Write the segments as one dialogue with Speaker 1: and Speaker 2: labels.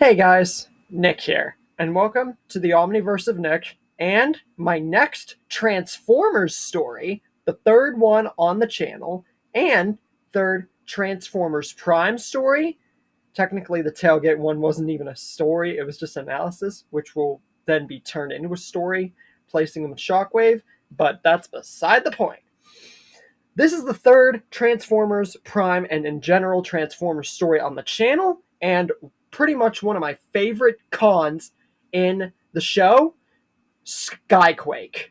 Speaker 1: Hey guys, Nick here, and welcome to the Omniverse of Nick and my next Transformers story, the third one on the channel, and third Transformers Prime story. Technically, the Tailgate one wasn't even a story, it was just analysis, which will then be turned into a story, placing them with Shockwave, but that's beside the point. This is the third Transformers Prime and in general Transformers story on the channel, and pretty much one of my favorite cons in the show, Skyquake.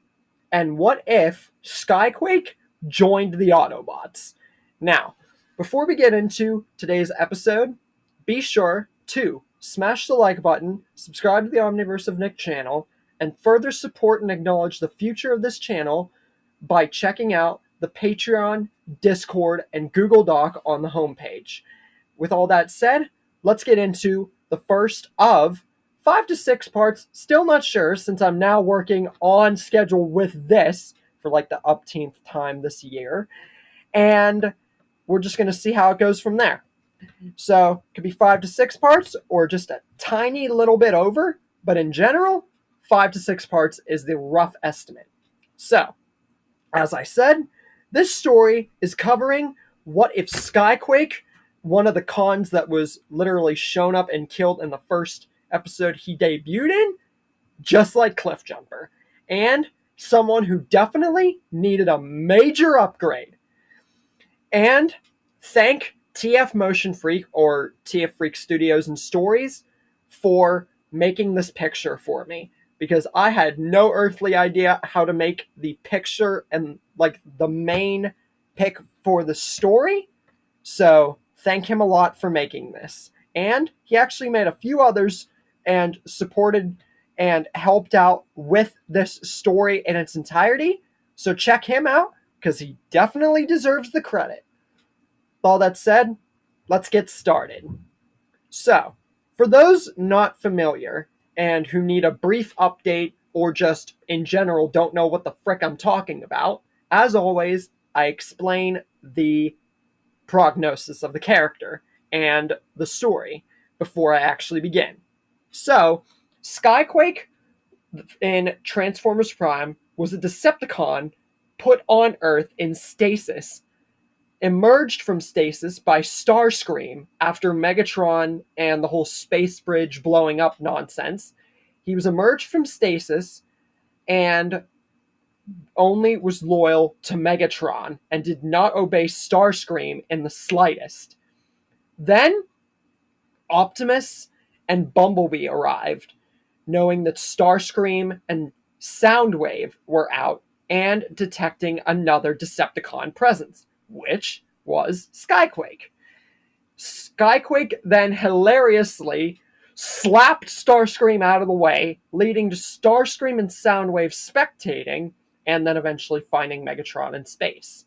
Speaker 1: And what if Skyquake joined the Autobots? Now, before we get into today's episode, be sure to smash the like button, subscribe to the Omniverse of Nick channel, and further support and acknowledge the future of this channel by checking out the Patreon, Discord, and Google Doc on the homepage. With all that said, let's get into the first of 5 to 6 parts. Still not sure, since I'm now working on schedule with this for like the upteenth time this year. And we're just going to see how it goes from there. So, it could be 5 to 6 parts or just a tiny little bit over. But in general, 5 to 6 parts is the rough estimate. So, as I said, this story is covering what if Skyquake, one of the cons that was literally shown up and killed in the first episode he debuted in, just like Cliffjumper, and someone who definitely needed a major upgrade. And thank TF Motion Freak, or TF Freak Studios and Stories, for making this picture for me, because I had no earthly idea how to make the picture and like the main pick for the story. So thank him a lot for making this. And he actually made a few others and supported and helped out with this story in its entirety. So check him out, because he definitely deserves the credit. With all that said, let's get started. So, for those not familiar and who need a brief update or just in general don't know what the frick I'm talking about, as always, I explain the prognosis of the character and the story before I actually begin. So, Skyquake in Transformers Prime was a Decepticon put on Earth in stasis, emerged from stasis by Starscream after Megatron and the whole space bridge blowing up nonsense. He was emerged from stasis and only was loyal to Megatron and did not obey Starscream in the slightest. Then Optimus and Bumblebee arrived, knowing that Starscream and Soundwave were out and detecting another Decepticon presence, which was Skyquake. Skyquake then hilariously slapped Starscream out of the way, leading to Starscream and Soundwave spectating and then eventually finding Megatron in space.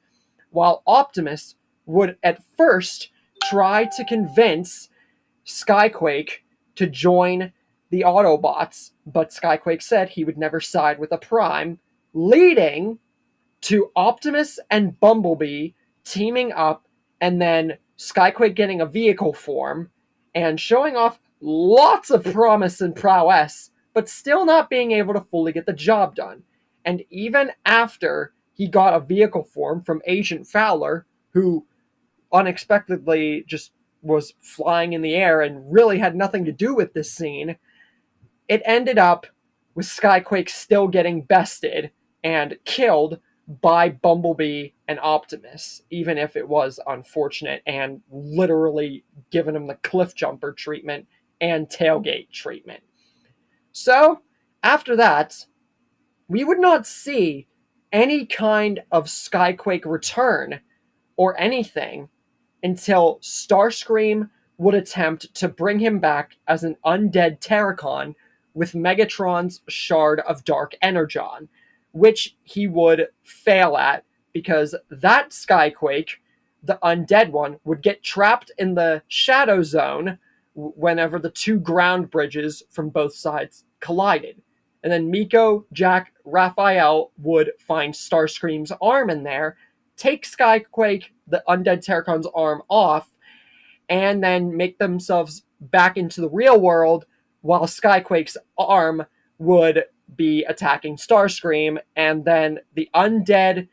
Speaker 1: While Optimus would at first try to convince Skyquake to join the Autobots, but Skyquake said he would never side with a Prime, leading to Optimus and Bumblebee teaming up, and then Skyquake getting a vehicle form and showing off lots of promise and prowess, but still not being able to fully get the job done. And even after he got a vehicle form from Agent Fowler, who unexpectedly just was flying in the air and really had nothing to do with this scene, it ended up with Skyquake still getting bested and killed by Bumblebee and Optimus, even if it was unfortunate and literally given him the Cliffjumper treatment and Tailgate treatment. So, after that, we would not see any kind of Skyquake return or anything until Starscream would attempt to bring him back as an undead Terracon with Megatron's shard of Dark Energon, which he would fail at because that Skyquake, the undead one, would get trapped in the Shadow Zone whenever the two ground bridges from both sides collided. And then Miko, Jack, Raphael would find Starscream's arm in there, take Skyquake, the undead Terracon's arm, off, and then make themselves back into the real world, while Skyquake's arm would be attacking Starscream, and then the undead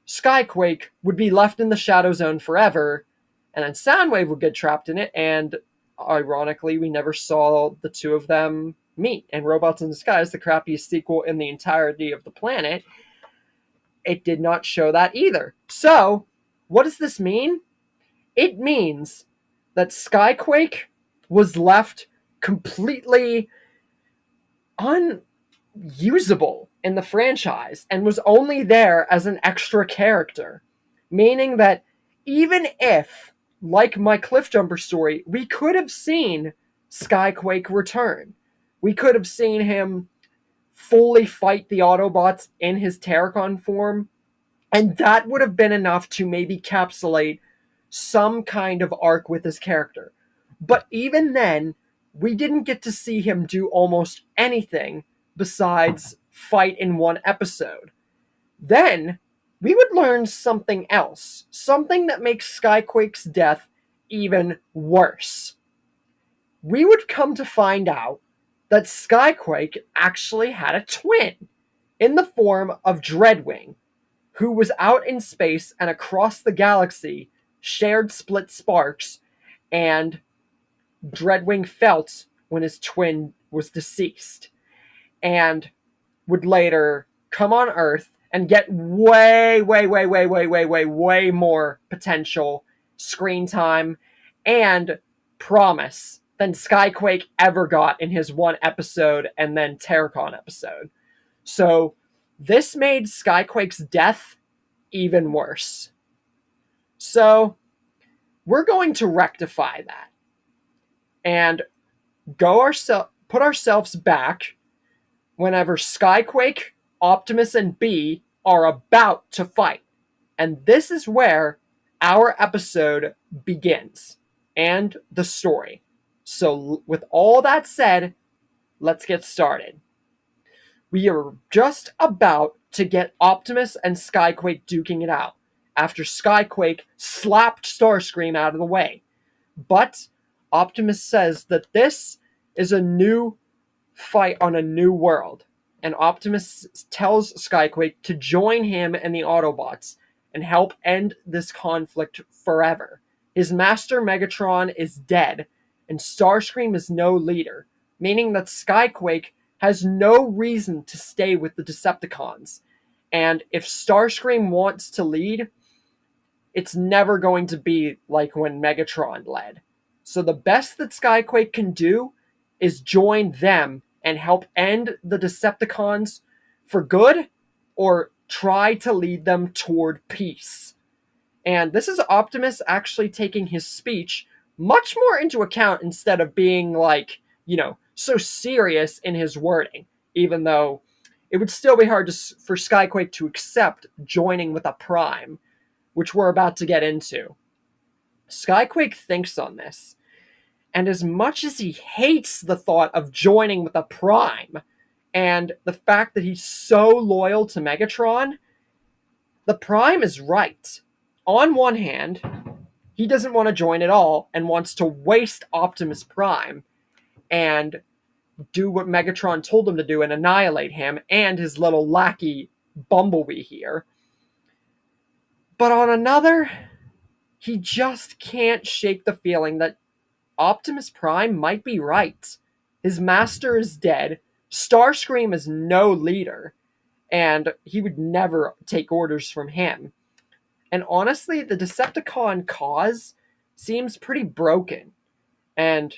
Speaker 1: Skyquake would be left in the Shadow Zone forever, and then Soundwave would get trapped in it, and ironically, we never saw the two of them meet. And Robots in Disguise, the crappiest sequel in the entirety of the planet, it did not show that either. So, what does this mean? It means that Skyquake was left completely unusable in the franchise and was only there as an extra character. Meaning that even if, like my Cliffjumper story, we could have seen Skyquake return. We could have seen him fully fight the Autobots in his Terracon form, and that would have been enough to maybe capsulate some kind of arc with his character. But even then, we didn't get to see him do almost anything besides fight in one episode. Then, we would learn something else. Something that makes Skyquake's death even worse. We would come to find out that Skyquake actually had a twin in the form of Dreadwing, who was out in space and across the galaxy, shared split sparks, and Dreadwing felt when his twin was deceased, and would later come on Earth and get way more potential screen time and promise than Skyquake ever got in his one episode and then Terracon episode. So this made Skyquake's death even worse. So we're going to rectify that and put ourselves back whenever Skyquake, Optimus, and B are about to fight. And this is where our episode begins and the story. So with all that said, let's get started. We are just about to get Optimus and Skyquake duking it out after Skyquake slapped Starscream out of the way. But Optimus says that this is a new fight on a new world, and Optimus tells Skyquake to join him and the Autobots and help end this conflict forever. His master Megatron is dead, and Starscream is no leader, meaning that Skyquake has no reason to stay with the Decepticons. And if Starscream wants to lead, it's never going to be like when Megatron led. So the best that Skyquake can do is join them and help end the Decepticons for good, or try to lead them toward peace. And this is Optimus actually taking his speech much more into account instead of being so serious in his wording, even though it would still be hard for Skyquake to accept joining with a Prime, which we're about to get into. Skyquake thinks on this, and as much as he hates the thought of joining with a Prime, and the fact that he's so loyal to Megatron, the Prime is right. On one hand, he doesn't want to join at all and wants to waste Optimus Prime and do what Megatron told him to do and annihilate him and his little lackey Bumblebee here. But on another, he just can't shake the feeling that Optimus Prime might be right. His master is dead, Starscream is no leader, and he would never take orders from him. And honestly, the Decepticon cause seems pretty broken, and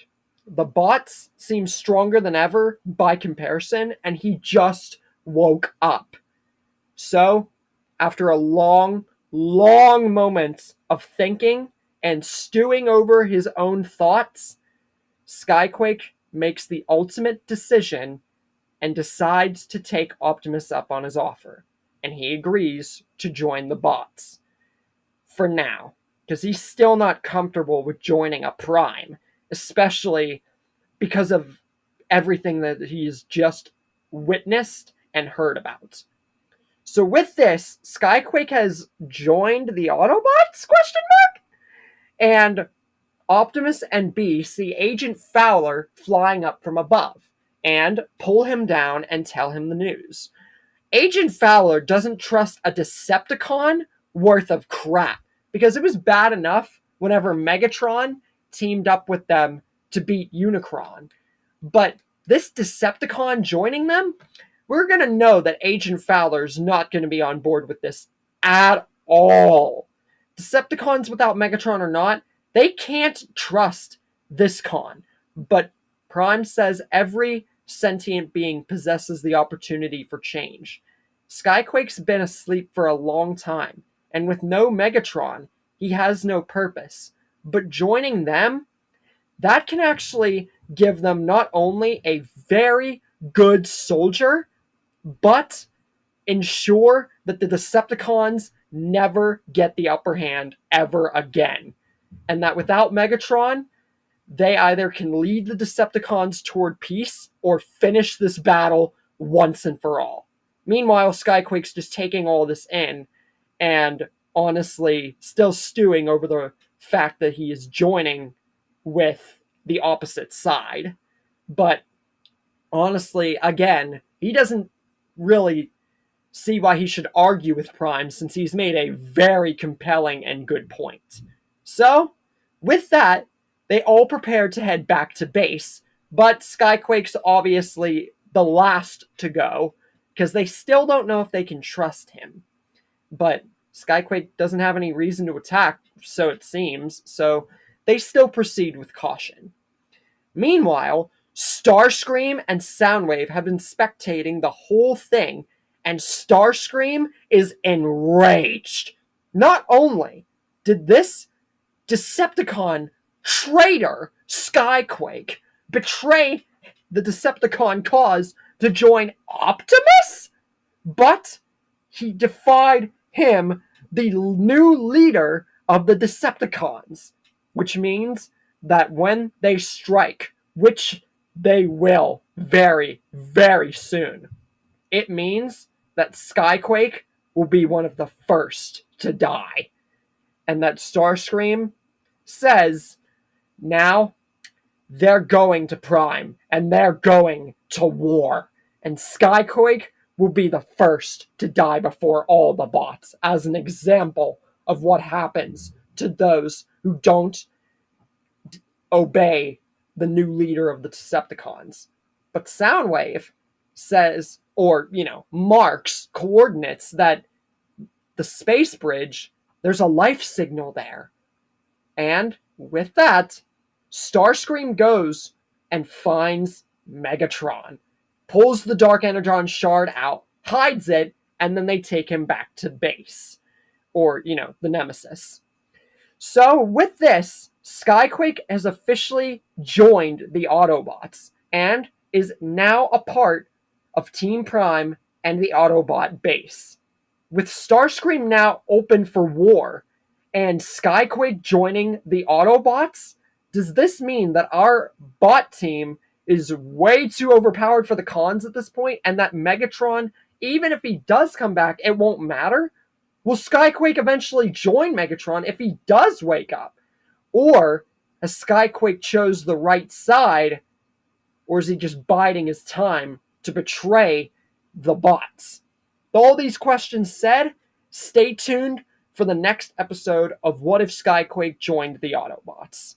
Speaker 1: the bots seem stronger than ever by comparison, and he just woke up. So, after a long moment of thinking and stewing over his own thoughts, Skyquake makes the ultimate decision and decides to take Optimus up on his offer. And he agrees to join the bots. For now, because he's still not comfortable with joining a Prime, especially because of everything that he's just witnessed and heard about. So with this, Skyquake has joined the Autobots? ? And Optimus and B see Agent Fowler flying up from above and pull him down and tell him the news. Agent Fowler doesn't trust a Decepticon worth of crap, because it was bad enough whenever Megatron teamed up with them to beat Unicron. But this Decepticon joining them, we're going to know that Agent Fowler's not going to be on board with this at all. Decepticons without Megatron or not, they can't trust this con. But Prime says every sentient being possesses the opportunity for change. Skyquake's been asleep for a long time, and with no Megatron, he has no purpose. But joining them, that can actually give them not only a very good soldier, but ensure that the Decepticons never get the upper hand ever again. And that without Megatron, they either can lead the Decepticons toward peace or finish this battle once and for all. Meanwhile, Skyquake's just taking all this in and honestly still stewing over the fact that he is joining with the opposite side. But honestly, again, he doesn't really see why he should argue with Prime, since he's made a very compelling and good point. So, with that, they all prepare to head back to base, but Skyquake's obviously the last to go, because they still don't know if they can trust him. But Skyquake doesn't have any reason to attack, so it seems, so they still proceed with caution. Meanwhile, Starscream and Soundwave have been spectating the whole thing, and Starscream is enraged. Not only did this Decepticon traitor, Skyquake, betray the Decepticon cause to join Optimus, but he defied him, the new leader of the Decepticons, which means that when they strike, which they will very, very soon, it means that Skyquake will be one of the first to die. And that Starscream says, now they're going to Prime and they're going to war. And Skyquake will be the first to die before all the bots, as an example of what happens to those who don't obey the new leader of the Decepticons. But Soundwave says, or, marks coordinates that the space bridge, there's a life signal there. And with that, Starscream goes and finds Megatron, pulls the Dark Energon shard out, hides it, and then they take him back to base. Or, the Nemesis. So, with this, Skyquake has officially joined the Autobots and is now a part of Team Prime and the Autobot base. With Starscream now open for war and Skyquake joining the Autobots, does this mean that our bot team is way too overpowered for the cons at this point, and that Megatron, even if he does come back, it won't matter? Will Skyquake eventually join Megatron if he does wake up? Or has Skyquake chose the right side, or is he just biding his time to betray the bots? With all these questions said, stay tuned for the next episode of What If Skyquake Joined the Autobots.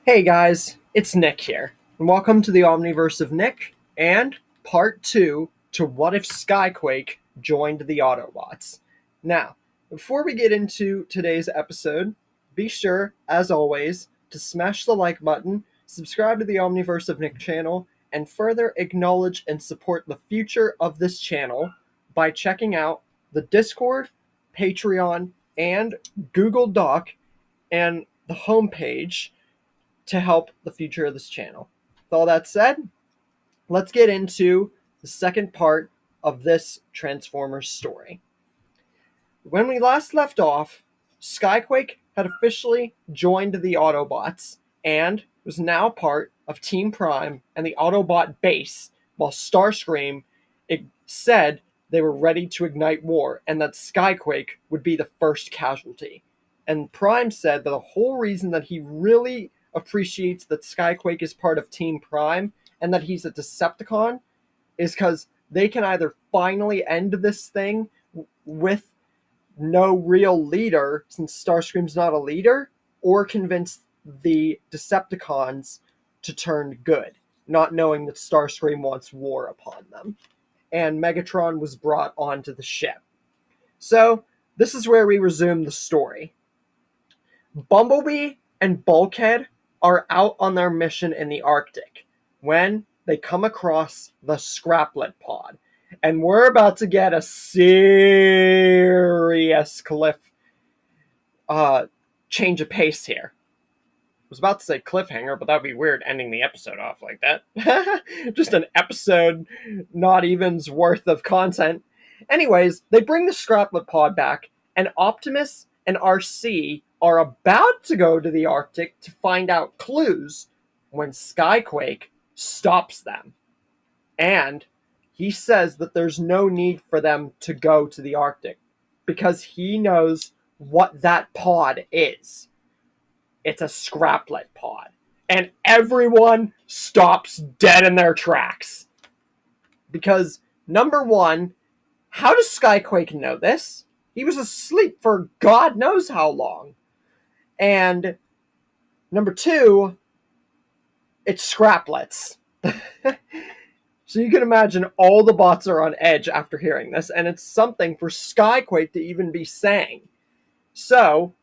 Speaker 1: Hey guys, it's Nick here, and welcome to the Omniverse of Nick, and part 2 to What If Skyquake Joined the Autobots. Now, before we get into today's episode, be sure, as always, to smash the like button, subscribe to the Omniverse of Nick channel, and further acknowledge and support the future of this channel by checking out the Discord, Patreon, and Google Doc, and the homepage to help the future of this channel. With all that said, let's get into the second part of this Transformers story. When we last left off, Skyquake had officially joined the Autobots and was now part of Team Prime and the Autobot base, while Starscream said they were ready to ignite war and that Skyquake would be the first casualty. And Prime said that the whole reason that he really appreciates that Skyquake is part of Team Prime and that he's a Decepticon is because they can either finally end this thing with no real leader, since Starscream's not a leader, or convince the Decepticons to turn good, not knowing that Starscream wants war upon them. And Megatron was brought onto the ship. So, this is where we resume the story. Bumblebee and Bulkhead are out on their mission in the Arctic when they come across the Scraplet pod. And we're about to get a serious change of pace here. I was about to say cliffhanger, but that'd be weird ending the episode off like that. Just an episode not even's worth of content. Anyways, they bring the Scraplet pod back, and Optimus and RC are about to go to the Arctic to find out clues when Skyquake stops them. And he says that there's no need for them to go to the Arctic because he knows what that pod is. It's a Scraplet pod. And everyone stops dead in their tracks. Because, number one, how does Skyquake know this? He was asleep for God knows how long. And number two, it's Scraplets. So you can imagine all the bots are on edge after hearing this, and it's something for Skyquake to even be saying. So,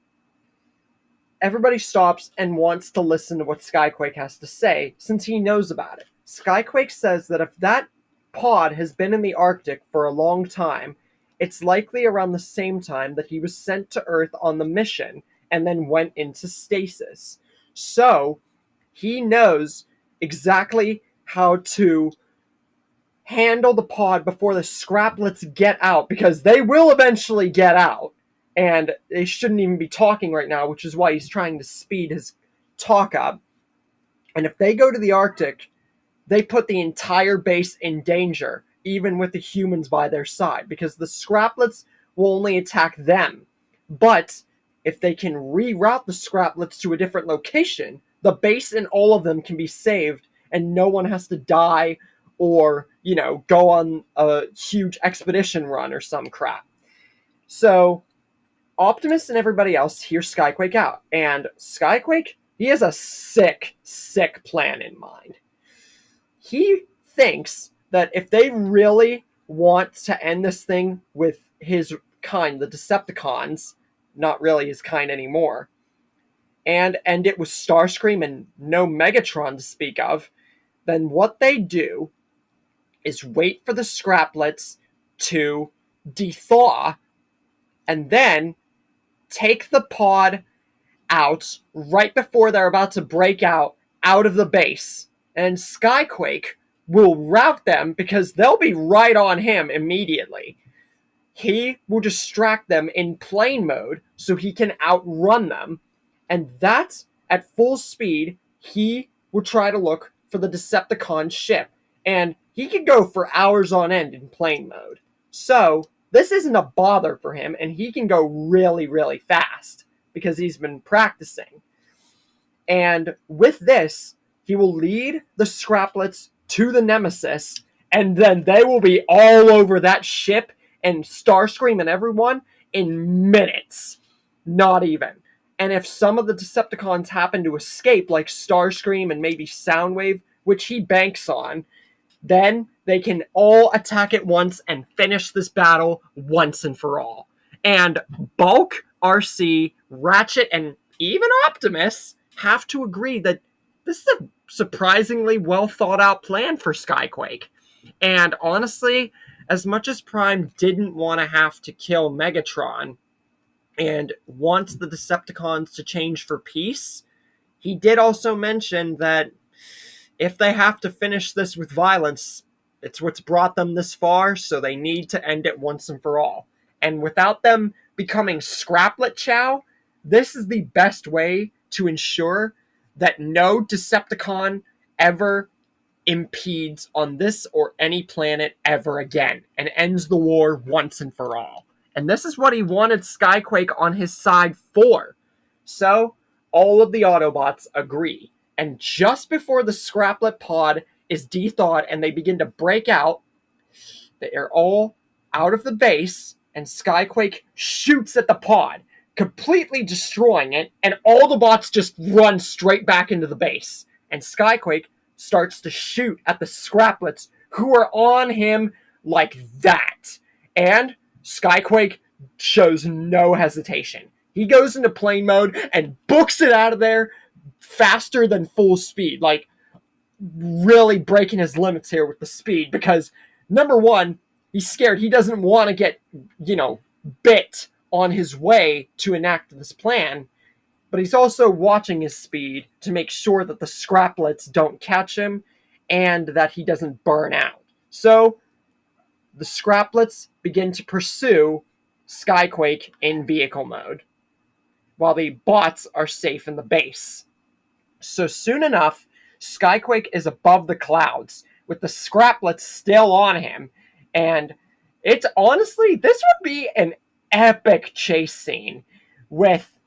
Speaker 1: everybody stops and wants to listen to what Skyquake has to say, since he knows about it. Skyquake says that if that pod has been in the Arctic for a long time, it's likely around the same time that he was sent to Earth on the mission and then went into stasis. So, he knows exactly how to handle the pod before the Scraplets get out, because they will eventually get out, and they shouldn't even be talking right now, which is why he's trying to speed his talk up. And if they go to the Arctic, they put the entire base in danger, even with the humans by their side, because the Scraplets will only attack them. But if they can reroute the Scraplets to a different location, the base and all of them can be saved, and no one has to die or, go on a huge expedition run or some crap. So, Optimus and everybody else hear Skyquake out, and Skyquake, he has a sick plan in mind. He thinks that if they really want to end this thing with his kind, the Decepticons, not really his kind anymore, and end it with Starscream and no Megatron to speak of, then what they do is wait for the Scraplets to dethaw and then take the pod out right before they're about to break out of the base. And Skyquake will rout them because they'll be right on him immediately. He will distract them in plane mode so he can outrun them. And that's at full speed. He will try to look for the Decepticon ship. And he could go for hours on end in plane mode. So, this isn't a bother for him, and he can go really, really fast because he's been practicing. And with this, he will lead the Scraplets to the Nemesis, and then they will be all over that ship and Starscream and everyone in minutes. Not even. And if some of the Decepticons happen to escape, like Starscream and maybe Soundwave, which he banks on, then they can all attack at once and finish this battle once and for all. And Bulk, RC, Ratchet, and even Optimus have to agree that this is a surprisingly well thought out plan for Skyquake. And honestly, as much as Prime didn't want to have to kill Megatron and wants the Decepticons to change for peace, he did also mention that if they have to finish this with violence, it's what's brought them this far, so they need to end it once and for all. And without them becoming Scraplet Chow, this is the best way to ensure that no Decepticon ever impedes on this or any planet ever again and ends the war once and for all. And this is what he wanted Skyquake on his side for. So, all of the Autobots agree. And just before the Scraplet pod is de-thawed and they begin to break out, they are all out of the base, and Skyquake shoots at the pod, completely destroying it, and all the bots just run straight back into the base. And Skyquake starts to shoot at the Scraplets who are on him like that. And Skyquake shows no hesitation. He goes into plane mode and books it out of there faster than full speed. Like, really breaking his limits here with the speed because, number one, he's scared. He doesn't want to get, bit on his way to enact this plan. But he's also watching his speed to make sure that the Scraplets don't catch him and that he doesn't burn out. So, the Scraplets begin to pursue Skyquake in vehicle mode, while the bots are safe in the base. So soon enough, Skyquake is above the clouds, with the Scraplets still on him, and it's honestly, this would be an epic chase scene, with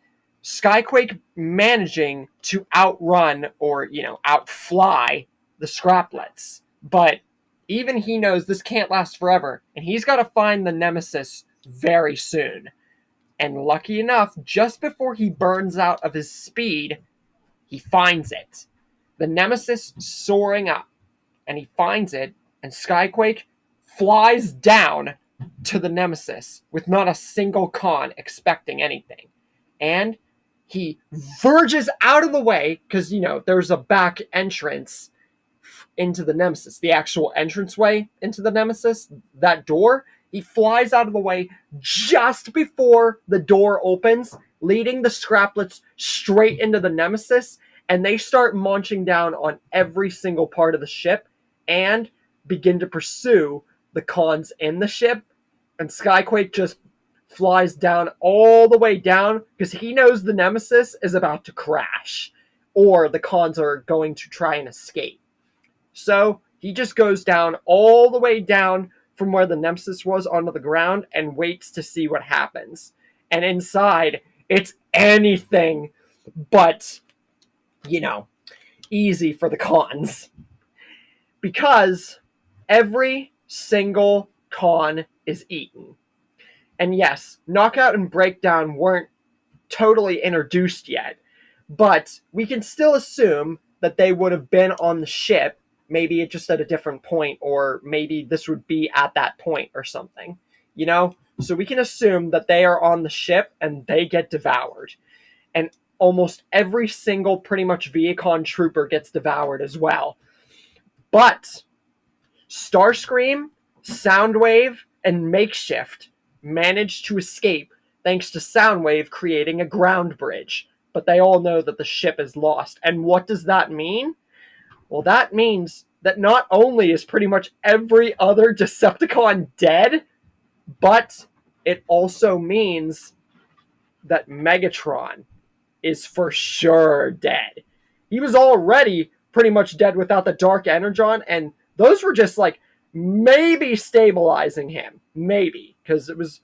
Speaker 1: Skyquake managing to outrun or, outfly the Scraplets. But even he knows this can't last forever, and he's got to find the Nemesis very soon. And lucky enough, just before he burns out of his speed, he finds it. The Nemesis soaring up, and he finds it, and Skyquake flies down to the Nemesis with not a single con expecting anything. And he verges out of the way, because, there's a back entrance into the Nemesis, the actual entranceway into the Nemesis, that door. He flies out of the way just before the door opens, leading the Scraplets straight into the Nemesis, and they start munching down on every single part of the ship and begin to pursue the cons in the ship. And Skyquake just flies down all the way down because he knows the Nemesis is about to crash or the cons are going to try and escape. So he just goes down all the way down from where the Nemesis was onto the ground and waits to see what happens. And inside, it's anything but, easy for the cons. Because every single con is eaten. And yes, Knockout and Breakdown weren't totally introduced yet, but we can still assume that they would have been on the ship, maybe just at a different point, or maybe this would be at that point or something, So we can assume that they are on the ship and they get devoured. And almost every single pretty much Viacon trooper gets devoured as well. But Starscream, Soundwave, and Makeshift managed to escape thanks to Soundwave creating a ground bridge. But they all know that the ship is lost. And what does that mean? Well, that means that not only is pretty much every other Decepticon dead, but it also means that Megatron is for sure dead. He was already pretty much dead without the Dark Energon, and those were just maybe stabilizing him. Maybe, because it was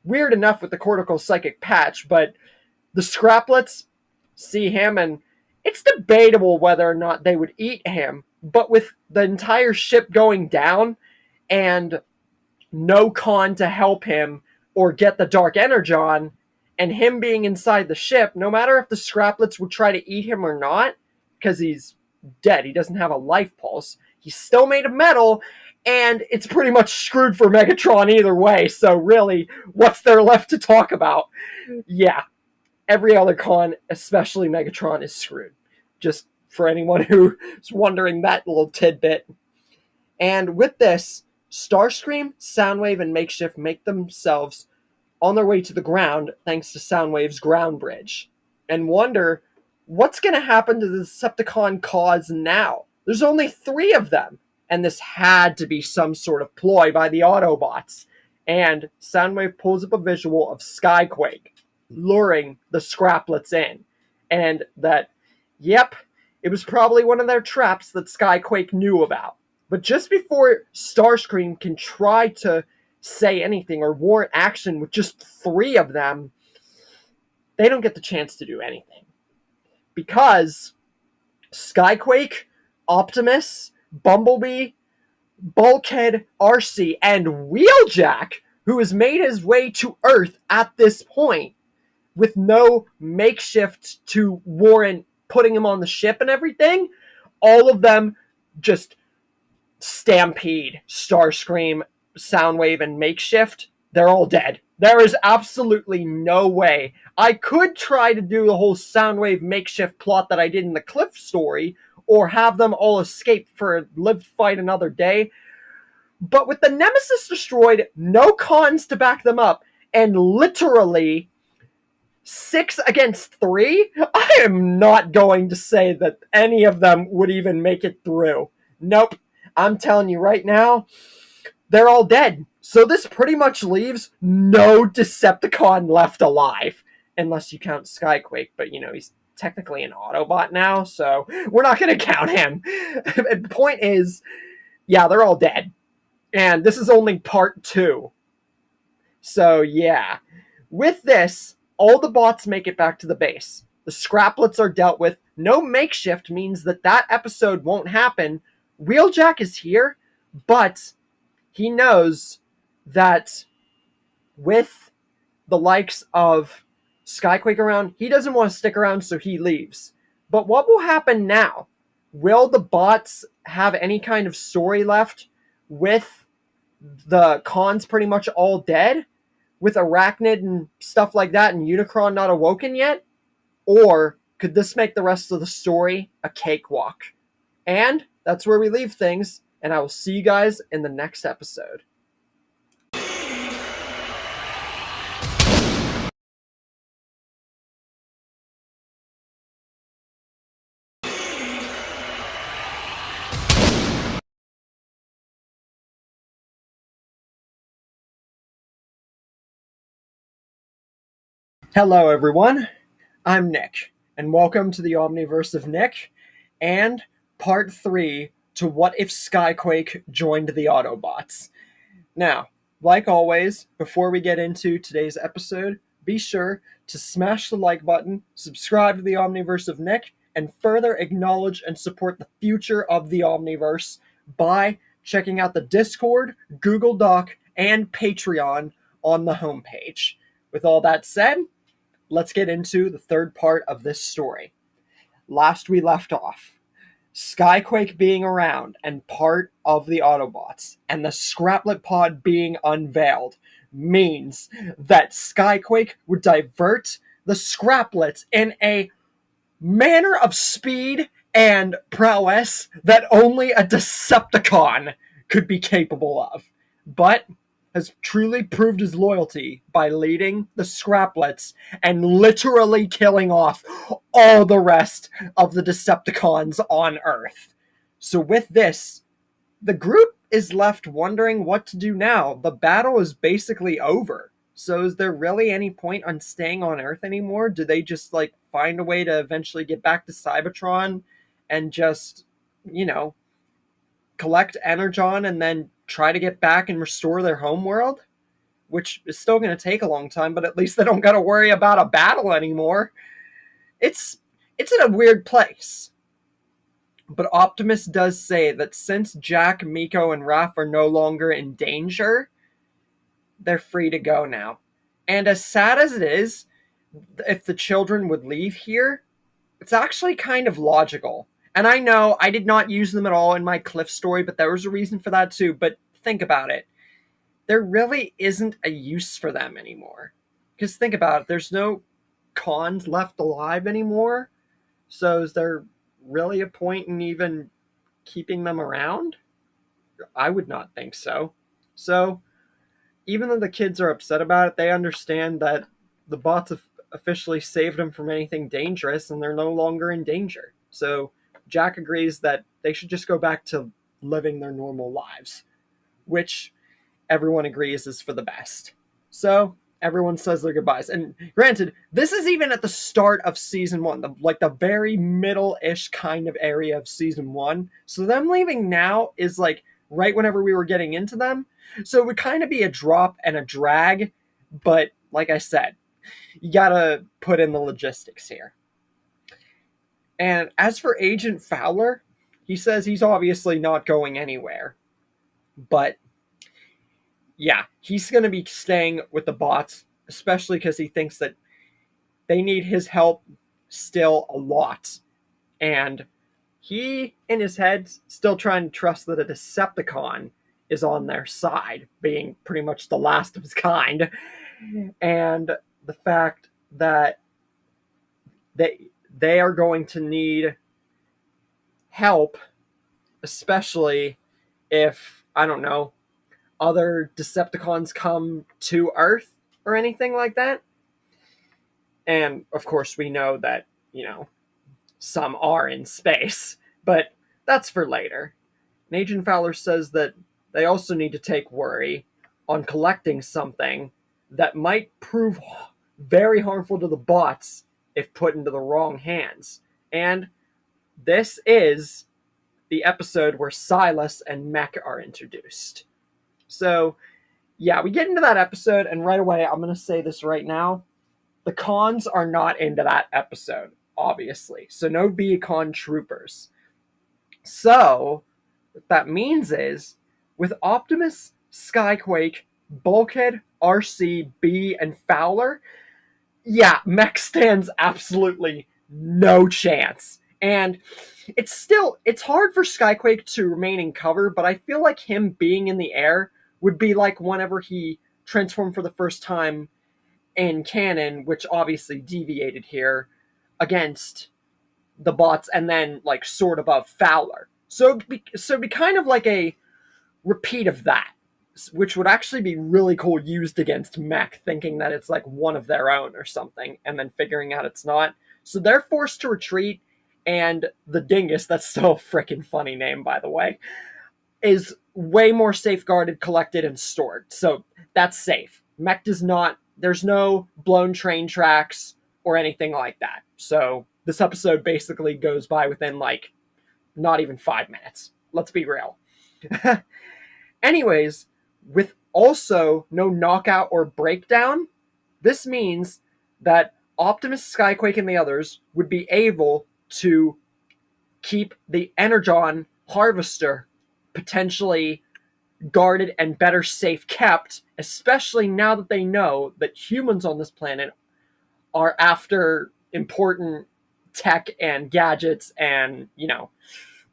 Speaker 1: weird enough with the cortical psychic patch, but the Scraplets see him, and it's debatable whether or not they would eat him, but with the entire ship going down and no con to help him or get the Dark Energon, and him being inside the ship, no matter if the Scraplets would try to eat him or not, because he's dead, he doesn't have a life pulse, he's still made of metal, and it's pretty much screwed for Megatron either way, so really, what's there left to talk about? Yeah, every other con, especially Megatron, is screwed. Just for anyone who's wondering that little tidbit. And with this, Starscream, Soundwave, and Makeshift make themselves on their way to the ground thanks to Soundwave's ground bridge, and wonder what's going to happen to the Decepticon cause now. There's only 3 of them, and this had to be some sort of ploy by the Autobots. And Soundwave pulls up a visual of Skyquake luring the Scraplets in. And that, yep, it was probably one of their traps that Skyquake knew about. But just before Starscream can try to say anything or warrant action with just 3 of them, they don't get the chance to do anything. Because Skyquake, Optimus, Bumblebee, Bulkhead, RC, and Wheeljack, who has made his way to Earth at this point, with no makeshift to warrant putting him on the ship and everything, all of them just stampede Starscream, Soundwave, and Makeshift. They're all dead. There is absolutely no way. I could try to do the whole Soundwave Makeshift plot that I did in the Cliff story, or have them all escape for live to fight another day. But with the Nemesis destroyed, no cons to back them up, and literally 6 against 3, I am not going to say that any of them would even make it through. Nope. I'm telling you right now, they're all dead. So this pretty much leaves no Decepticon left alive. Unless you count Skyquake, but he's technically an Autobot now, so we're not going to count him. The point is, yeah, they're all dead. And this is only part 2. So yeah. With this, all the bots make it back to the base. The Scraplets are dealt with. No Makeshift means that episode won't happen. Wheeljack is here, but he knows that with the likes of Skyquake around, he doesn't want to stick around, so he leaves. But what will happen now? Will the bots have any kind of story left with the cons pretty much all dead? With Arachnid and stuff like that and Unicron not awoken yet? Or could this make the rest of the story a cakewalk? And that's where we leave things, and I will see you guys in the next episode. Hello everyone, I'm Nick, and welcome to the Omniverse of Nick, and part 3 to What If Skyquake Joined the Autobots. Now, like always, before we get into today's episode, be sure to smash the like button, subscribe to the Omniverse of Nick, and further acknowledge and support the future of the Omniverse by checking out the Discord, Google Doc, and Patreon on the homepage. With all that said, let's get into the third part of this story. Last we left off, Skyquake being around and part of the Autobots, and the Scraplet pod being unveiled, means that Skyquake would divert the Scraplets in a manner of speed and prowess that only a Decepticon could be capable of. But has truly proved his loyalty by leading the Scraplets and literally killing off all the rest of the Decepticons on Earth. So with this, the group is left wondering what to do now. The battle is basically over. So is there really any point on staying on Earth anymore? Do they just find a way to eventually get back to Cybertron and just, collect Energon and then try to get back and restore their homeworld? Which is still going to take a long time, but at least they don't got to worry about a battle anymore. It's in a weird place. But Optimus does say that since Jack, Miko, and Raph are no longer in danger, they're free to go now. And as sad as it is, if the children would leave here, it's actually kind of logical. And I know I did not use them at all in my Cliff story, but there was a reason for that too. But think about it. There really isn't a use for them anymore. Because think about it. There's no cons left alive anymore. So is there really a point in even keeping them around? I would not think so. So even though the kids are upset about it, they understand that the bots have officially saved them from anything dangerous and they're no longer in danger. So Jack agrees that they should just go back to living their normal lives, which everyone agrees is for the best. So everyone says their goodbyes. And granted, this is even at the start of season 1, the very middle-ish kind of area of season 1. So them leaving now is like right whenever we were getting into them. So it would kind of be a drop and a drag, but like I said, you gotta put in the logistics here. And as for Agent Fowler, he says he's obviously not going anywhere. But yeah, he's going to be staying with the bots, especially because he thinks that they need his help still a lot. And he, in his head, still trying to trust that a Decepticon is on their side, being pretty much the last of his kind. And the fact that they are going to need help, especially if, I don't know, other Decepticons come to Earth or anything like that. And of course, we know that, some are in space, but that's for later. And Agent Fowler says that they also need to take worry on collecting something that might prove very harmful to the bots if put into the wrong hands. And this is the episode where Silas and Mech are introduced. So, yeah, we get into that episode, and right away, I'm going to say this right now. The cons are not into that episode, obviously. So, no Beacon troopers. So, what that means is, with Optimus, Skyquake, Bulkhead, RC, B, and Fowler, yeah, Mech stands absolutely no chance. And it's hard for Skyquake to remain in cover, but I feel like him being in the air would be like whenever he transformed for the first time in canon, which obviously deviated here, against the bots and then like soared above Fowler. So it'd be kind of like a repeat of that, which would actually be really cool used against Mech, thinking that it's like one of their own or something, and then figuring out it's not. So they're forced to retreat, and the Dingus, that's still a freaking funny name, by the way, is way more safeguarded, collected, and stored. So that's safe. Mech does not, there's no blown train tracks or anything like that. So this episode basically goes by within like not even 5 minutes. Let's be real. Anyways, with also no knockout or breakdown, this means that Optimus, Skyquake, and the others would be able to keep the Energon harvester potentially guarded and better safe kept, especially now that they know that humans on this planet are after important tech and gadgets and,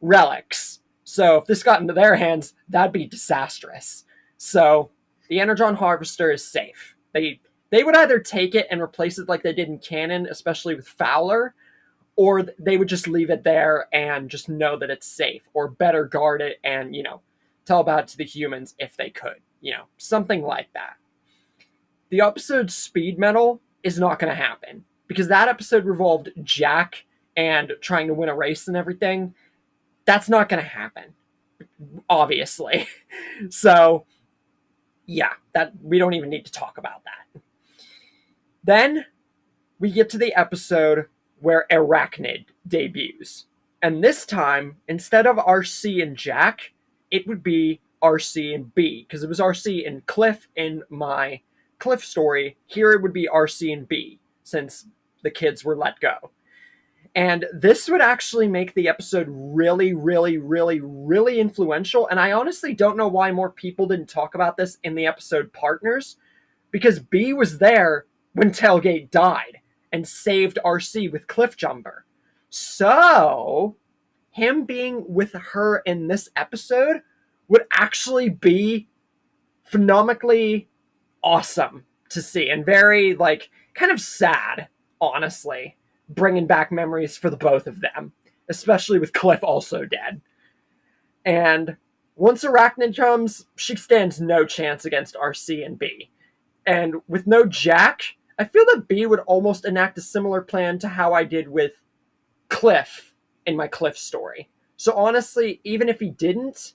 Speaker 1: relics. So if this got into their hands, that'd be disastrous. So the Energon harvester is safe. They would either take it and replace it like they did in canon, especially with Fowler, or they would just leave it there and just know that it's safe, or better guard it and, tell about it to the humans if they could, something like that. The episode's speed medal is not going to happen because that episode revolved Jack and trying to win a race and everything. That's not going to happen, obviously. So, yeah, that we don't even need to talk about that. Then we get to the episode where Arachnid debuts. And this time, instead of RC and Jack, it would be RC and B, because it was RC and Cliff in my Cliff story. Here it would be RC and B, since the kids were let go. And this would actually make the episode really, really, really, really influential. And I honestly don't know why more people didn't talk about this in the episode Partners, because B was there when Tailgate died and saved RC with Cliffjumper. So, him being with her in this episode would actually be phenomenally awesome to see, and very, kind of sad, honestly, bringing back memories for the both of them, especially with Cliff also dead. And once Arachnid comes, she stands no chance against RC and B. And with no Jack, I feel that B would almost enact a similar plan to how I did with Cliff in my Cliff story. So honestly, even if he didn't,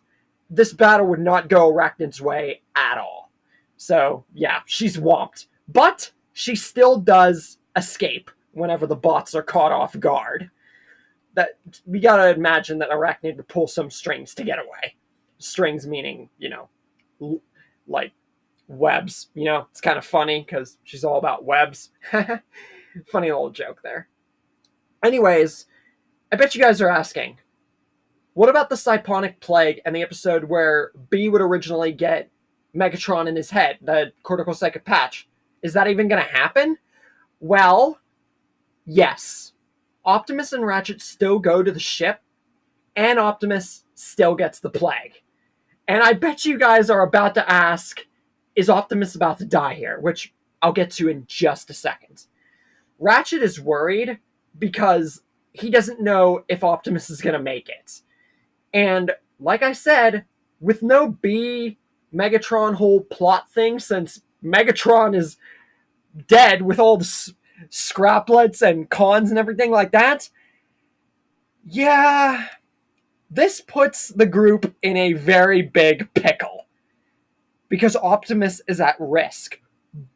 Speaker 1: this battle would not go Arachnid's way at all. So, yeah, she's whomped. But she still does escape whenever the bots are caught off guard. That we gotta imagine that Arachnid would pull some strings to get away. Strings meaning, like webs. It's kind of funny because she's all about webs. Funny little joke there. Anyways, I bet you guys are asking, what about the Cyponic Plague and the episode where B would originally get Megatron in his head, the cortical psychic patch? Is that even going to happen? Well, yes. Optimus and Ratchet still go to the ship, and Optimus still gets the plague. And I bet you guys are about to ask, is Optimus about to die here? Which I'll get to in just a second. Ratchet is worried because he doesn't know if Optimus is going to make it. And like I said, with no B Megatron whole plot thing, since Megatron is dead with all the scraplets and cons and everything like that, yeah, this puts the group in a very big pickle. Because Optimus is at risk.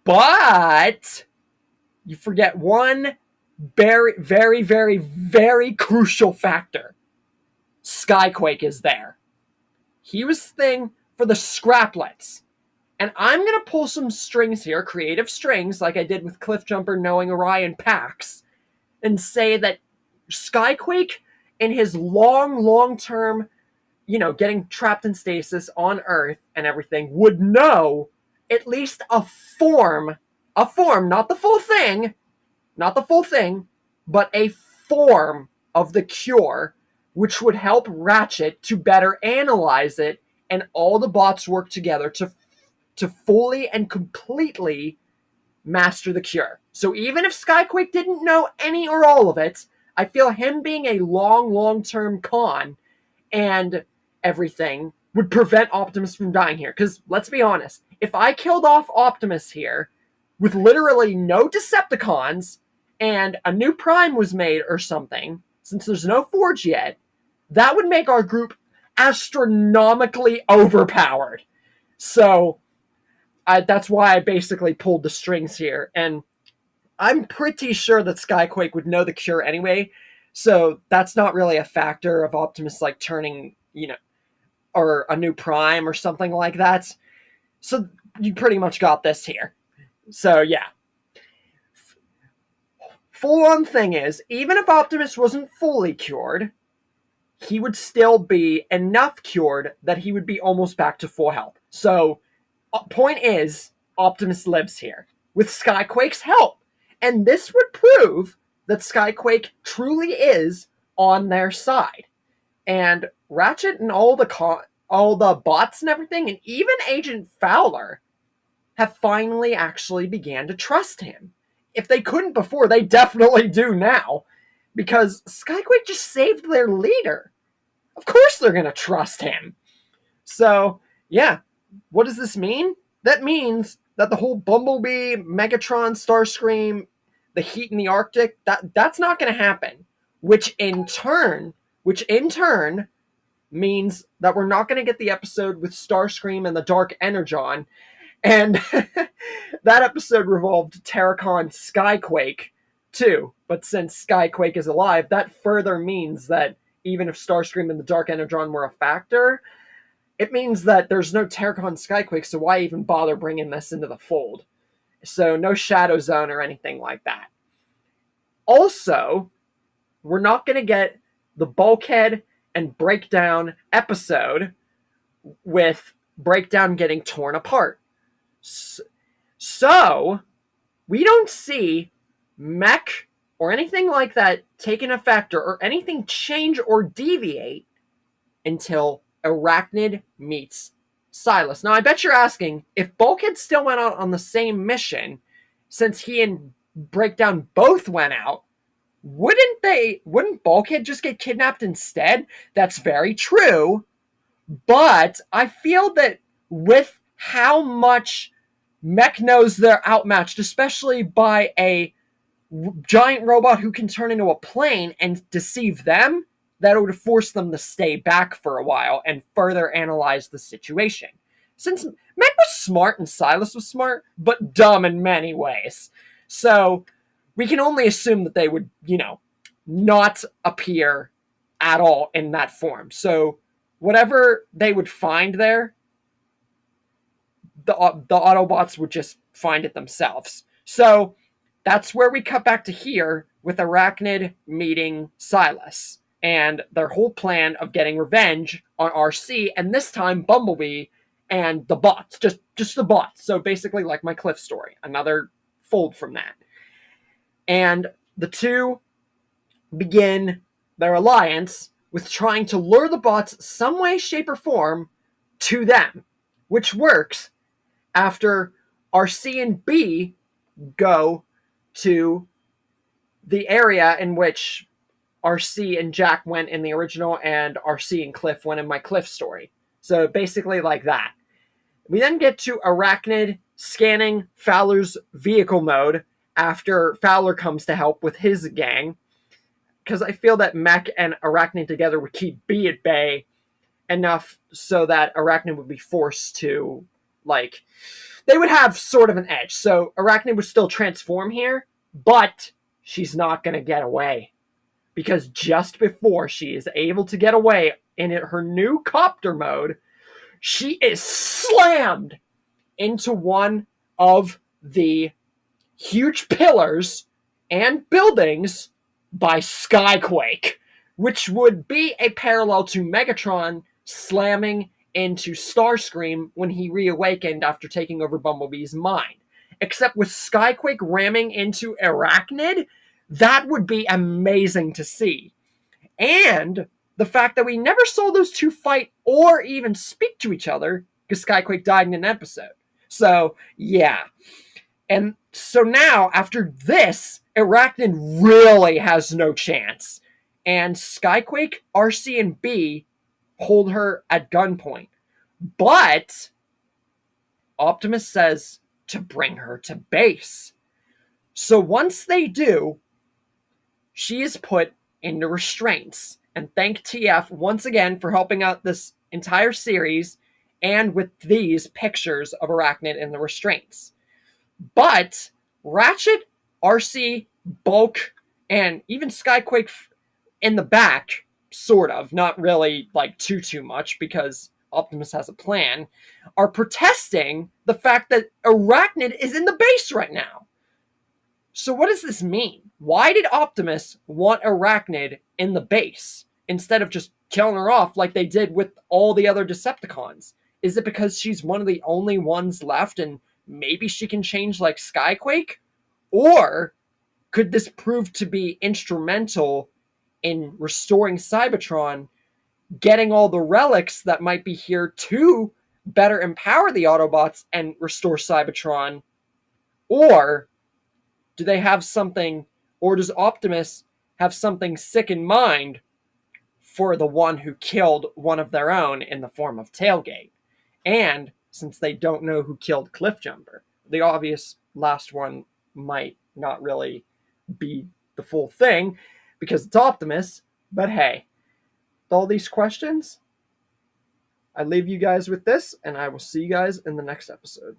Speaker 1: But you forget one very, very, very, very crucial factor. Skyquake is there. He was thing for the scraplets. And I'm going to pull some strings here, creative strings, like I did with Cliffjumper knowing Orion Pax, and say that Skyquake, in his long-term, getting trapped in stasis on Earth and everything, would know at least a form, not the full thing, but a form of the cure, which would help Ratchet to better analyze it, and all the bots work together to fully and completely master the cure. So even if Skyquake didn't know any or all of it, I feel him being a long-term con and everything would prevent Optimus from dying here. Because let's be honest, if I killed off Optimus here with literally no Decepticons and a new Prime was made or something, since there's no Forge yet, that would make our group astronomically overpowered. So that's why I basically pulled the strings here. And I'm pretty sure that Skyquake would know the cure anyway, so that's not really a factor of Optimus turning, or a new Prime or something like that. So you pretty much got this here. So yeah. Full-on thing is, even if Optimus wasn't fully cured, he would still be enough cured that he would be almost back to full health. So, point is, Optimus lives here, with Skyquake's help. And this would prove that Skyquake truly is on their side. And Ratchet and all the bots and everything, and even Agent Fowler, have finally actually began to trust him. If they couldn't before, they definitely do now. Because Skyquake just saved their leader. Of course they're going to trust him. So, yeah. What does this mean? That means that the whole Bumblebee, Megatron, Starscream, the heat in the Arctic, that's not going to happen. Which in turn means that we're not going to get the episode with Starscream and the Dark Energon. And that episode revolved Terracon Skyquake too. But since Skyquake is alive, that further means that even if Starscream and the Dark Energon were a factor, it means that there's no Terracon Skyquake, so why even bother bringing this into the fold? So no Shadow Zone or anything like that. Also, we're not going to get the Bulkhead and Breakdown episode with Breakdown getting torn apart. So, we don't see Mech or anything like that take an effect or anything change or deviate until Arachnid meets Silas. Now, I bet you're asking, if Bulkhead still went out on the same mission, since he and Breakdown both went out, wouldn't Bulkhead just get kidnapped instead? That's very true, but I feel that with how much Mech knows they're outmatched, especially by a giant robot who can turn into a plane and deceive them, that would force them to stay back for a while and further analyze the situation. Since Meg was smart and Silas was smart, but dumb in many ways. So we can only assume that they would, not appear at all in that form. So whatever they would find there, the Autobots would just find it themselves. So that's where we cut back to here with Arachnid meeting Silas and their whole plan of getting revenge on RC, and this time Bumblebee and the bots, just the bots. So basically like my Cliff story, another fold from that. And the two begin their alliance with trying to lure the bots some way, shape, or form to them, which works after RC and B go to the area in which RC and Jack went in the original and RC and Cliff went in my Cliff story. So basically like that. We then get to Arachnid scanning Fowler's vehicle mode after Fowler comes to help with his gang, because I feel that Mech and Arachnid together would keep B at bay enough so that Arachnid would be forced to, they would have sort of an edge. So Arachnid would still transform here, but she's not going to get away. Because just before she is able to get away in her new copter mode, she is slammed into one of the huge pillars and buildings by Skyquake, which would be a parallel to Megatron slamming into Starscream when he reawakened after taking over Bumblebee's mind. Except with Skyquake ramming into Arachnid, that would be amazing to see. And the fact that we never saw those two fight or even speak to each other, because Skyquake died in an episode. So, yeah. And so now, after this, Arachnid really has no chance. And Skyquake, RC, and B hold her at gunpoint. But Optimus says to bring her to base. So once they do, she is put into restraints. And thank TF once again for helping out this entire series and with these pictures of Arachnid in the restraints. But Ratchet, RC, Bulk, and even Skyquake in the back, sort of, not really too much because Optimus has a plan, are protesting the fact that Arachnid is in the base right now. So what does this mean? Why did Optimus want Arachnid in the base instead of just killing her off like they did with all the other Decepticons? Is it because she's one of the only ones left and maybe she can change like Skyquake? Or could this prove to be instrumental in restoring Cybertron, getting all the relics that might be here to better empower the Autobots and restore Cybertron? Or do they have something, or does Optimus have something sick in mind for the one who killed one of their own in the form of Tailgate? And since they don't know who killed Cliffjumper, the obvious last one might not really be the full thing because it's Optimus. But hey, with all these questions, I leave you guys with this, and I will see you guys in the next episode.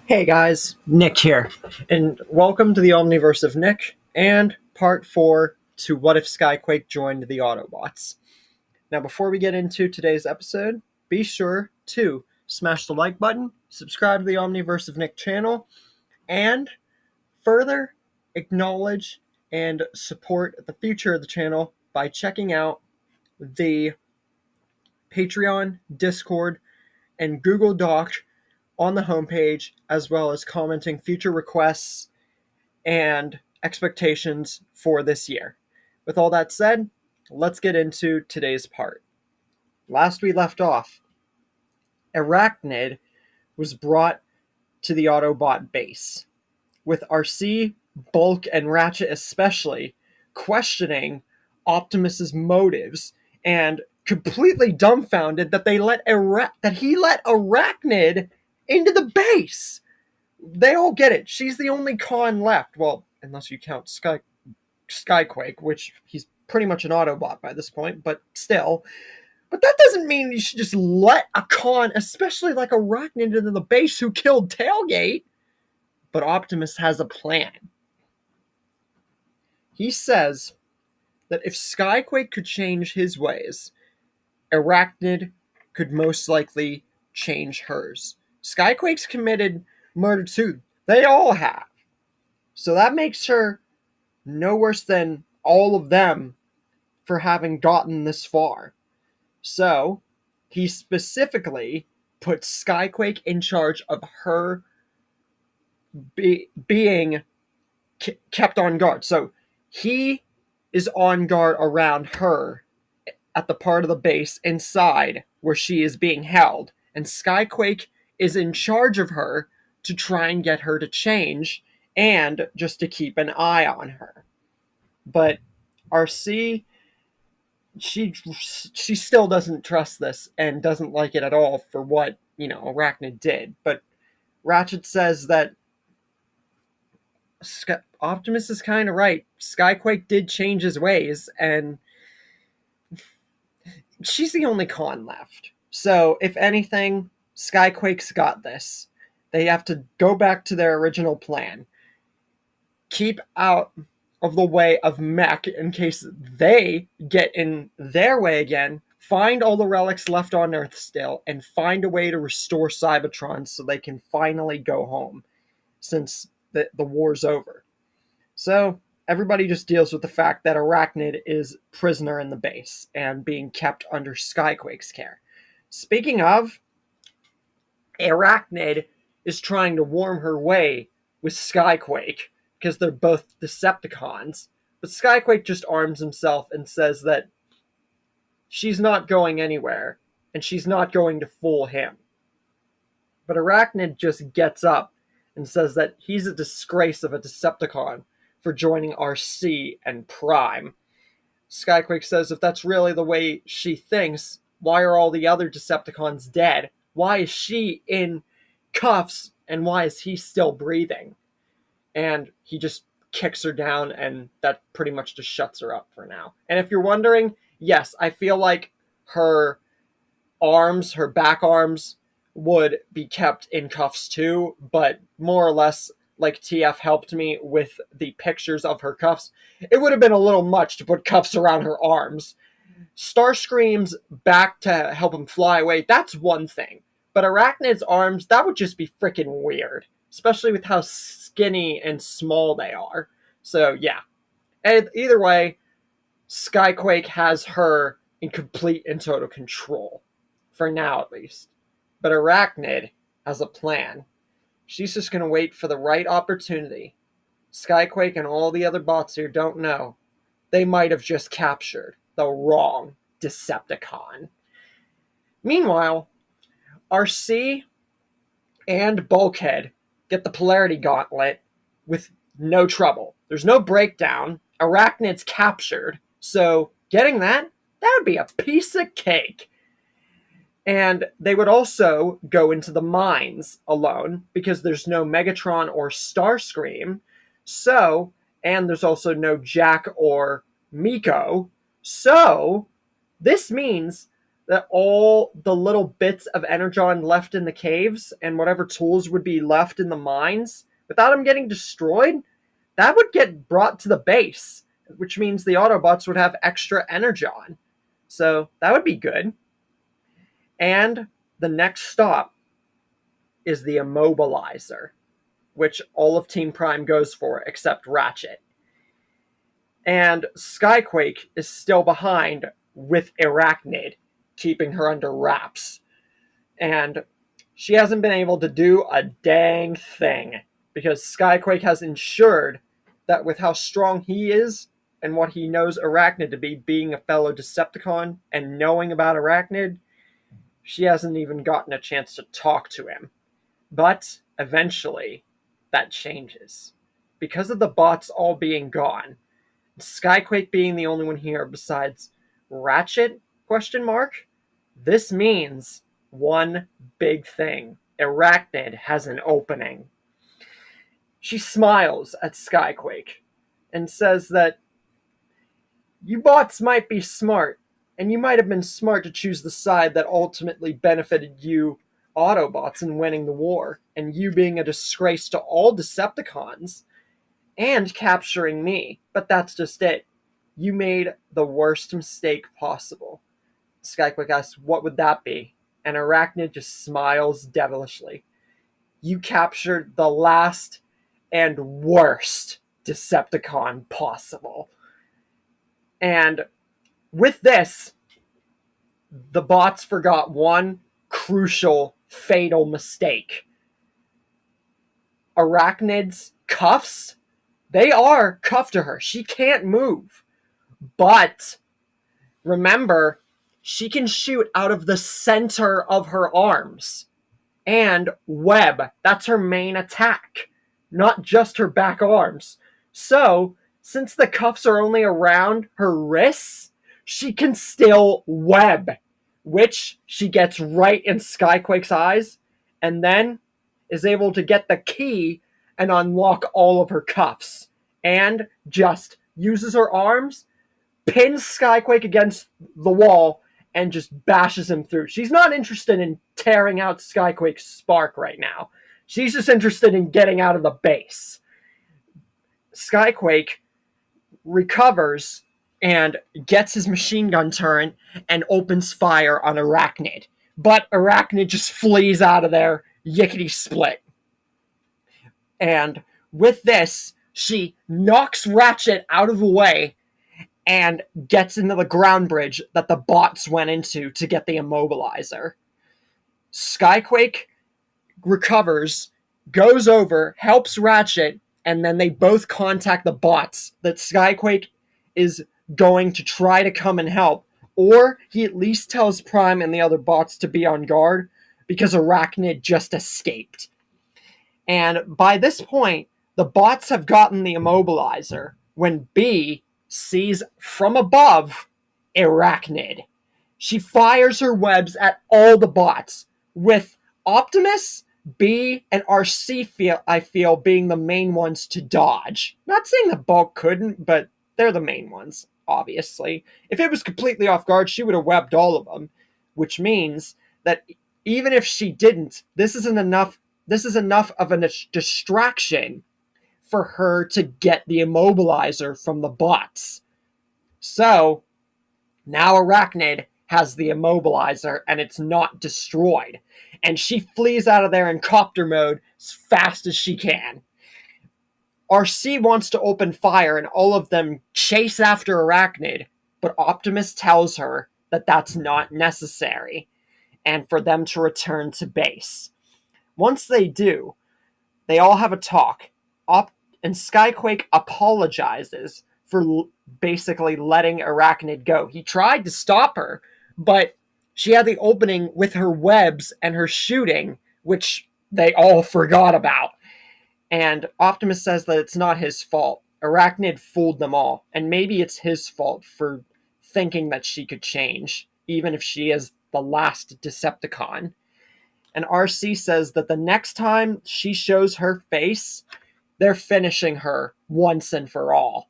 Speaker 1: Hey guys, Nick here, and welcome to the Omniverse of Nick, and part 4 to What If Skyquake Joined the Autobots. Now before we get into today's episode, be sure to smash the like button, subscribe to the Omniverse of Nick channel, and further acknowledge and support the future of the channel by checking out the Patreon, Discord, and Google Doc on the homepage, as well as commenting future requests and expectations for this year. With all that said, let's get into today's part. Last we left off, Arachnid was brought to the Autobot base, with RC, Bulk and Ratchet especially questioning Optimus's motives and completely dumbfounded that he let Arachnid into the base. They all get it. She's the only con left. Well, unless you count Skyquake, which he's pretty much an Autobot by this point, but still. But that doesn't mean you should just let a con, especially like Arachnid, into the base who killed Tailgate. But Optimus has a plan. He says that if Skyquake could change his ways, Arachnid could most likely change hers. Skyquake's committed murder too. They all have. So that makes her no worse than all of them for having gotten this far. So he specifically puts Skyquake in charge of her being kept on guard. So he is on guard around her at the part of the base inside where she is being held. And Skyquake is in charge of her to try and get her to change and just to keep an eye on her. But RC, she still doesn't trust this and doesn't like it at all for what, Arachnid did. But Ratchet says that Optimus is kind of right. Skyquake did change his ways, and she's the only con left. So, if anything, Skyquake's got this. They have to go back to their original plan. Keep out of the way of Mech in case they get in their way again. Find all the relics left on Earth still, and find a way to restore Cybertron so they can finally go home, since the war's over. So, everybody just deals with the fact that Arachnid is prisoner in the base and being kept under Skyquake's care. Speaking of, Arachnid is trying to warm her way with Skyquake because they're both Decepticons. But Skyquake just arms himself and says that she's not going anywhere and she's not going to fool him. But Arachnid just gets up and says that he's a disgrace of a Decepticon for joining RC and Prime. Skyquake says if that's really the way she thinks, why are all the other Decepticons dead? Why is she in cuffs and why is he still breathing? And he just kicks her down and that pretty much just shuts her up for now. And if you're wondering, yes, I feel like her arms, her back arms, would be kept in cuffs too, but more or less like TF helped me with the pictures of her cuffs, it would have been a little much to put cuffs around her arms. Starscream's back to help him fly away, that's one thing. But Arachnid's arms, that would just be freaking weird. Especially with how skinny and small they are. So, yeah. And either way, Skyquake has her in complete and total control. For now, at least. But Arachnid has a plan. She's just going to wait for the right opportunity. Skyquake and all the other bots here don't know. They might have just captured the wrong Decepticon. Meanwhile, RC and Bulkhead get the Polarity Gauntlet with no trouble. There's no breakdown. Arachnid's captured. So getting that would be a piece of cake. And they would also go into the mines alone because there's no Megatron or Starscream. So, and there's also no Jack or Miko. So, this means that all the little bits of Energon left in the caves and whatever tools would be left in the mines, without them getting destroyed, that would get brought to the base, which means the Autobots would have extra Energon. So, that would be good. And the next stop is the Immobilizer, which all of Team Prime goes for except Ratchet. And Skyquake is still behind with Arachnid, keeping her under wraps. And she hasn't been able to do a dang thing because Skyquake has ensured that with how strong he is and what he knows Arachnid to be, being a fellow Decepticon and knowing about Arachnid, she hasn't even gotten a chance to talk to him. But eventually, that changes. because of the bots all being gone, Skyquake being the only one here besides Ratchet, question mark, this means one big thing. Arachnid has an opening. She smiles at Skyquake and says that you bots might be smart, and you might have been smart to choose the side that ultimately benefited you Autobots in winning the war, and you being a disgrace to all Decepticons, and capturing me. But that's just it. You made the worst mistake possible. Skyquake asks, what would that be? And Arachnid just smiles devilishly. You captured the last and worst Decepticon possible. And with this, the bots forgot one crucial, fatal mistake. Arachnid's cuffs, they are cuffed to her. She can't move. But remember, she can shoot out of the center of her arms. And web, that's her main attack, not just her back arms. So, since the cuffs are only around her wrists, she can still web, which she gets right in Skyquake's eyes, and then is able to get the key and unlock all of her cuffs, and just uses her arms, pins Skyquake against the wall, and just bashes him through. She's not interested in tearing out Skyquake's spark right now. She's just interested in getting out of the base. Skyquake recovers and gets his machine gun turret and opens fire on Arachnid. But Arachnid just flees out of there, yickety split. And with this, she knocks Ratchet out of the way and gets into the ground bridge that the bots went into to get the immobilizer. Skyquake recovers, goes over, helps Ratchet, and then they both contact the bots that Skyquake is going to try to come and help, or he at least tells Prime and the other bots to be on guard because Arachnid just escaped. And by this point, the bots have gotten the immobilizer when B sees from above Arachnid. She fires her webs at all the bots, with Optimus, B, and RC I feel being the main ones to dodge. Not saying the Bulk couldn't, but they're the main ones, obviously. If it was completely off guard, she would have webbed all of them, which means that even if she didn't, this is enough of a distraction for her to get the immobilizer from the bots. So, now Arachnid has the immobilizer and it's not destroyed. And she flees out of there in copter mode as fast as she can. RC wants to open fire and all of them chase after Arachnid, but Optimus tells her that that's not necessary and for them to return to base. Once they do, they all have a talk. And Skyquake apologizes for basically letting Arachnid go. He tried to stop her, but she had the opening with her webs and her shooting, which they all forgot about. And Optimus says that it's not his fault. Arachnid fooled them all, and maybe it's his fault for thinking that she could change, even if she is the last Decepticon. And RC says that the next time she shows her face, they're finishing her once and for all.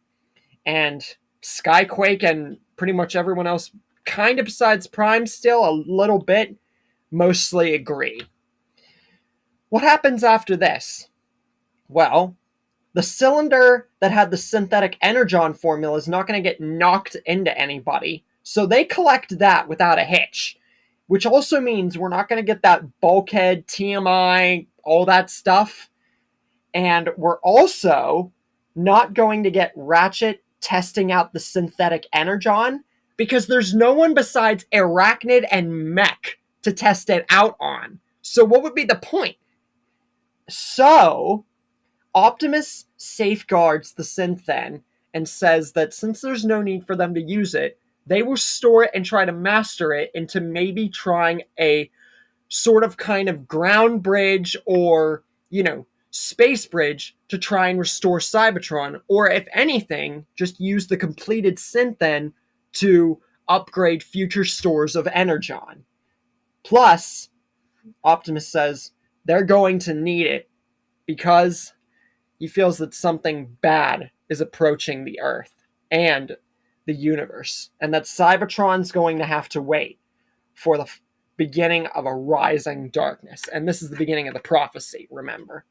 Speaker 1: And Skyquake and pretty much everyone else, kind of besides Prime still, a little bit, mostly agree. What happens after this? Well, the cylinder that had the synthetic energon formula is not going to get knocked into anybody, so they collect that without a hitch, which also means we're not going to get that bulkhead, TMI, all that stuff. And we're also not going to get Ratchet testing out the synthetic energon because there's no one besides Arachnid and Mech to test it out on. So what would be the point? So Optimus safeguards the Synthen and says that since there's no need for them to use it, they will store it and try to master it into maybe trying a sort of kind of ground bridge or, space bridge to try and restore Cybertron, or if anything, just use the completed synth then to upgrade future stores of Energon. Plus, Optimus says they're going to need it because he feels that something bad is approaching the Earth and the universe, and that Cybertron's going to have to wait for the beginning of a rising darkness. And this is the beginning of the prophecy, remember.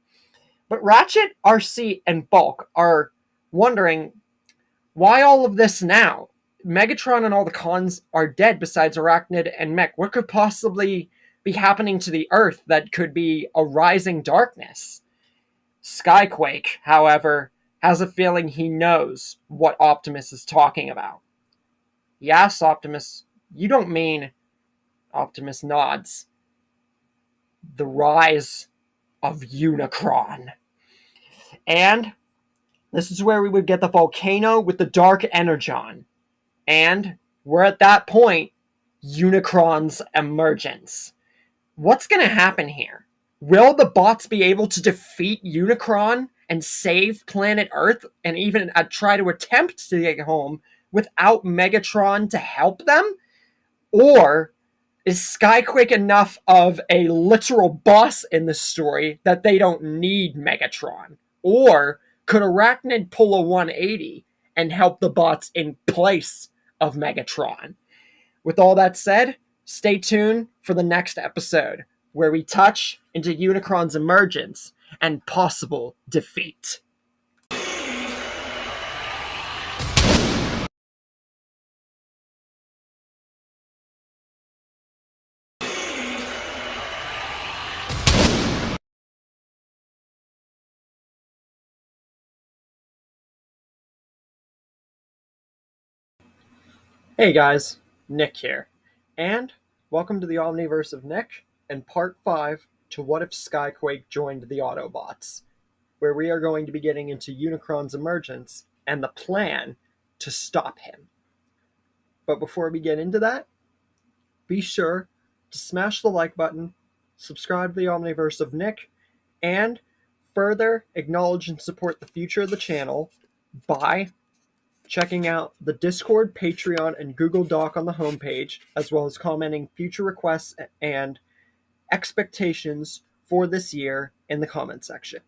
Speaker 1: But Ratchet, RC, and Bulk are wondering, why all of this now? Megatron and all the cons are dead besides Arachnid and Mech. What could possibly be happening to the Earth that could be a rising darkness? Skyquake, however, has a feeling he knows what Optimus is talking about. Yes, Optimus, you don't mean... Optimus nods. The rise of Unicron. And this is where we would get the volcano with the dark energon. And we're at that point, Unicron's emergence. What's going to happen here? Will the bots be able to defeat Unicron and save planet Earth and even try to attempt to get home without Megatron to help them? Or is Skyquake enough of a literal boss in this story that they don't need Megatron? Or could Arachnid pull a 180 and help the bots in place of Megatron? With all that said, stay tuned for the next episode, where we touch into Unicron's emergence and possible defeat. Hey guys, Nick here, and welcome to the Omniverse of Nick and Part 5 to What If Skyquake Joined the Autobots, where we are going to be getting into Unicron's emergence and the plan to stop him. But before we get into that, be sure to smash the like button, subscribe to the Omniverse of Nick, and further acknowledge and support the future of the channel by checking out the Discord, Patreon, and Google Doc on the homepage, as well as commenting future requests and expectations for this year in the comment section.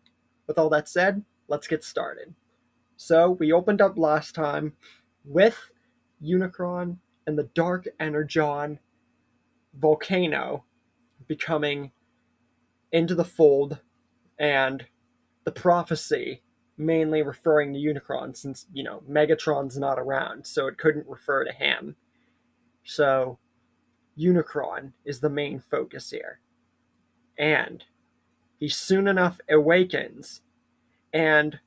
Speaker 1: With all that said, let's get started. So, we opened up last time with Unicron and the Dark Energon volcano becoming into the fold, and the prophecy mainly referring to Unicron, since, Megatron's not around, so it couldn't refer to him. So, Unicron is the main focus here. And he soon enough awakens, and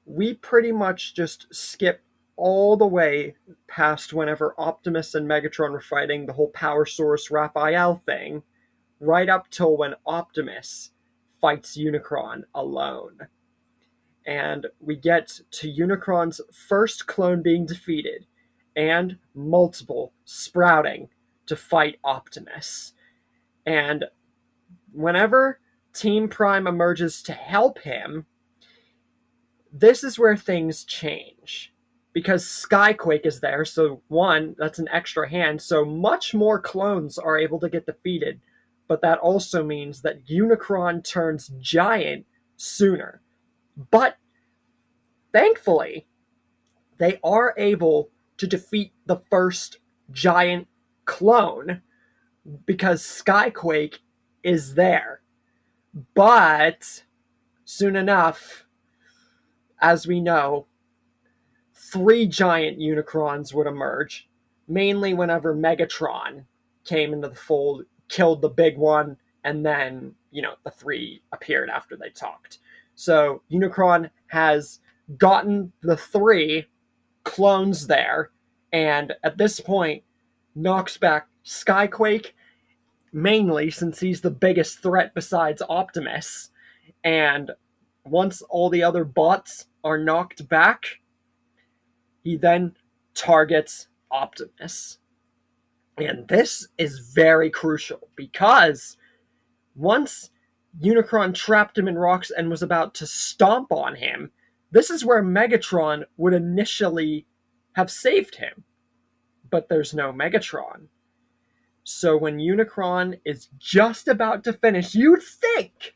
Speaker 1: we pretty much just skip all the way past whenever Optimus and Megatron were fighting the whole Power Source Raphael thing, right up till when Optimus fights Unicron alone. And we get to Unicron's first clone being defeated, and multiple sprouting to fight Optimus. And whenever Team Prime emerges to help him, this is where things change. Because Skyquake is there, so one, that's an extra hand, so much more clones are able to get defeated. But that also means that Unicron turns giant sooner. But thankfully, they are able to defeat the first giant clone because Skyquake is there. But soon enough, as we know, 3 giant Unicrons would emerge, mainly whenever Megatron came into the fold, killed the big one, and then, the 3 appeared after they talked. So Unicron has gotten the 3 clones there, and at this point knocks back Skyquake, mainly since he's the biggest threat besides Optimus. And once all the other bots are knocked back, he then targets Optimus. And this is very crucial, because once Unicron trapped him in rocks and was about to stomp on him, this is where Megatron would initially have saved him. But there's no Megatron. So when Unicron is just about to finish, you'd think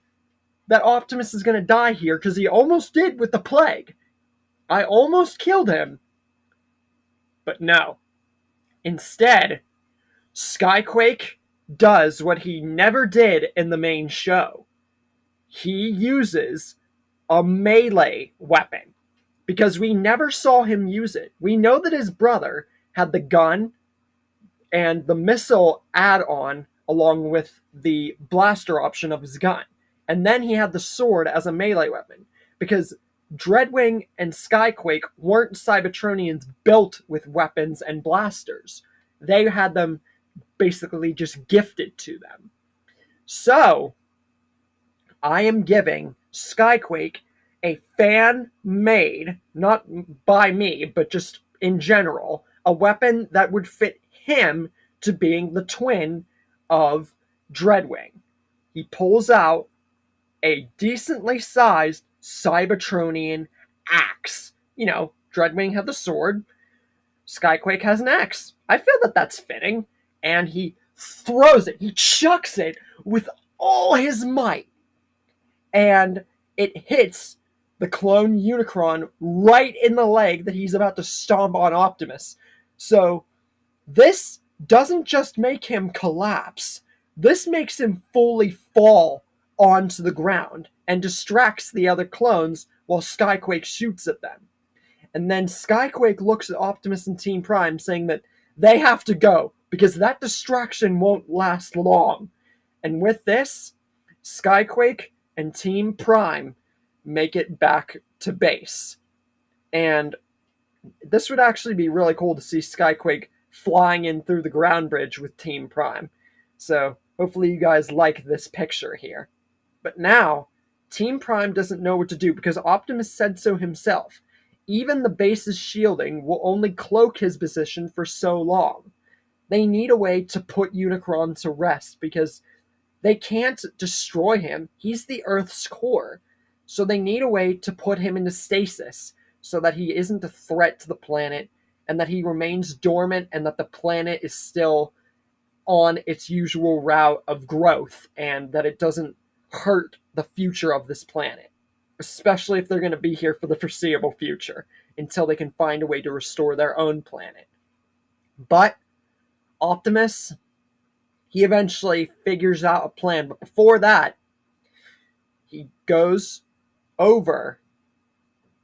Speaker 1: that Optimus is going to die here, because he almost did with the plague. I almost killed him. But no. Instead, Skyquake does what he never did in the main show. He uses a melee weapon, because we never saw him use it. We know that his brother had the gun and the missile add-on along with the blaster option of his gun. And then he had the sword as a melee weapon, because Dreadwing and Skyquake weren't Cybertronians built with weapons and blasters. They had them basically just gifted to them. So, I am giving Skyquake a fan-made, not by me, but just in general, a weapon that would fit him to being the twin of Dreadwing. He pulls out a decently sized Cybertronian axe. You know, Dreadwing had the sword, Skyquake has an axe. I feel that that's fitting. And he throws it, he chucks it with all his might. And it hits the clone Unicron right in the leg that he's about to stomp on Optimus. So this doesn't just make him collapse, this makes him fully fall onto the ground and distracts the other clones while Skyquake shoots at them. And then Skyquake looks at Optimus and Team Prime, saying that they have to go, because that distraction won't last long. And with this, Skyquake and Team Prime make it back to base. And this would actually be really cool to see Skyquake flying in through the ground bridge with Team Prime. So hopefully you guys like this picture here. But now, Team Prime doesn't know what to do, because Optimus said so himself. Even the base's shielding will only cloak his position for so long. They need a way to put Unicron to rest, because they can't destroy him. He's the Earth's core. So they need a way to put him into stasis, so that he isn't a threat to the planet, and that he remains dormant, and that the planet is still on its usual route of growth, and that it doesn't hurt the future of this planet, especially if they're going to be here for the foreseeable future, until they can find a way to restore their own planet. But Optimus, he eventually figures out a plan, but before that, he goes over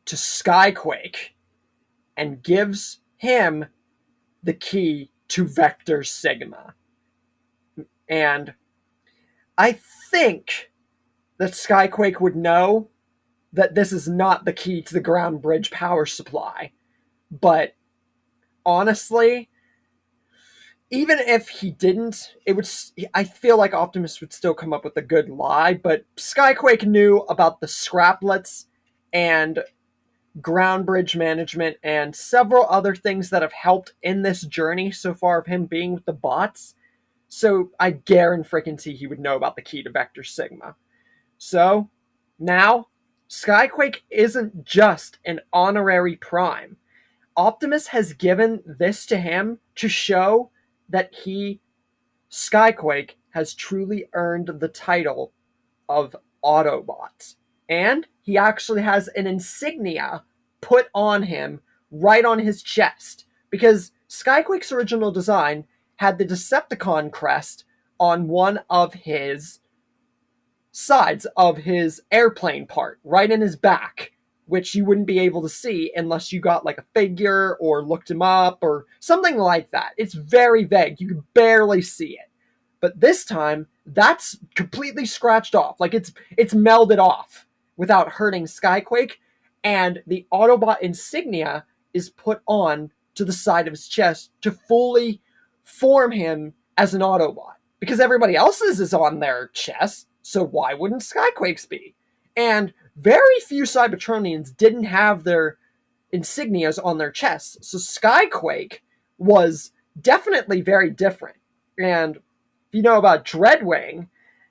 Speaker 1: to Skyquake and gives him the key to Vector Sigma. And I think that Skyquake would know that this is not the key to the ground bridge power supply. But honestly, even if he didn't, I feel like Optimus would still come up with a good lie. But Skyquake knew about the scraplets and ground bridge management and several other things that have helped in this journey so far of him being with the bots. So I guarantee he would know about the key to Vector Sigma. So now Skyquake isn't just an honorary prime. Optimus has given this to him to show that Skyquake, has truly earned the title of Autobot. And he actually has an insignia put on him right on his chest. Because Skyquake's original design had the Decepticon crest on one of his sides of his airplane part, right in his back, which you wouldn't be able to see unless you got like a figure or looked him up or something like that. It's very vague. You can barely see it. But this time, that's completely scratched off. Like it's melded off without hurting Skyquake, and the Autobot insignia is put on to the side of his chest to fully form him as an Autobot. Because everybody else's is on their chest, so why wouldn't Skyquake's be? And very few Cybertronians didn't have their insignias on their chests, so Skyquake was definitely very different. And if you know about Dreadwing,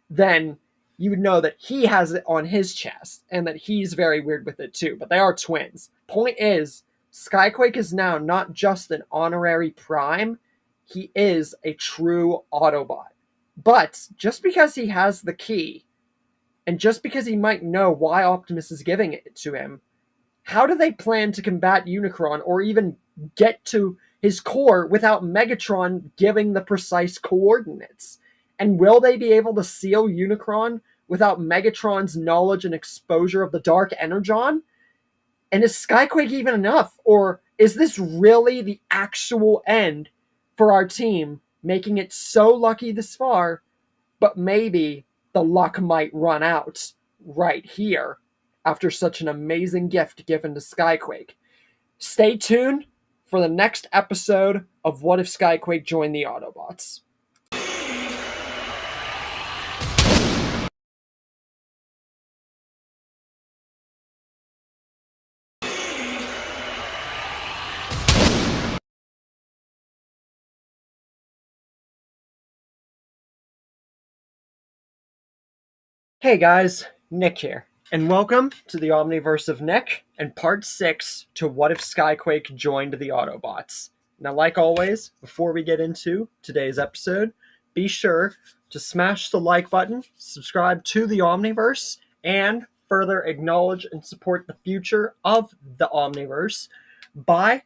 Speaker 1: then you would know that he has it on his chest and that he's very weird with it too. But they are twins. Point is, Skyquake is now not just an honorary prime, he is a true Autobot. But just because he has the key, and just because he might know why Optimus is giving it to him, how do they plan to combat Unicron or even get to his core without Megatron giving the precise coordinates? And will they be able to seal Unicron without Megatron's knowledge and exposure of the Dark Energon? And is Skyquake even enough? Or is this really the actual end for our team, making it so lucky this far, but maybe the luck might run out right here after such an amazing gift given to Skyquake? Stay tuned for the next episode of What If Skyquake Joined the Autobots. Hey guys, Nick here, and welcome to the Omniverse of Nick and part 6 to What If Skyquake Joined the Autobots. Now, like always, before we get into today's episode, be sure to smash the like button, subscribe to the Omniverse, and further acknowledge and support the future of the Omniverse by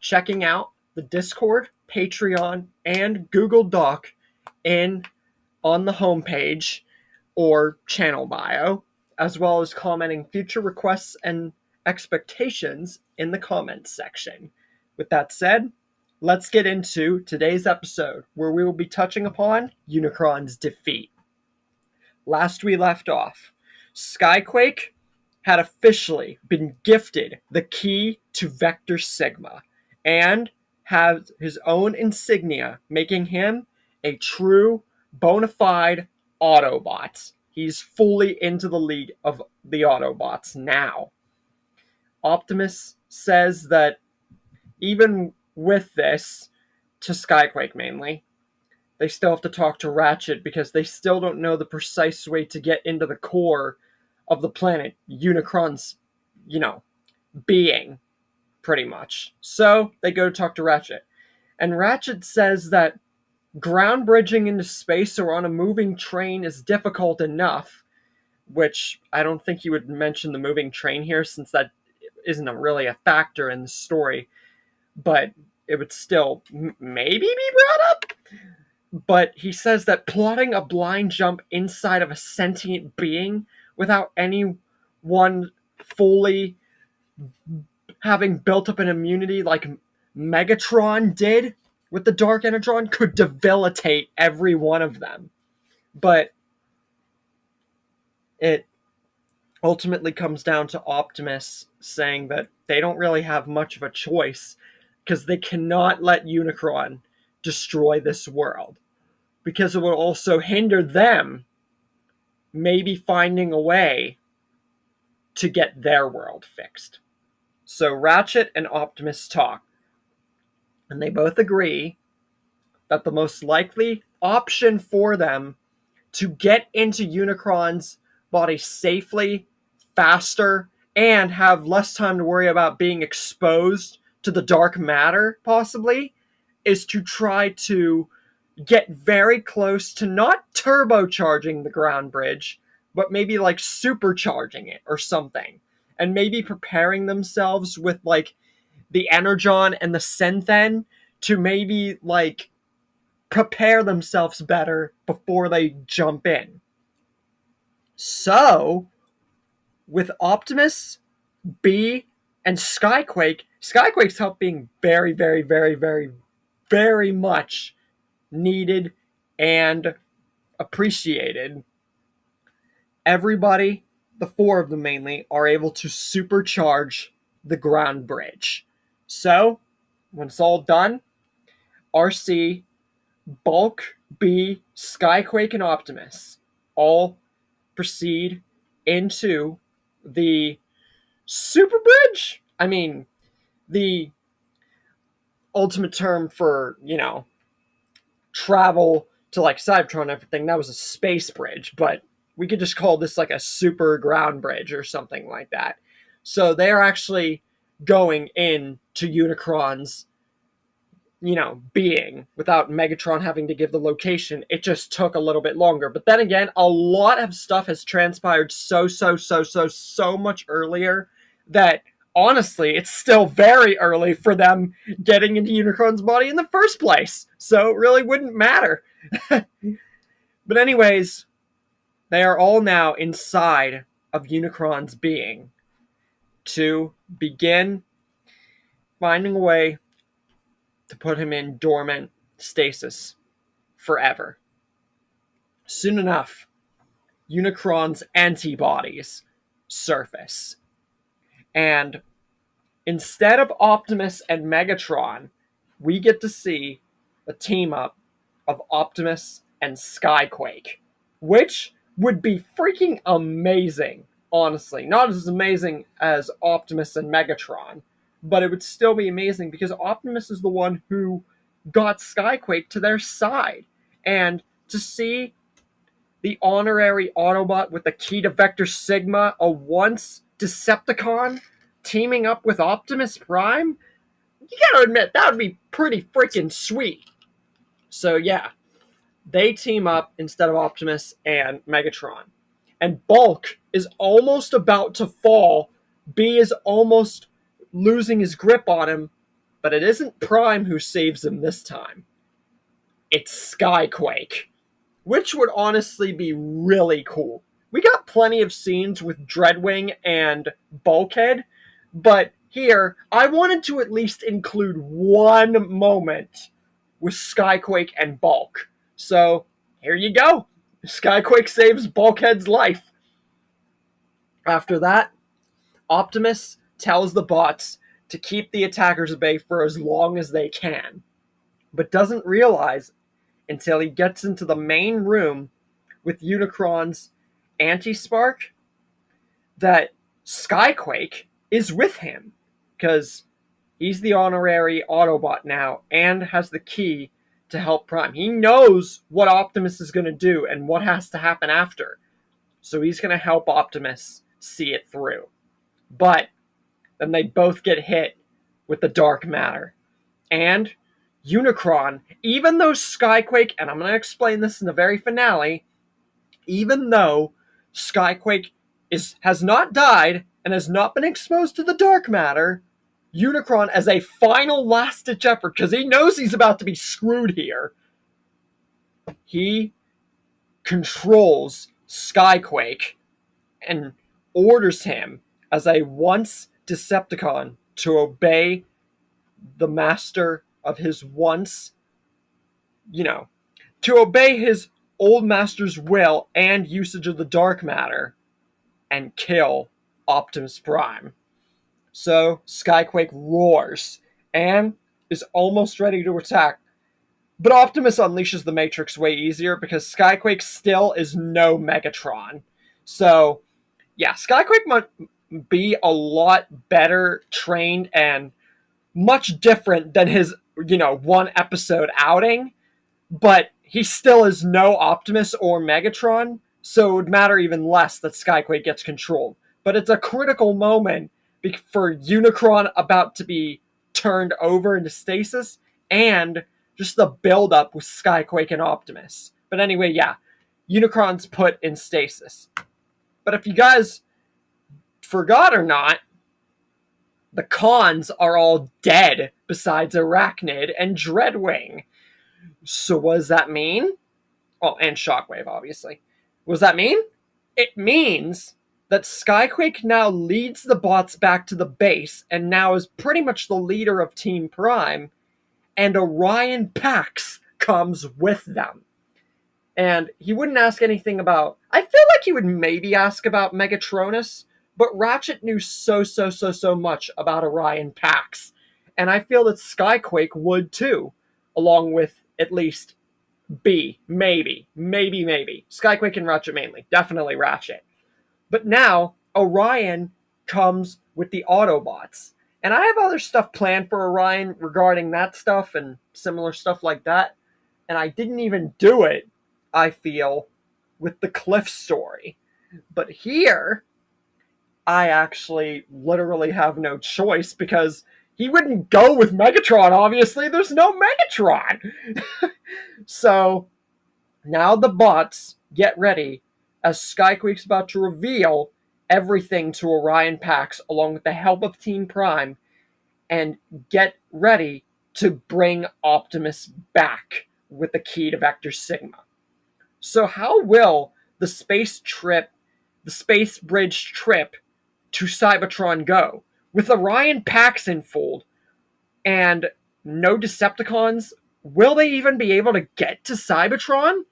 Speaker 1: checking out the Discord, Patreon, and Google Doc on the homepage or channel bio, as well as commenting future requests and expectations in the comments section. With that said, let's get into today's episode, where we will be touching upon Unicron's defeat. Last we left off, Skyquake had officially been gifted the key to Vector Sigma and has his own insignia, making him a true bona fide Autobots. He's fully into the league of the Autobots now. Optimus says that even with this, to Skyquake mainly, they still have to talk to Ratchet because they still don't know the precise way to get into the core of the planet, Unicron's, being, pretty much. So they go to talk to Ratchet. And Ratchet says that ground bridging into space or on a moving train is difficult enough, which I don't think he would mention the moving train here since that isn't really a factor in the story, but it would still maybe be brought up. But he says that plotting a blind jump inside of a sentient being without anyone fully having built up an immunity like Megatron did with the Dark Energon could debilitate every one of them. But it ultimately comes down to Optimus saying that they don't really have much of a choice because they cannot let Unicron destroy this world, because it will also hinder them maybe finding a way to get their world fixed. So Ratchet and Optimus talk, and they both agree that the most likely option for them to get into Unicron's body safely, faster, and have less time to worry about being exposed to the dark matter, possibly, is to try to get very close to not turbocharging the ground bridge, but maybe like supercharging it or something. And maybe preparing themselves with like the Energon and the Synthen to maybe like prepare themselves better before they jump in. So, with Optimus, B, and Skyquake's help being very, very, very, very, very much needed and appreciated. Everybody, the four of them mainly, are able to supercharge the ground bridge. So, when it's all done, RC, Bulk, B, Skyquake, and Optimus all proceed into the super bridge? I mean, the ultimate term for, travel to like Cybertron and everything, that was a space bridge, but we could just call this like a super ground bridge or something like that. So they're actually going in to Unicron's, being without Megatron having to give the location. It just took a little bit longer. But then again, a lot of stuff has transpired so much earlier that honestly, it's still very early for them getting into Unicron's body in the first place. So it really wouldn't matter. But anyways, they are all now inside of Unicron's being to begin finding a way to put him in dormant stasis forever. Soon enough, Unicron's antibodies surface. And instead of Optimus and Megatron, we get to see a team up of Optimus and Skyquake, which would be freaking amazing, honestly. Not as amazing as Optimus and Megatron, but it would still be amazing because Optimus is the one who got Skyquake to their side. And to see the honorary Autobot with the key to Vector Sigma, a once Decepticon, teaming up with Optimus Prime, you gotta admit, that would be pretty freaking sweet. So yeah, they team up instead of Optimus and Megatron. And Bulk is almost about to fall. B is almost losing his grip on him, but it isn't Prime who saves him this time. It's Skyquake, which would honestly be really cool. We got plenty of scenes with Dreadwing and Bulkhead, but here, I wanted to at least include one moment with Skyquake and Bulk. So, here you go. Skyquake saves Bulkhead's life. After that, Optimus tells the bots to keep the attackers at bay for as long as they can, but doesn't realize until he gets into the main room with Unicron's anti-spark that Skyquake is with him, because he's the honorary Autobot now and has the key to help Prime. He knows what Optimus is going to do and what has to happen after, so he's going to help Optimus see it through. But then they both get hit with the dark matter. And Unicron, even though Skyquake, and I'm going to explain this in the very finale, even though Skyquake has not died and has not been exposed to the dark matter, Unicron, as a final last-ditch effort, because he knows he's about to be screwed here, he controls Skyquake and orders him, as a once Decepticon, to obey the master of his once, to obey his old master's will and usage of the dark matter and kill Optimus Prime. So Skyquake roars and is almost ready to attack. But Optimus unleashes the Matrix way easier because Skyquake still is no Megatron. So, yeah, Skyquake might be a lot better trained and much different than his, one episode outing, but he still is no Optimus or Megatron, so it would matter even less that Skyquake gets controlled. But it's a critical moment for Unicron about to be turned over into stasis, and just the build-up with Skyquake and Optimus. But anyway, yeah, Unicron's put in stasis. But if you guys forgot or not, the cons are all dead besides Arachnid and Dreadwing. So what does that mean? Oh, and Shockwave, obviously. What does that mean? It means that Skyquake now leads the bots back to the base and now is pretty much the leader of Team Prime, and Orion Pax comes with them. And he wouldn't ask anything about... I feel like he would maybe ask about Megatronus, but Ratchet knew so much about Orion Pax, and I feel that Skyquake would too, along with at least B, maybe. Skyquake and Ratchet mainly, definitely Ratchet. But now, Orion comes with the Autobots. And I have other stuff planned for Orion regarding that stuff and similar stuff like that. And I didn't even do it, I feel, with the Cliff story. But here, I actually literally have no choice because he wouldn't go with Megatron, obviously. There's no Megatron. So now the bots get ready as Skyquake's about to reveal everything to Orion Pax along with the help of Team Prime and get ready to bring Optimus back with the key to Vector Sigma. So how will the space bridge trip to Cybertron go? With Orion Pax in fold and no Decepticons, will they even be able to get to Cybertron?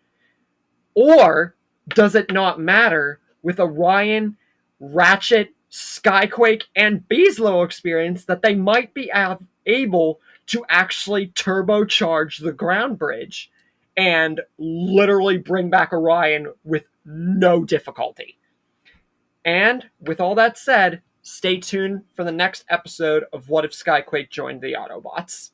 Speaker 1: Or does it not matter with Orion, Ratchet, Skyquake, and Beaslow experience that they might be able to actually turbocharge the ground bridge and literally bring back Orion with no difficulty? And with all that said, stay tuned for the next episode of What If Skyquake Joined the Autobots.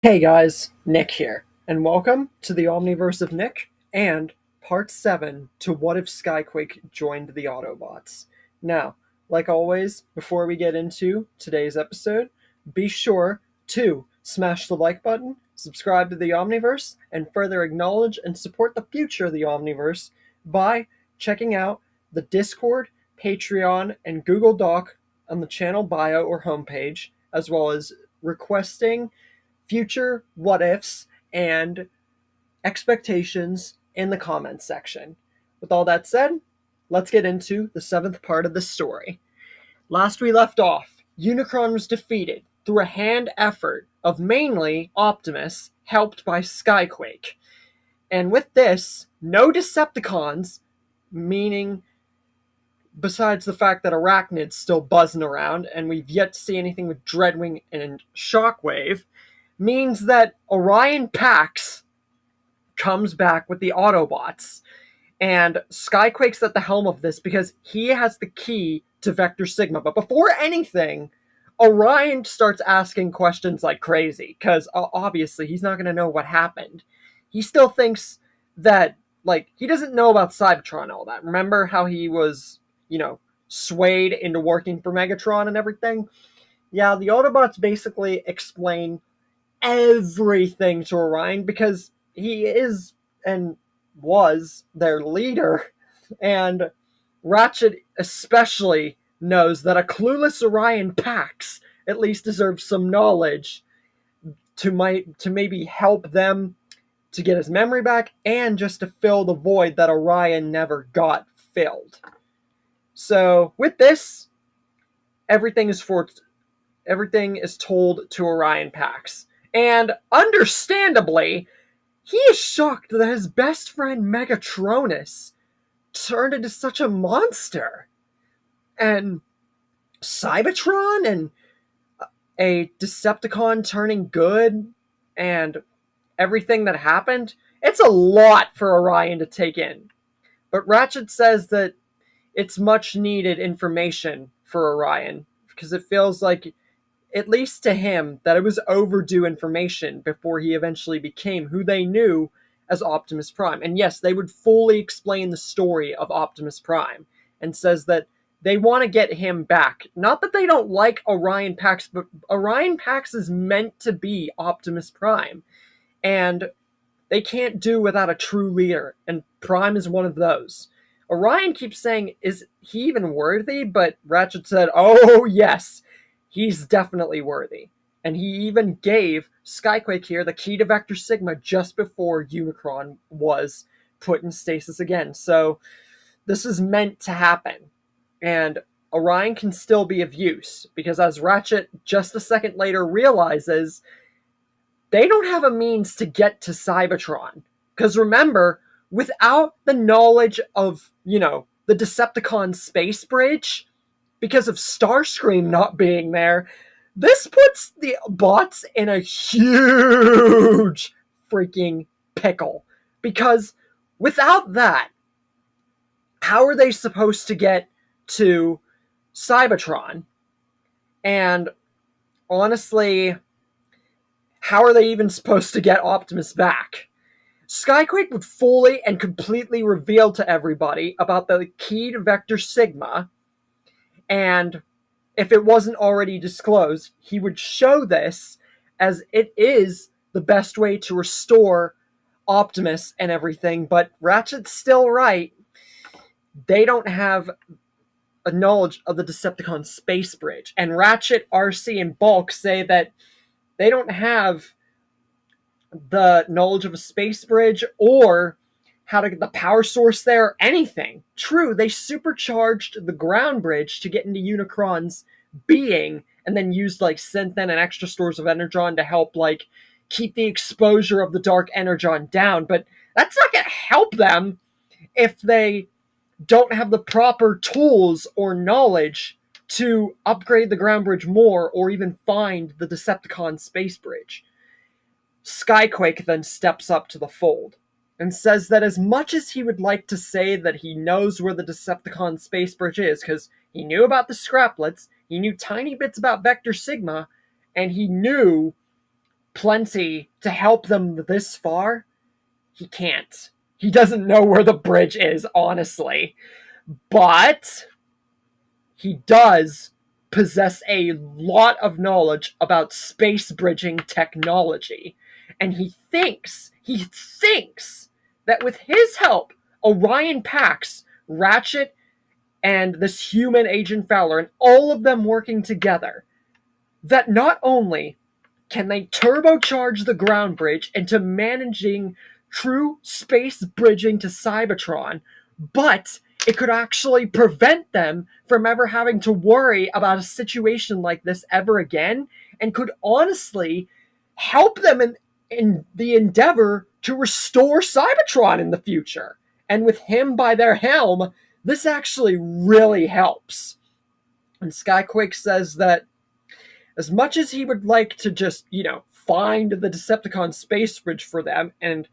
Speaker 1: Hey guys, Nick here, and welcome to the Omniverse of Nick and Part 7 to What If Skyquake Joined the Autobots. Now, like always, before we get into today's episode, be sure to smash the like button, subscribe to the Omniverse, and further acknowledge and support the future of the Omniverse by checking out the Discord, Patreon, and Google Doc on the channel bio or homepage, as well as requesting future what ifs and expectations in the comments section. With all that said, let's get into the 7th part of the story. Last we left off, Unicron was defeated through a hand effort of mainly Optimus, helped by Skyquake. And with this, no Decepticons, meaning besides the fact that Arachnid's still buzzing around and we've yet to see anything with Dreadwing and Shockwave, means that Orion Pax comes back with the Autobots. And Skyquake's at the helm of this because he has the key to Vector Sigma. But before anything, Orion starts asking questions like crazy, because obviously he's not going to know what happened. He still thinks that, he doesn't know about Cybertron and all that. Remember how he was, swayed into working for Megatron and everything? Yeah, the Autobots basically explain everything to Orion because he is and was their leader, and Ratchet especially knows that a clueless Orion Pax at least deserves some knowledge to maybe help them to get his memory back and just to fill the void that Orion never got filled. So with this, everything is told to Orion Pax. And understandably, he is shocked that his best friend Megatronus turned into such a monster. And Cybertron and a Decepticon turning good and everything that happened, it's a lot for Orion to take in. But Ratchet says that it's much needed information for Orion because it feels like, at least to him, that it was overdue information before he eventually became who they knew as Optimus Prime. And yes, they would fully explain the story of Optimus Prime, and says that they want to get him back. Not that they don't like Orion Pax, but Orion Pax is meant to be Optimus Prime. And they can't do without a true leader, and Prime is one of those. Orion keeps saying, is he even worthy? But Ratchet said, oh yes, he's definitely worthy. And he even gave Skyquake here the key to Vector Sigma just before Unicron was put in stasis again. So this is meant to happen. And Orion can still be of use, because as Ratchet just a second later realizes, they don't have a means to get to Cybertron. Because remember, without the knowledge of, the Decepticon space bridge, because of Starscream not being there, this puts the bots in a huge freaking pickle. Because without that, how are they supposed to get to Cybertron? And honestly, how are they even supposed to get Optimus back? Skyquake would fully and completely reveal to everybody about the key to Vector Sigma, and if it wasn't already disclosed, he would show this as it is the best way to restore Optimus and everything, but Ratchet's still right. They don't have a knowledge of the Decepticon space bridge, and Ratchet, RC, and Bulk say that they don't have the knowledge of a space bridge or how to get the power source there or anything. True, they supercharged the ground bridge to get into Unicron's being and then used like Synthen and extra stores of Energon to help like keep the exposure of the dark Energon down, but that's not going to help them if they don't have the proper tools or knowledge to upgrade the ground bridge more or even find the Decepticon space bridge. Skyquake then steps up to the fold and says that as much as he would like to say that he knows where the Decepticon space bridge is, because he knew about the scraplets, he knew tiny bits about Vector Sigma, and he knew plenty to help them this far, he can't. He doesn't know where the bridge is, honestly. But he does possess a lot of knowledge about space bridging technology. And he thinks that with his help, Orion Pax, Ratchet, and this human Agent Fowler, and all of them working together, that not only can they turbocharge the ground bridge into managing true space bridging to Cybertron, but it could actually prevent them from ever having to worry about a situation like this ever again, and could honestly help them in the endeavor to restore Cybertron in the future. And with him by their helm, this actually really helps. And Skyquake says that as much as he would like to just, find the Decepticon space bridge for them and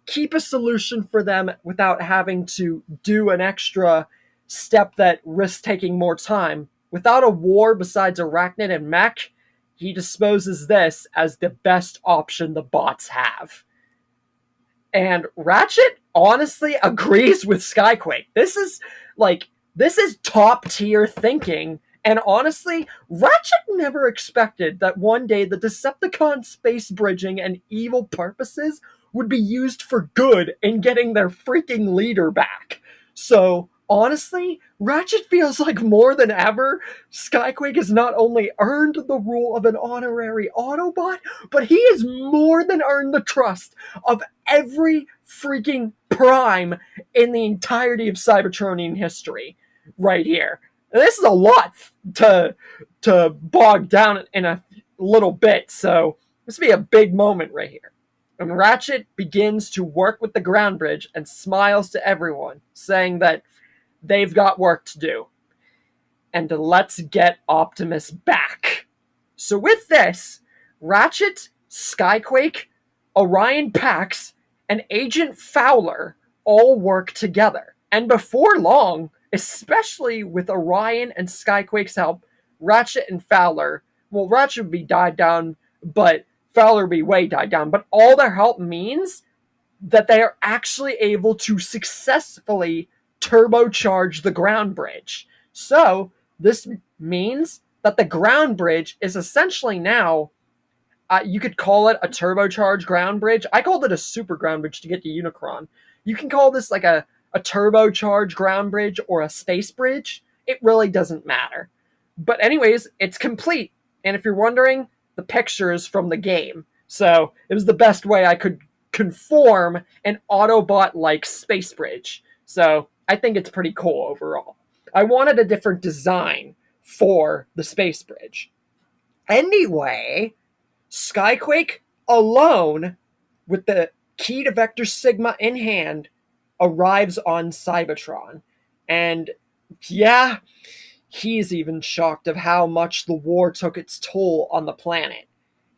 Speaker 1: keep a solution for them without having to do an extra step that risks taking more time, without a war besides Arachnid and Mech, he disposes this as the best option the bots have. And Ratchet honestly agrees with Skyquake. This is top tier thinking. And honestly, Ratchet never expected that one day the Decepticon space bridging and evil purposes would be used for good in getting their freaking leader back. So, honestly, Ratchet feels like more than ever, Skyquake has not only earned the role of an honorary Autobot, but he has more than earned the trust of every freaking Prime in the entirety of Cybertronian history right here. And this is a lot to bog down in a little bit, so this will be a big moment right here. And Ratchet begins to work with the ground bridge and smiles to everyone, saying that they've got work to do. And let's get Optimus back. So with this, Ratchet, Skyquake, Orion Pax, and Agent Fowler all work together. And before long, especially with Orion and Skyquake's help, Ratchet and Fowler, well, Ratchet would be died down, but Fowler would be way died down. But all their help means that they are actually able to successfully turbocharge the ground bridge. So this means that the ground bridge is essentially now, you could call it a turbocharged ground bridge. I called it a super ground bridge to get to Unicron. You can call this like a turbocharged ground bridge or a space bridge. It really doesn't matter. But anyways, it's complete. And if you're wondering, the picture is from the game. So it was the best way I could conform an Autobot-like space bridge. So I think it's pretty cool overall. I wanted a different design for the space bridge. Anyway, Skyquake alone, with the key to Vector Sigma in hand, arrives on Cybertron. And yeah, he's even shocked of how much the war took its toll on the planet.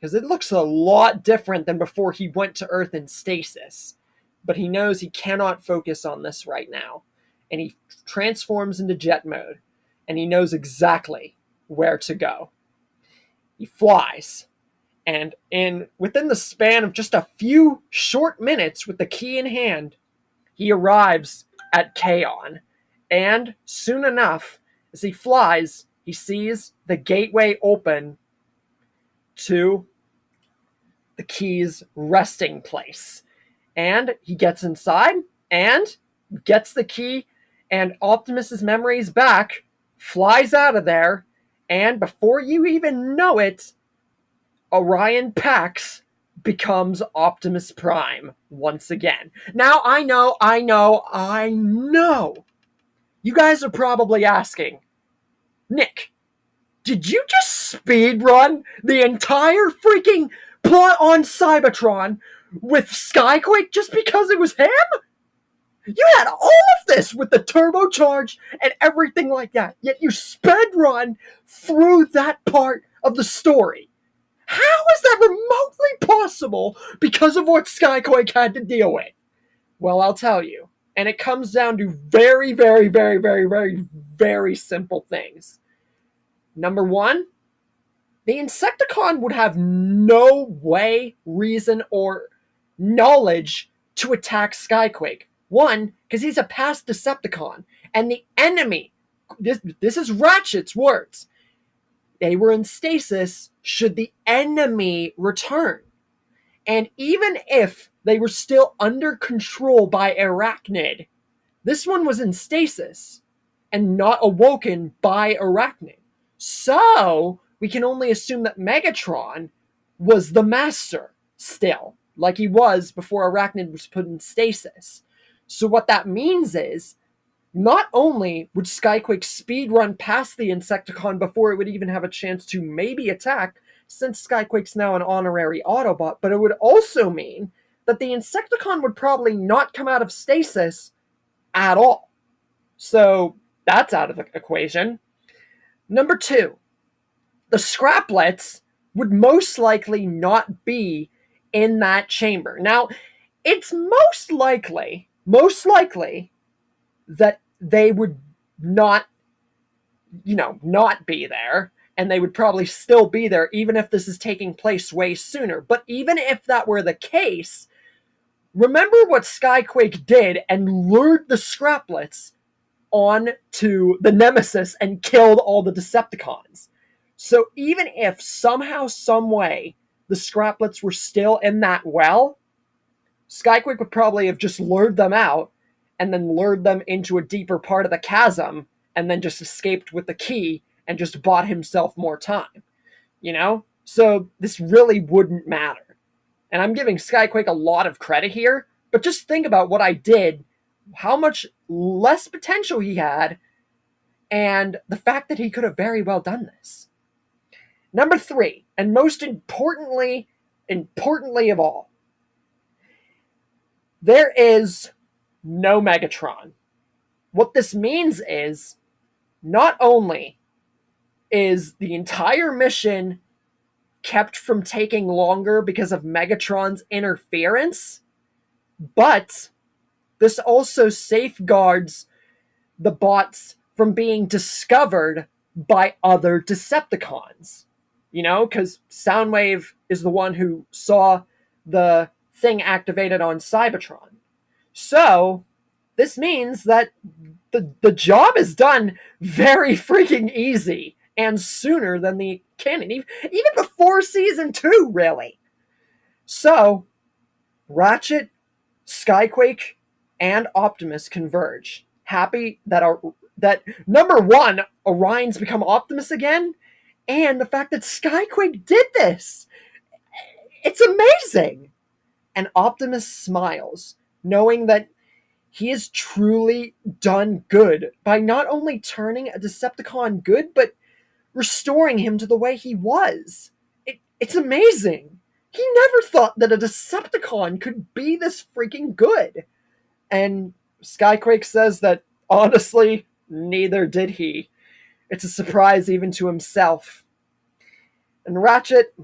Speaker 1: because it looks a lot different than before he went to Earth in stasis. But he knows he cannot focus on this right now. And he transforms into jet mode. And he knows exactly where to go. He flies. And within the span of just a few short minutes with the key in hand, he arrives at Kaon. And soon enough, as he flies, he sees the gateway open to the key's resting place. And he gets inside and gets the key, and Optimus's memories back, flies out of there, and before you even know it, Orion Pax becomes Optimus Prime once again. Now, I know, you guys are probably asking, Nick, did you just speedrun the entire freaking plot on Cybertron with Skyquake just because it was him? You had all of this with the turbocharge and everything like that, yet you sped run through that part of the story. How is that remotely possible because of what Skyquake had to deal with? Well, I'll tell you. And it comes down to very, very, very, very, very, very simple things. Number one, the Insecticon would have no way, reason, or knowledge to attack Skyquake. One, because he's a past Decepticon. And the enemy, this is Ratchet's words, they were in stasis should the enemy return. And even if they were still under control by Arachnid, this one was in stasis and not awoken by Arachnid. So, we can only assume that Megatron was the master still, like he was before Arachnid was put in stasis. So what that means is, not only would Skyquake speedrun past the Insecticon before it would even have a chance to maybe attack, since Skyquake's now an honorary Autobot, but it would also mean that the Insecticon would probably not come out of stasis at all. So that's out of the equation. Number two, the Scraplets would most likely not be in that chamber. Now, it's most likely that they would not be there, and they would probably still be there even if this is taking place way sooner. But even if that were the case, remember what Skyquake did and lured the Scraplets onto the Nemesis and killed all the Decepticons. So even if somehow, some way, the Scraplets were still in that well, Skyquake would probably have just lured them out and then lured them into a deeper part of the chasm and then just escaped with the key and just bought himself more time. So this really wouldn't matter. And I'm giving Skyquake a lot of credit here, but just think about what I did, how much less potential he had, and the fact that he could have very well done this. Number three, and most importantly of all, there is no Megatron. What this means is, not only is the entire mission kept from taking longer because of Megatron's interference, but this also safeguards the bots from being discovered by other Decepticons. Because Soundwave is the one who saw the thing activated on Cybertron. So, this means that the job is done very freaking easy and sooner than the canon, even before Season 2, really. So, Ratchet, Skyquake, and Optimus converge. Happy that number one, Orion's become Optimus again, and the fact that Skyquake did this. It's amazing. And Optimus smiles, knowing that he has truly done good by not only turning a Decepticon good, but restoring him to the way he was. It's amazing. He never thought that a Decepticon could be this freaking good. And Skyquake says that, honestly, neither did he. It's a surprise even to himself. And Ratchet,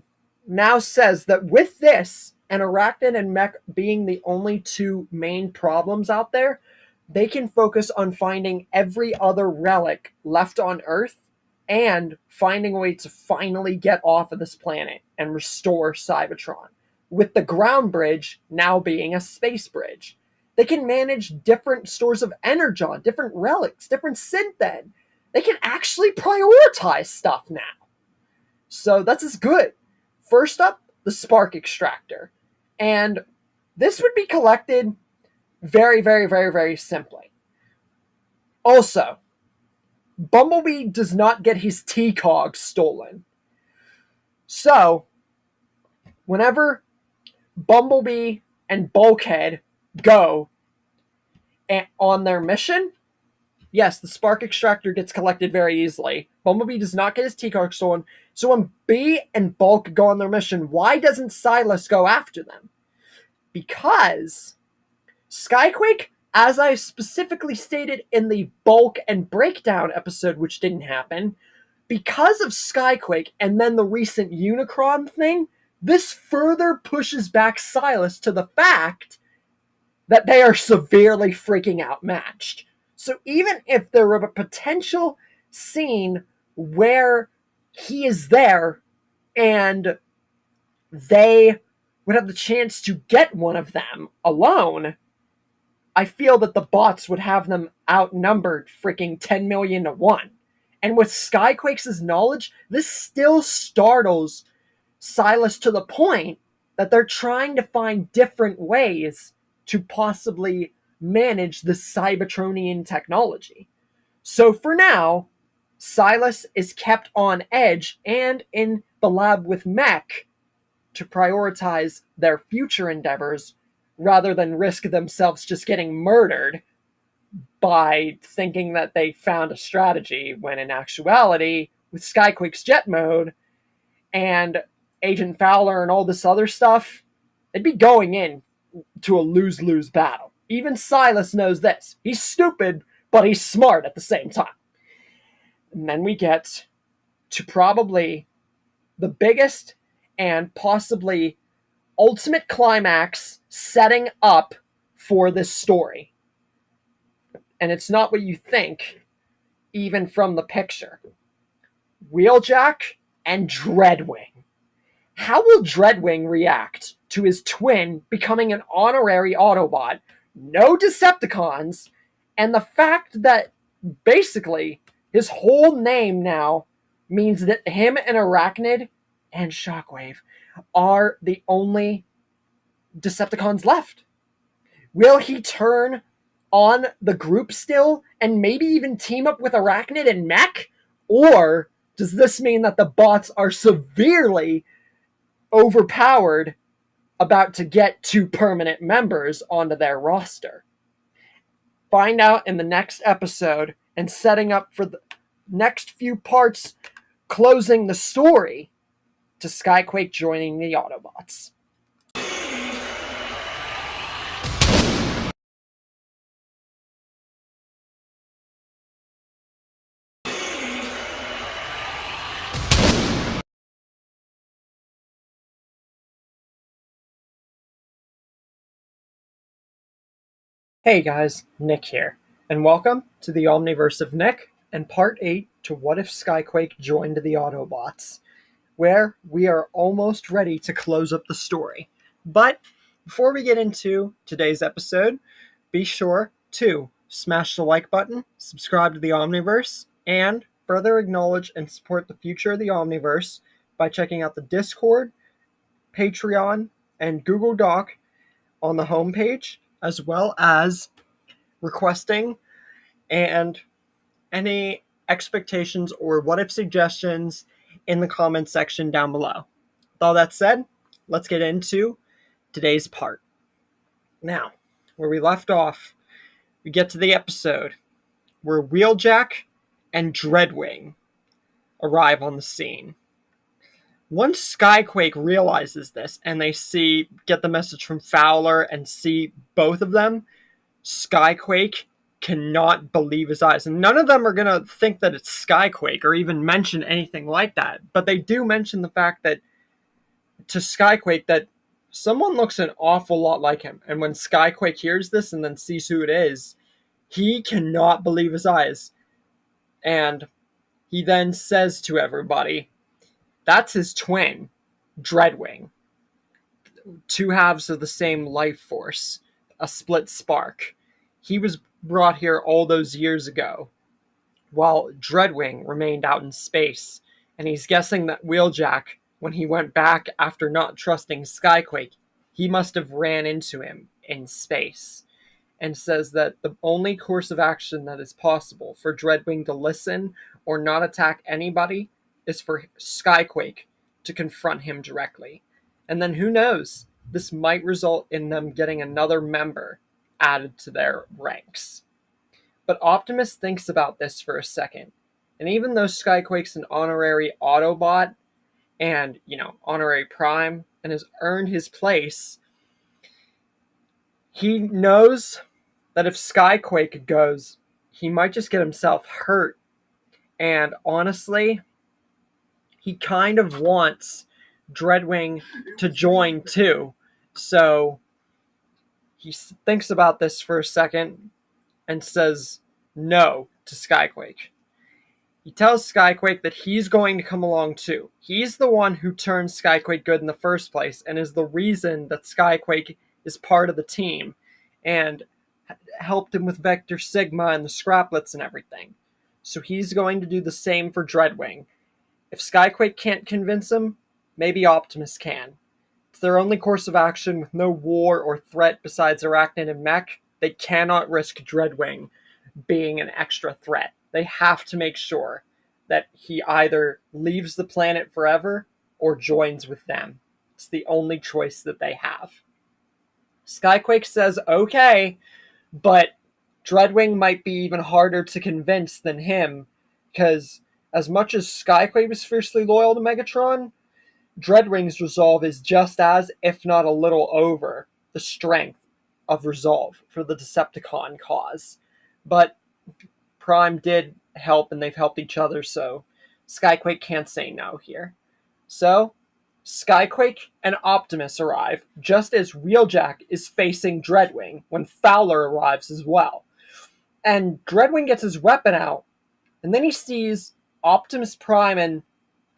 Speaker 1: now says that with this, and Arachnid and Mech being the only two main problems out there, they can focus on finding every other relic left on Earth and finding a way to finally get off of this planet and restore Cybertron, with the ground bridge now being a space bridge. They can manage different stores of energon, different relics, different synthen. They can actually prioritize stuff now. So that's as good. First up, the spark extractor. And this would be collected very, very, very, very simply. Also, Bumblebee does not get his T-Cog stolen. So, whenever Bumblebee and Bulkhead go on their mission, yes, the spark extractor gets collected very easily. Bumblebee does not get his T-Cog stolen. So when Bee and Bulk go on their mission, why doesn't Silas go after them? Because Skyquake, as I specifically stated in the Bulk and Breakdown episode, which didn't happen, because of Skyquake and then the recent Unicron thing, this further pushes back Silas to the fact that they are severely freaking outmatched. So even if there were a potential scene where he is there and they would have the chance to get one of them alone, I feel that the bots would have them outnumbered freaking 10 million to 1. And with Skyquake's knowledge, this still startles Silas to the point that they're trying to find different ways to possibly manage the Cybertronian technology. So for now, Silas is kept on edge and in the lab with Mech to prioritize their future endeavors rather than risk themselves just getting murdered by thinking that they found a strategy, when in actuality, with Skyquake's jet mode and Agent Fowler and all this other stuff, they'd be going in to a lose-lose battle. Even Silas knows this. He's stupid, but he's smart at the same time. And then we get to probably the biggest and possibly ultimate climax setting up for this story. And it's not what you think, even from the picture. Wheeljack and Dreadwing. How will Dreadwing react to his twin becoming an honorary Autobot, no Decepticons, and the fact that basically his whole name now means that him and Arachnid and Shockwave are the only Decepticons left? Will he turn on the group still and maybe even team up with Arachnid and Mech? Or does this mean that the bots are severely overpowered, about to get 2 permanent members onto their roster? Find out in the next episode, and setting up for the next few parts, closing the story to Skyquake joining the Autobots. Hey guys, Nick here, and welcome to the Omniverse of Nick and Part 8 to What If Skyquake Joined the Autobots, where we are almost ready to close up the story. But before we get into today's episode, be sure to smash the like button, subscribe to the Omniverse, and further acknowledge and support the future of the Omniverse by checking out the Discord, Patreon, and Google Doc on the homepage, as well as requesting and any expectations or what if suggestions in the comments section down below. With all that said, let's get into today's part. Now, where we left off, we get to the episode where Wheeljack and Dreadwing arrive on the scene. Once Skyquake realizes this and they get the message from Fowler and see both of them, Skyquake cannot believe his eyes. And none of them are going to think that it's Skyquake or even mention anything like that. But they do mention the fact that to Skyquake that someone looks an awful lot like him. And when Skyquake hears this and then sees who it is, he cannot believe his eyes. And he then says to everybody, that's his twin, Dreadwing. Two halves of the same life force, a split spark. He was brought here all those years ago, while Dreadwing remained out in space, and he's guessing that Wheeljack, when he went back after not trusting Skyquake, he must have ran into him in space, and says that the only course of action that is possible for Dreadwing to listen or not attack anybody is for Skyquake to confront him directly. And then who knows, this might result in them getting another member added to their ranks. But Optimus thinks about this for a second, and even though Skyquake's an honorary Autobot and, honorary Prime, and has earned his place, he knows that if Skyquake goes, he might just get himself hurt. And honestly, he kind of wants Dreadwing to join too. So he thinks about this for a second and says no to Skyquake. He tells Skyquake that he's going to come along too. He's the one who turned Skyquake good in the first place and is the reason that Skyquake is part of the team and helped him with Vector Sigma and the Scraplets and everything. So he's going to do the same for Dreadwing. If Skyquake can't convince him, maybe Optimus can. It's their only course of action with no war or threat besides Arachnid and Mech. They cannot risk Dreadwing being an extra threat. They have to make sure that he either leaves the planet forever or joins with them. It's the only choice that they have. Skyquake says okay, but Dreadwing might be even harder to convince than him, because as much as Skyquake was fiercely loyal to Megatron, Dreadwing's resolve is just as, if not a little over, the strength of resolve for the Decepticon cause. But Prime did help, and they've helped each other, so Skyquake can't say no here. So, Skyquake and Optimus arrive, just as Wheeljack is facing Dreadwing, when Fowler arrives as well. And Dreadwing gets his weapon out, and then he sees Optimus Prime and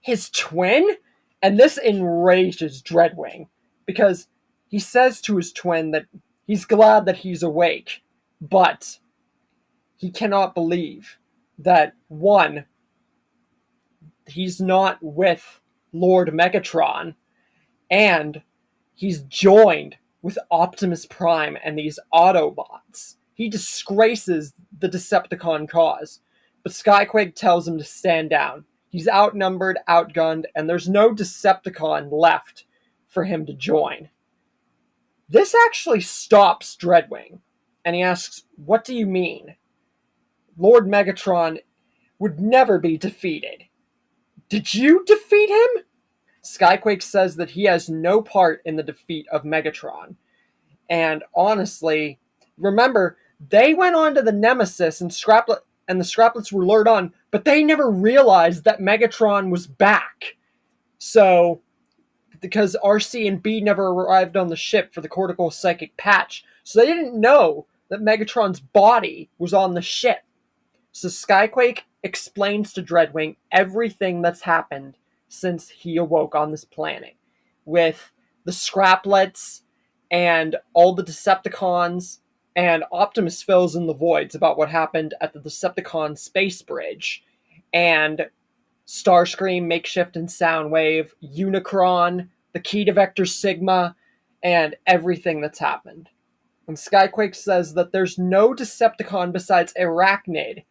Speaker 1: his twin? And this enrages Dreadwing, because he says to his twin that he's glad that he's awake, but he cannot believe that, one, he's not with Lord Megatron, and he's joined with Optimus Prime and these Autobots. He disgraces the Decepticon cause, but Skyquake tells him to stand down. He's outnumbered, outgunned, and there's no Decepticon left for him to join. This actually stops Dreadwing, and he asks, "What do you mean? Lord Megatron would never be defeated. Did you defeat him?" Skyquake says that he has no part in the defeat of Megatron. And honestly, remember, they went on to the Nemesis and the Scraplets were lured on, but they never realized that Megatron was back. So, because RC and B never arrived on the ship for the cortical psychic patch, so they didn't know that Megatron's body was on the ship. So Skyquake explains to Dreadwing everything that's happened since he awoke on this planet, with the Scraplets and all the Decepticons, and Optimus fills in the voids about what happened at the Decepticon space bridge, and Starscream, Makeshift and Soundwave, Unicron, the key to Vector Sigma, and everything that's happened. And Skyquake says that there's no Decepticon besides Arachnid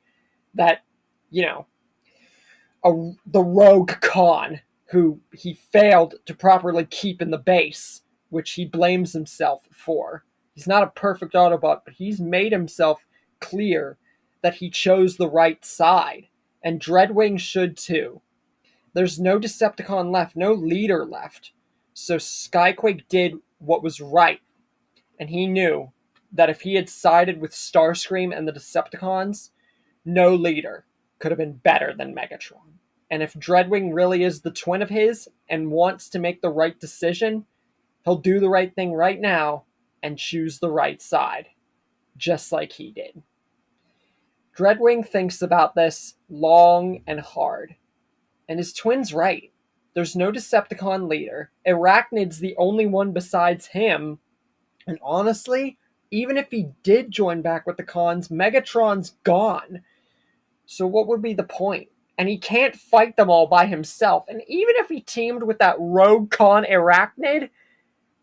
Speaker 1: that, the rogue Khan, who he failed to properly keep in the base, which he blames himself for. He's not a perfect Autobot, but he's made himself clear that he chose the right side, and Dreadwing should too. There's no Decepticon left, no leader left, so Skyquake did what was right, and he knew that if he had sided with Starscream and the Decepticons, no leader could have been better than Megatron. And if Dreadwing really is the twin of his and wants to make the right decision, he'll do the right thing right now and choose the right side, just like he did. Dreadwing thinks about this long and hard, and his twin's right. There's no Decepticon leader. Arachnid's the only one besides him, and honestly, even if he did join back with the cons, Megatron's gone. So what would be the point? And he can't fight them all by himself. And even if he teamed with that rogue con Arachnid,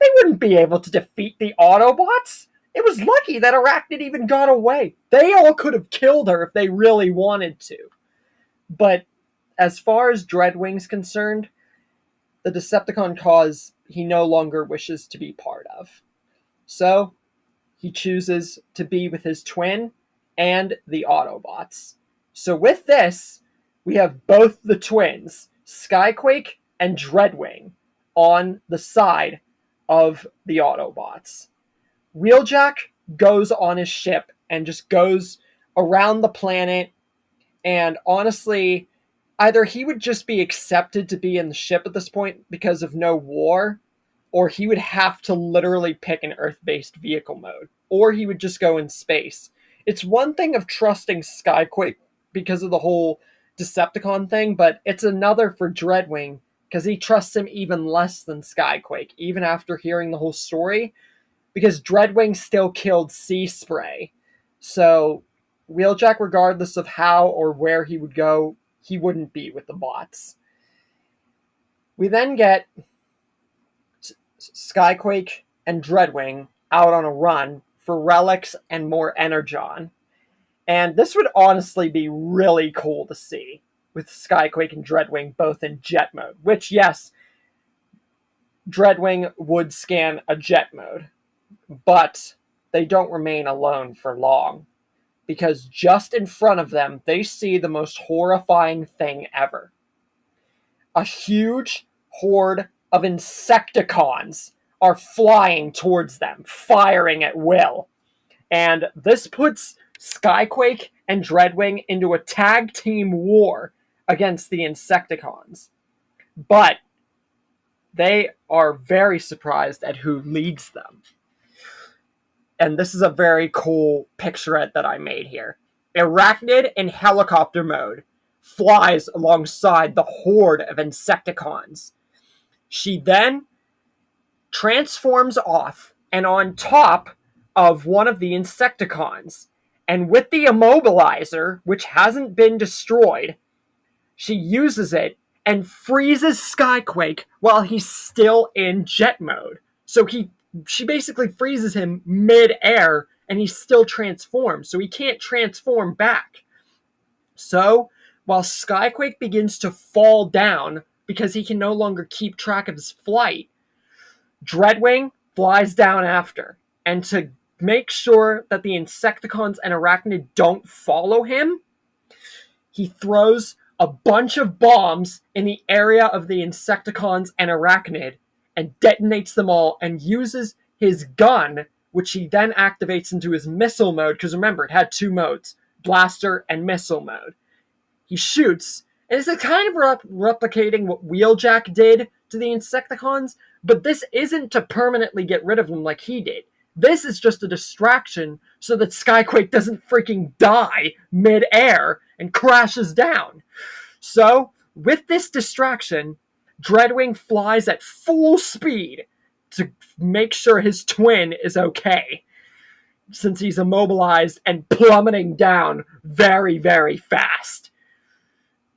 Speaker 1: they wouldn't be able to defeat the Autobots. It was lucky that Arachnid even got away. They all could have killed her if they really wanted to. But as far as Dreadwing's concerned, the Decepticon cause he no longer wishes to be part of. So he chooses to be with his twin and the Autobots. So with this, we have both the twins, Skyquake and Dreadwing, on the side of the Autobots. Wheeljack goes on his ship and just goes around the planet, and honestly, either he would just be accepted to be in the ship at this point because of no war, or he would have to literally pick an Earth-based vehicle mode, or he would just go in space. It's one thing of trusting Skyquake because of the whole Decepticon thing, but it's another for Dreadwing because he trusts him even less than Skyquake, even after hearing the whole story, because Dreadwing still killed Sea Spray. So Wheeljack, regardless of how or where he would go, he wouldn't be with the bots. We then get Skyquake and Dreadwing out on a run for relics and more energon. And this would honestly be really cool to see, with Skyquake and Dreadwing both in jet mode. Which, yes, Dreadwing would scan a jet mode, but they don't remain alone for long, because just in front of them, they see the most horrifying thing ever. A huge horde of Insecticons are flying towards them, firing at will. And this puts Skyquake and Dreadwing into a tag team war against the Insecticons. But they are very surprised at who leads them. And this is a very cool picturette that I made here. Arachnid in helicopter mode flies alongside the horde of Insecticons. She then transforms off and on top of one of the Insecticons. And with the immobilizer, which hasn't been destroyed, she uses it and freezes Skyquake while he's still in jet mode. So she basically freezes him mid-air, and he still transforms, so he can't transform back. So, while Skyquake begins to fall down because he can no longer keep track of his flight, Dreadwing flies down after. And to make sure that the Insecticons and Arachnid don't follow him, he throws a bunch of bombs in the area of the Insecticons and Arachnid and detonates them all and uses his gun, which he then activates into his missile mode, because remember, it had two modes, blaster and missile mode. He shoots, and it's kind of replicating what Wheeljack did to the Insecticons, but this isn't to permanently get rid of them like he did. This is just a distraction so that Skyquake doesn't freaking die mid-air and crashes down. So, with this distraction, Dreadwing flies at full speed to make sure his twin is okay, since he's immobilized and plummeting down very, very fast.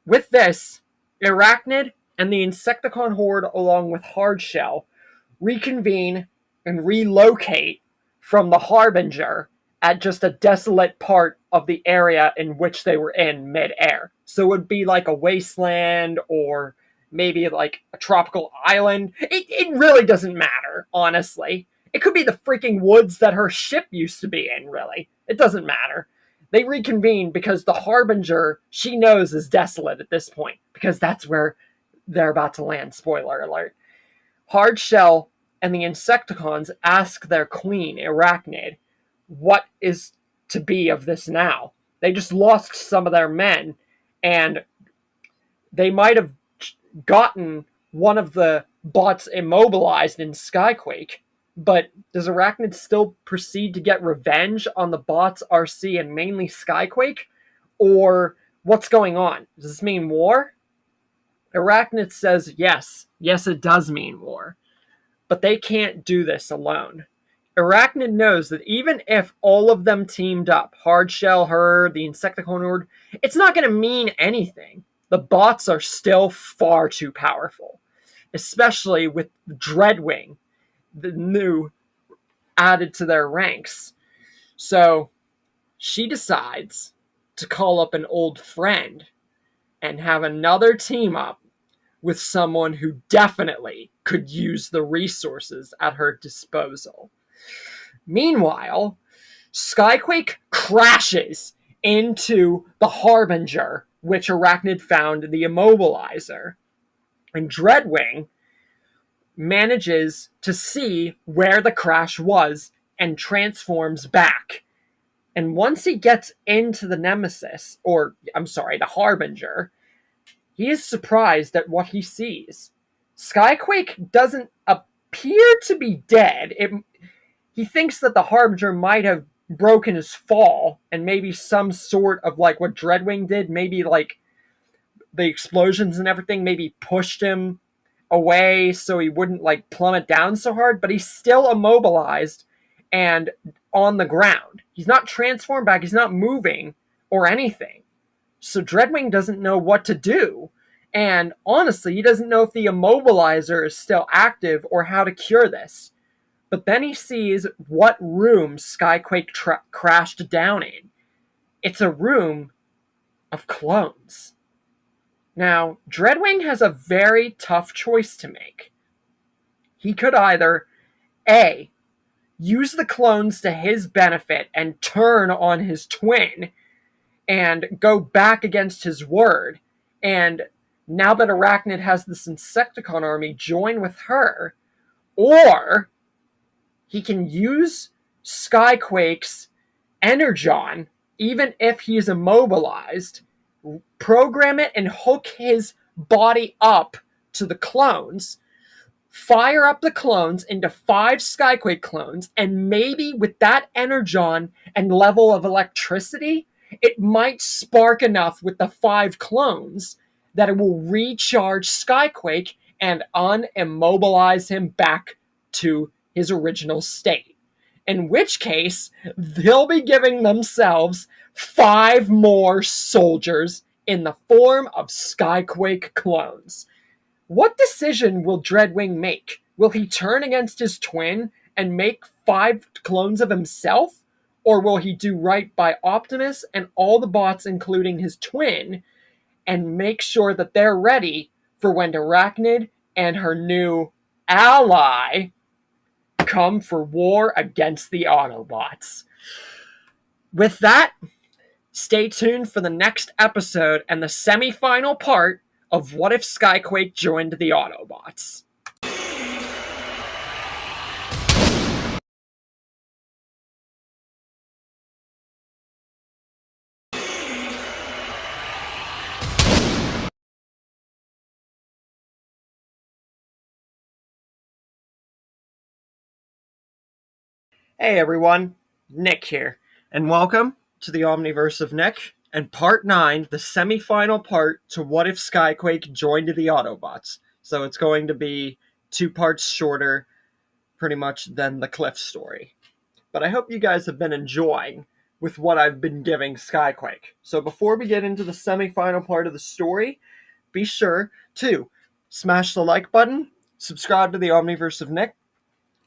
Speaker 1: With this, Arachnid and the Insecticon horde, along with Hardshell, reconvene and relocate from the Harbinger at just a desolate part of the area in which they were in mid-air. So it would be like a wasteland or maybe like a tropical island. It really doesn't matter, honestly. It could be the freaking woods that her ship used to be in, really. It doesn't matter. They reconvene because the Harbinger, she knows, is desolate at this point, because that's where they're about to land. Spoiler alert. Hardshell and the Insecticons ask their queen, Arachnid, what is to be of this now. They just lost some of their men, and they might have gotten one of the bots immobilized in Skyquake, but does Arachnid still proceed to get revenge on the bots RC and mainly Skyquake? Or what's going on? Does this mean war? Arachnid says yes. Yes, it does mean war. But they can't do this alone. Arachnid knows that even if all of them teamed up, Hardshell, her, the Insecticon Horde, it's not going to mean anything. The bots are still far too powerful, especially with Dreadwing, the new added to their ranks. So she decides to call up an old friend and have another team up with someone who definitely could use the resources at her disposal. Meanwhile, Skyquake crashes into the Harbinger, which Arachnid found the immobilizer. And Dreadwing manages to see where the crash was and transforms back. And once he gets into the Nemesis, the Harbinger, he is surprised at what he sees. Skyquake doesn't appear to be dead. He thinks that the Harbinger might have broken his fall, and maybe some sort of like what Dreadwing did, maybe like the explosions and everything maybe pushed him away so he wouldn't like plummet down so hard, but he's still immobilized and on the ground. He's not transformed back, he's not moving or anything. So Dreadwing doesn't know what to do. And honestly, he doesn't know if the immobilizer is still active or how to cure this. But then he sees what room Skyquake crashed down in. It's a room of clones. Now, Dreadwing has a very tough choice to make. He could either, A, use the clones to his benefit and turn on his twin and go back against his word, and now that Arachnid has this Insecticon army, join with her, or he can use Skyquake's Energon, even if he is immobilized, program it and hook his body up to the clones, fire up the clones into 5 Skyquake clones, and maybe with that Energon and level of electricity, it might spark enough with the 5 clones that it will recharge Skyquake and unimmobilize him back to his original state. In which case, they'll be giving themselves 5 more soldiers in the form of Skyquake clones. What decision will Dreadwing make? Will he turn against his twin and make 5 clones of himself? Or will he do right by Optimus and all the bots, including his twin, and make sure that they're ready for when Arachnid and her new ally come for war against the Autobots? With that, stay tuned for the next episode and the semi-final part of What If Skyquake Joined the Autobots. Hey everyone, Nick here, and welcome to the Omniverse of Nick, and Part 9, the semi-final part to What If Skyquake Joined the Autobots. So it's going to be 2 parts shorter, pretty much, than the Cliff story. But I hope you guys have been enjoying with what I've been giving Skyquake. So before we get into the semi-final part of the story, be sure to smash the like button, subscribe to the Omniverse of Nick,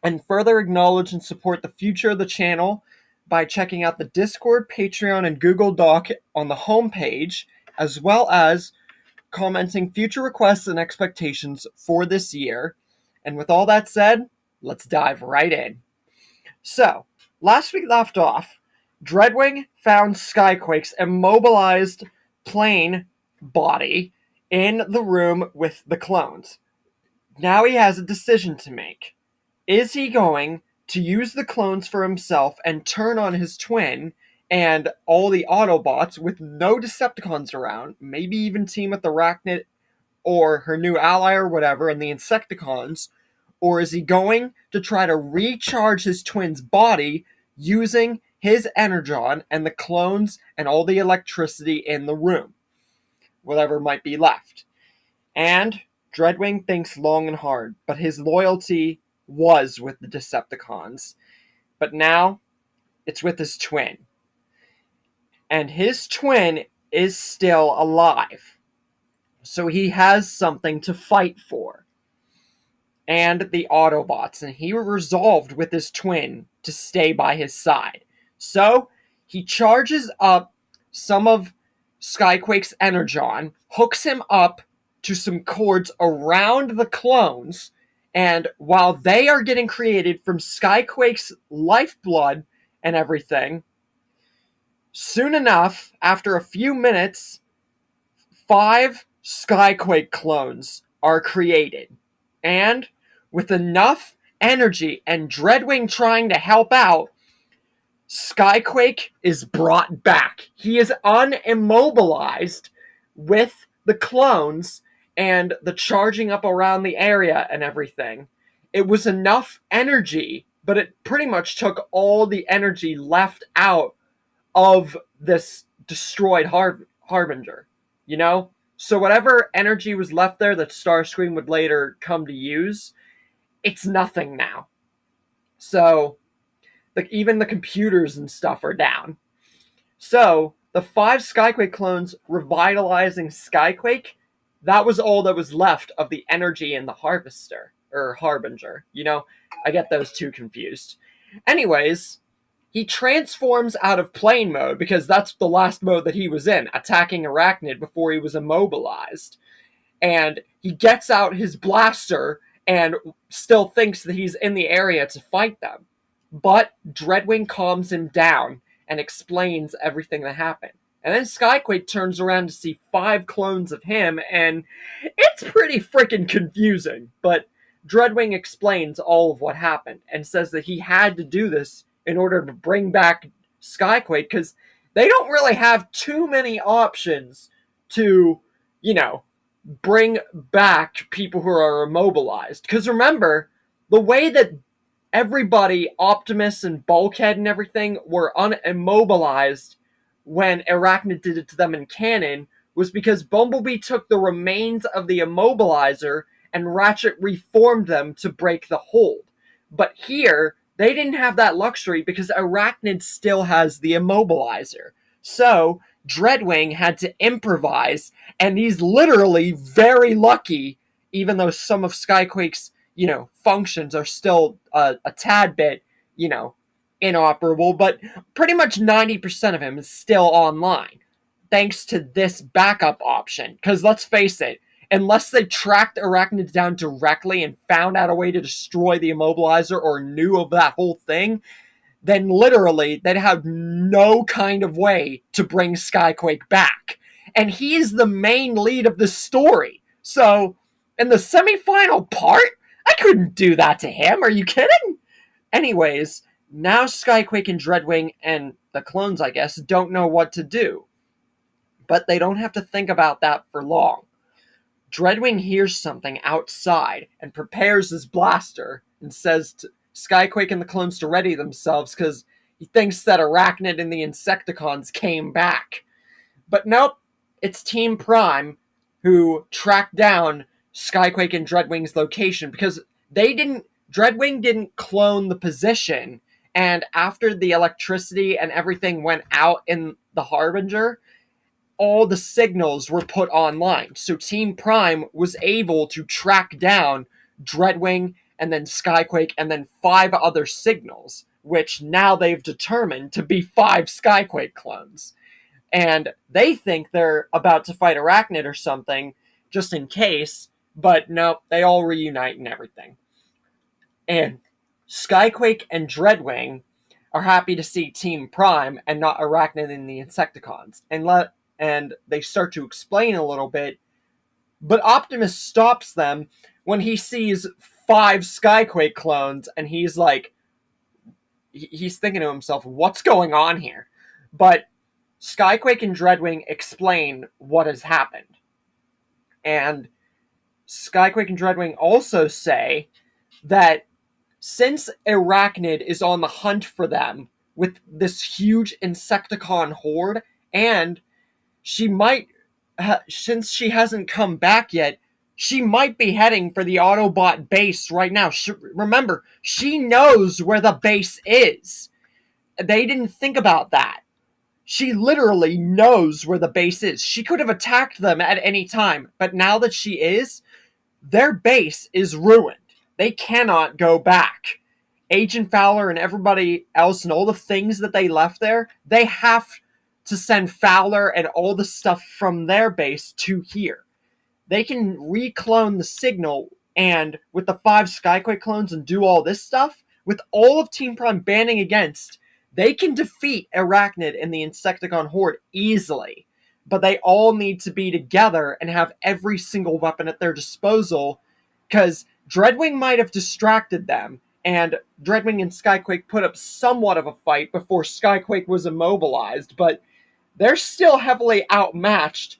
Speaker 1: and further acknowledge and support the future of the channel by checking out the Discord, Patreon, and Google Doc on the homepage, as well as commenting future requests and expectations for this year. And with all that said, let's dive right in. So, last we left off, Dreadwing found Skyquake's immobilized plane body in the room with the clones. Now he has a decision to make. Is he going to use the clones for himself and turn on his twin and all the Autobots with no Decepticons around, maybe even team with Arachnid or her new ally or whatever, and the Insecticons, or is he going to try to recharge his twin's body using his energon and the clones and all the electricity in the room, whatever might be left? And Dreadwing thinks long and hard, but his loyalty was with the Decepticons. But now it's with his twin. And his twin is still alive. So he has something to fight for. And the Autobots. And he resolved with his twin to stay by his side. So he charges up some of Skyquake's energon, hooks him up to some cords around the clones, and while they are getting created from Skyquake's lifeblood and everything, soon enough, after a few minutes, 5 Skyquake clones are created. And with enough energy and Dreadwing trying to help out, Skyquake is brought back. He is unimmobilized with the clones and the charging up around the area and everything. It was enough energy, but it pretty much took all the energy left out of this destroyed Harbinger, you know? So whatever energy was left there that Starscream would later come to use, it's nothing now. So even the computers and stuff are down. So the 5 Skyquake clones revitalizing Skyquake, that was all that was left of the energy in the Harvester, or Harbinger. You know, I get those two confused. Anyways, he transforms out of plane mode, because that's the last mode that he was in, attacking Arachnid before he was immobilized. And he gets out his blaster and still thinks that he's in the area to fight them. But Dreadwing calms him down and explains everything that happened. And then Skyquake turns around to see 5 clones of him, and it's pretty freaking confusing. But Dreadwing explains all of what happened and says that he had to do this in order to bring back Skyquake, because they don't really have too many options to, you know, bring back people who are immobilized. Because remember, the way that everybody, Optimus and Bulkhead and everything, were unimmobilized when Arachnid did it to them in canon was because Bumblebee took the remains of the immobilizer and Ratchet reformed them to break the hold. But here, they didn't have that luxury because Arachnid still has the immobilizer. So Dreadwing had to improvise, and he's literally very lucky, even though some of Skyquake's, you know, functions are still a tad bit, you know, inoperable, but pretty much 90% of him is still online, thanks to this backup option. Because let's face it, unless they tracked Arachnid down directly and found out a way to destroy the immobilizer or knew of that whole thing, then literally they'd have no kind of way to bring Skyquake back. And he is the main lead of the story. So, in the semifinal part, I couldn't do that to him. Are you kidding? Anyways, now Skyquake and Dreadwing and the clones, I guess, don't know what to do. But they don't have to think about that for long. Dreadwing hears something outside and prepares his blaster and says to Skyquake and the clones to ready themselves because he thinks that Arachnid and the Insecticons came back. But nope, it's Team Prime who tracked down Skyquake and Dreadwing's location because Dreadwing didn't clone the position, and after the electricity and everything went out in the Harbinger, all the signals were put online. So Team Prime was able to track down Dreadwing and then Skyquake and then 5 other signals, which now they've determined to be 5 Skyquake clones. And they think they're about to fight Arachnid or something, just in case, but no, they all reunite and everything. And Skyquake and Dreadwing are happy to see Team Prime and not Arachnid and the Insecticons. And they start to explain a little bit, but Optimus stops them when he sees 5 Skyquake clones, and he's like, he's thinking to himself, what's going on here? But Skyquake and Dreadwing explain what has happened. And Skyquake and Dreadwing also say that since Arachnid is on the hunt for them with this huge Insecticon horde, and she might, since she hasn't come back yet, she might be heading for the Autobot base right now. Remember, she knows where the base is. They didn't think about that. She literally knows where the base is. She could have attacked them at any time, but now that she is, their base is ruined. They cannot go back. Agent Fowler and everybody else and all the things that they left there, they have to send Fowler and all the stuff from their base to here. They can reclone the signal, and with the 5 Skyquake clones and do all this stuff, with all of Team Prime banding against, they can defeat Arachnid and the Insecticon horde easily. But they all need to be together and have every single weapon at their disposal, because Dreadwing might have distracted them, and Dreadwing and Skyquake put up somewhat of a fight before Skyquake was immobilized, but they're still heavily outmatched.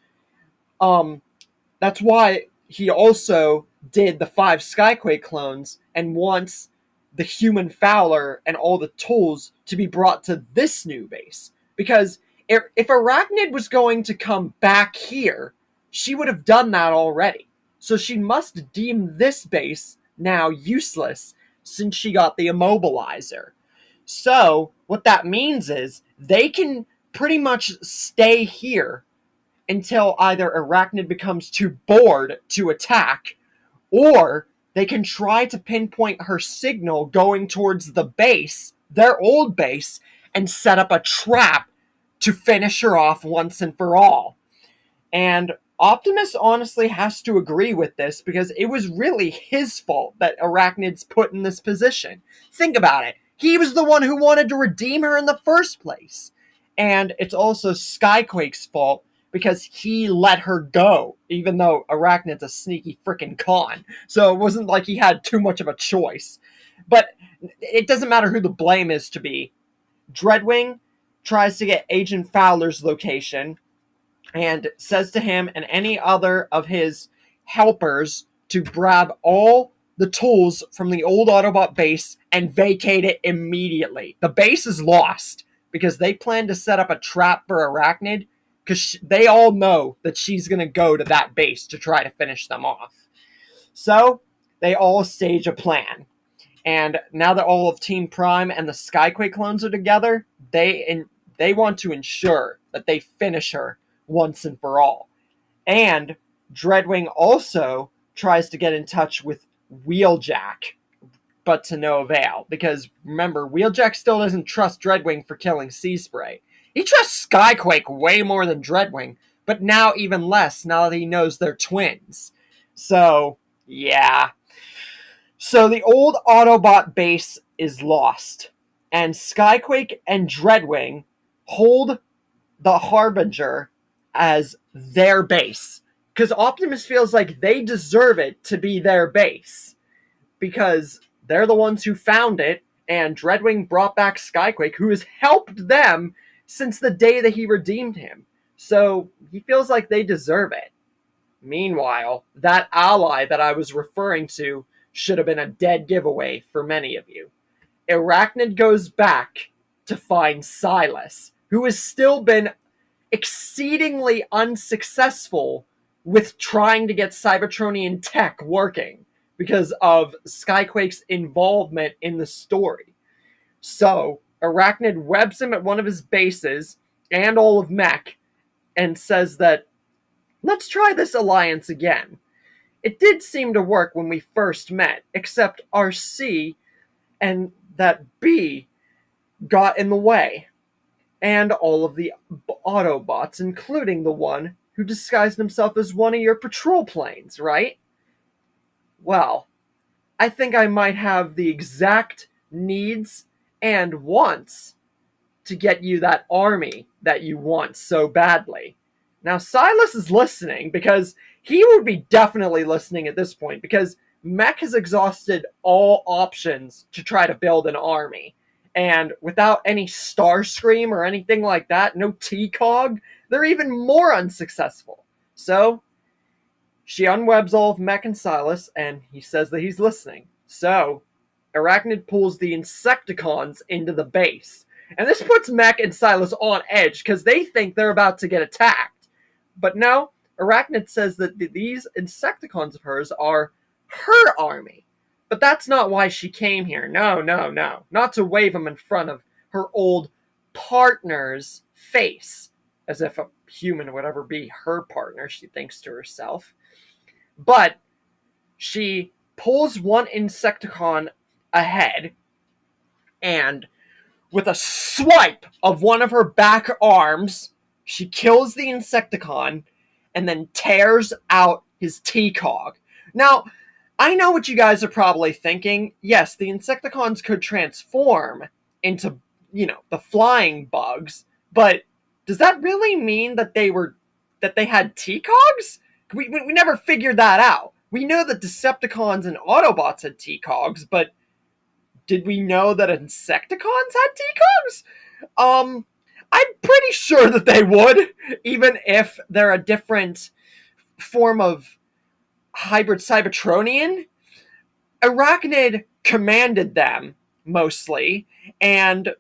Speaker 1: That's why he also did the 5 Skyquake clones and wants the human Fowler and all the tools to be brought to this new base. Because if Arachnid was going to come back here, she would have done that already. So she must deem this base now useless since she got the immobilizer. So what that means is they can pretty much stay here until either Arachnid becomes too bored to attack, or they can try to pinpoint her signal going towards the base, their old base, and set up a trap to finish her off once and for all. And Optimus honestly has to agree with this because it was really his fault that Arachnid's put in this position. Think about it. He was the one who wanted to redeem her in the first place. And it's also Skyquake's fault because he let her go, even though Arachnid's a sneaky frickin' con. So it wasn't like he had too much of a choice. But it doesn't matter who the blame is to be. Dreadwing tries to get Agent Fowler's location and says to him and any other of his helpers to grab all the tools from the old Autobot base and vacate it immediately. The base is lost because they plan to set up a trap for Arachnid because they all know that she's going to go to that base to try to finish them off. So they all stage a plan. And now that all of Team Prime and the Skyquake clones are together, they want to ensure that they finish her once and for all. And Dreadwing also tries to get in touch with Wheeljack, but to no avail. Because remember, Wheeljack still doesn't trust Dreadwing for killing Seaspray. He trusts Skyquake way more than Dreadwing, but now even less now that he knows they're twins. So, yeah. So the old Autobot base is lost, and Skyquake and Dreadwing hold the Harbinger as their base, because Optimus feels like they deserve it to be their base, because they're the ones who found it, and Dreadwing brought back Skyquake, who has helped them since the day that he redeemed him. So he feels like they deserve it. Meanwhile, that ally that I was referring to should have been a dead giveaway for many of you. Arachnid goes back to find Silas, who has still been exceedingly unsuccessful with trying to get Cybertronian tech working because of Skyquake's involvement in the story. So, Arachnid webs him at one of his bases and all of Mech and says that, let's try this alliance again. It did seem to work when we first met, except our C and that B got in the way. And all of the Autobots, including the one who disguised himself as one of your patrol planes, right? Well, I think I might have the exact needs and wants to get you that army that you want so badly. Now, Silas is listening because he would be definitely listening at this point because Mech has exhausted all options to try to build an army. And without any Starscream or anything like that, no T-Cog, they're even more unsuccessful. So, She unwebs all of Mech and Silas, and he says that he's listening. So, Arachnid pulls the Insecticons into the base. And this puts Mech and Silas on edge because they think they're about to get attacked. But no, Arachnid says that these Insecticons of hers are her army. But that's not why she came here. No, no, no. Not to wave them in front of her old partner's face. As if a human would ever be her partner, she thinks to herself. But she pulls one Insecticon ahead, and with a swipe of one of her back arms, she kills the Insecticon and then tears out his T-Cog. Now, I know what you guys are probably thinking. Yes, the Insecticons could transform into, the flying bugs, but does that really mean that they had T-Cogs? We never figured that out. We know that Decepticons and Autobots had T-Cogs, but did we know that Insecticons had T-Cogs? I'm pretty sure that they would, even if they're a different form of hybrid Cybertronian. Arachnid commanded them, mostly, and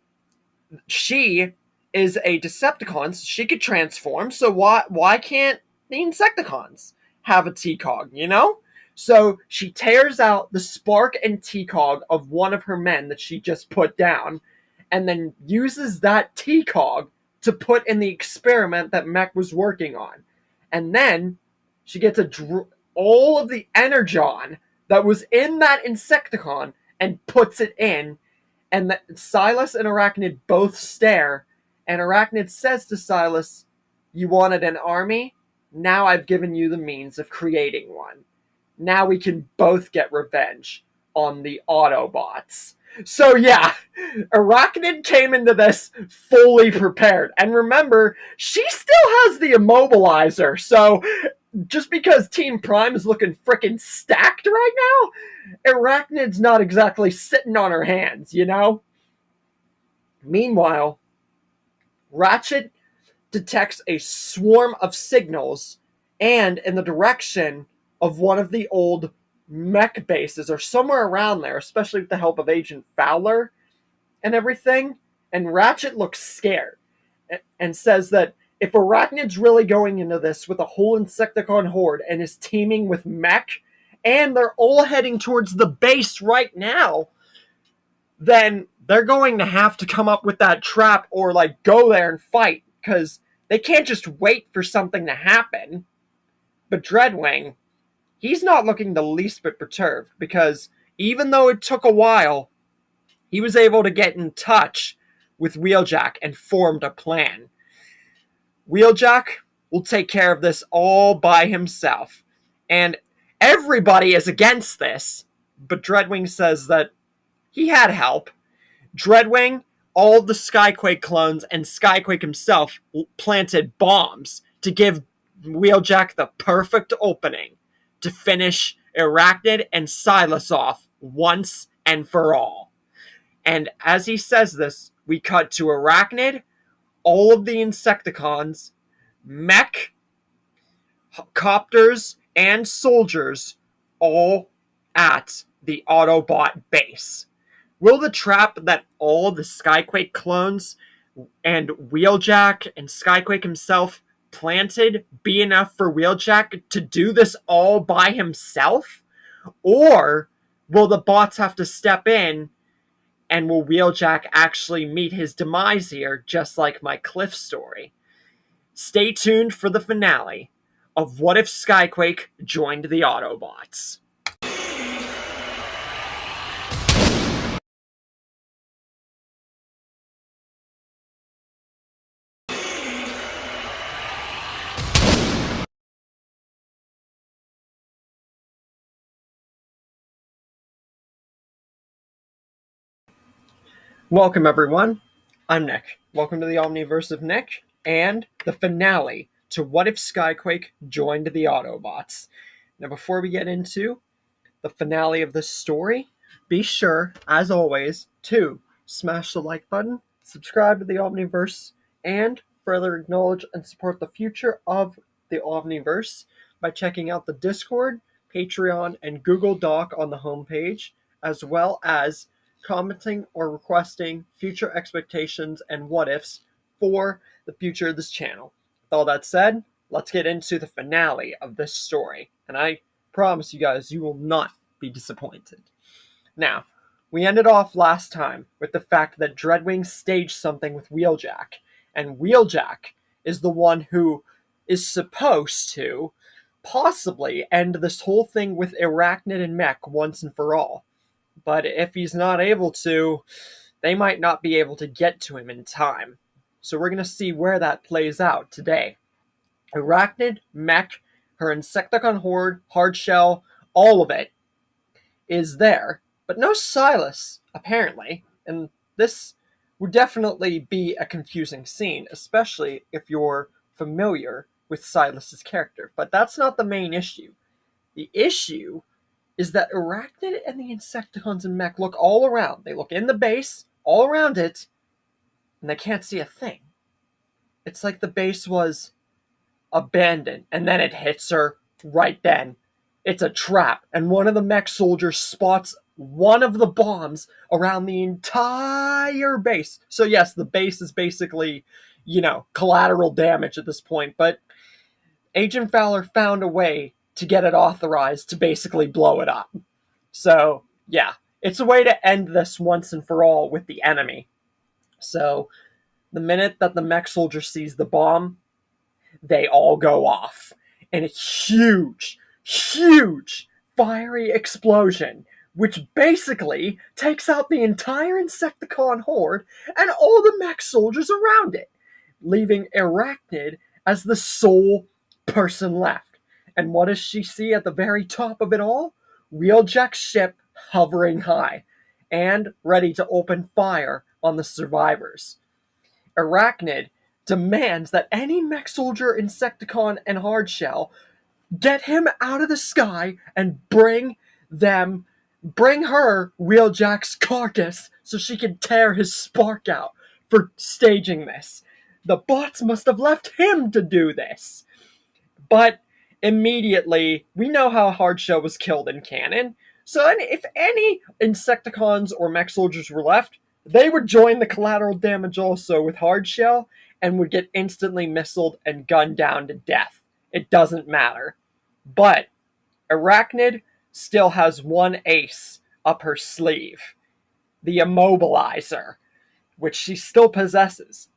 Speaker 1: she is a Decepticon, so she could transform, so why can't the Insecticons have a T-Cog, So she tears out the spark and T-Cog of one of her men that she just put down, and then uses that T-Cog to put in the experiment that Mech was working on. And then she gets all of the Energon that was in that Insecticon and puts it in, and Silas and Arachnid both stare, and Arachnid says to Silas, "You wanted an army? Now I've given you the means of creating one. Now we can both get revenge on the Autobots." So yeah, Arachnid came into this fully prepared. And remember, she still has the immobilizer, so just because Team Prime is looking frickin' stacked right now, Arachnid's not exactly sitting on her hands, Meanwhile, Ratchet detects a swarm of signals, and in the direction of one of the old mech bases, or somewhere around there, especially with the help of Agent Fowler and everything. And Ratchet looks scared and says that if Arachnid's really going into this with a whole Insecticon horde and is teaming with mech, and they're all heading towards the base right now, then they're going to have to come up with that trap or go there and fight, because they can't just wait for something to happen. But Dreadwing, he's not looking the least bit perturbed, because even though it took a while, he was able to get in touch with Wheeljack and formed a plan. Wheeljack will take care of this all by himself, and everybody is against this, but Dreadwing says that he had help. Dreadwing, all of the Skyquake clones, and Skyquake himself planted bombs to give Wheeljack the perfect opening to finish Arachnid and Silas off once and for all. And as he says this, we cut to Arachnid, all of the Insecticons, mech, copters, and soldiers all at the Autobot base. Will the trap that all the Skyquake clones and Wheeljack and Skyquake himself planted be enough for Wheeljack to do this all by himself? Or will the bots have to step in, and will Wheeljack actually meet his demise here, just like my Cliff story? Stay tuned for the finale of What If Skyquake Joined the Autobots. Welcome, everyone. I'm Nick. Welcome to the Omniverse of Nick and the finale to What If Skyquake Joined the Autobots. Now, before we get into the finale of this story, be sure, as always, to smash the like button, subscribe to the Omniverse, and further acknowledge and support the future of the Omniverse by checking out the Discord, Patreon, and Google Doc on the homepage, as well as commenting or requesting future expectations and what-ifs for the future of this channel. With all that said, let's get into the finale of this story, and I promise you guys, you will not be disappointed. Now, we ended off last time with the fact that Dreadwing staged something with Wheeljack, and Wheeljack is the one who is supposed to possibly end this whole thing with Arachnid and Mech once and for all. But if he's not able to, they might not be able to get to him in time. So we're going to see where that plays out today. Arachnid, Mech, her Insecticon Horde, Hardshell, all of it is there. But no Silas, apparently, and this would definitely be a confusing scene, especially if you're familiar with Silas's character. But that's not the main issue. The issue is that Arachnid and the Insecticons and Mech look all around. They look in the base, all around it, and they can't see a thing. It's like the base was abandoned, and then it hits her right then. It's a trap, and one of the mech soldiers spots one of the bombs around the entire base. So yes, the base is basically, collateral damage at this point, but Agent Fowler found a way to get it authorized to basically blow it up. So, yeah, it's a way to end this once and for all with the enemy. So, the minute that the mech soldier sees the bomb, they all go off. And a huge fiery explosion, which basically takes out the entire Insecticon horde and all the mech soldiers around it, leaving Arachnid as the sole person left. And what does she see at the very top of it all? Wheeljack's ship hovering high and ready to open fire on the survivors. Arachnid demands that any mech soldier, Insecticon, and Hardshell get him out of the sky and bring her Wheeljack's carcass so she can tear his spark out for staging this. The bots must have left him to do this. But immediately, we know how Hardshell was killed in canon. So if any Insecticons or mech soldiers were left, they would join the collateral damage also with Hardshell and would get instantly missiled and gunned down to death. It doesn't matter. But Arachnid still has one ace up her sleeve. The Immobilizer, which she still possesses.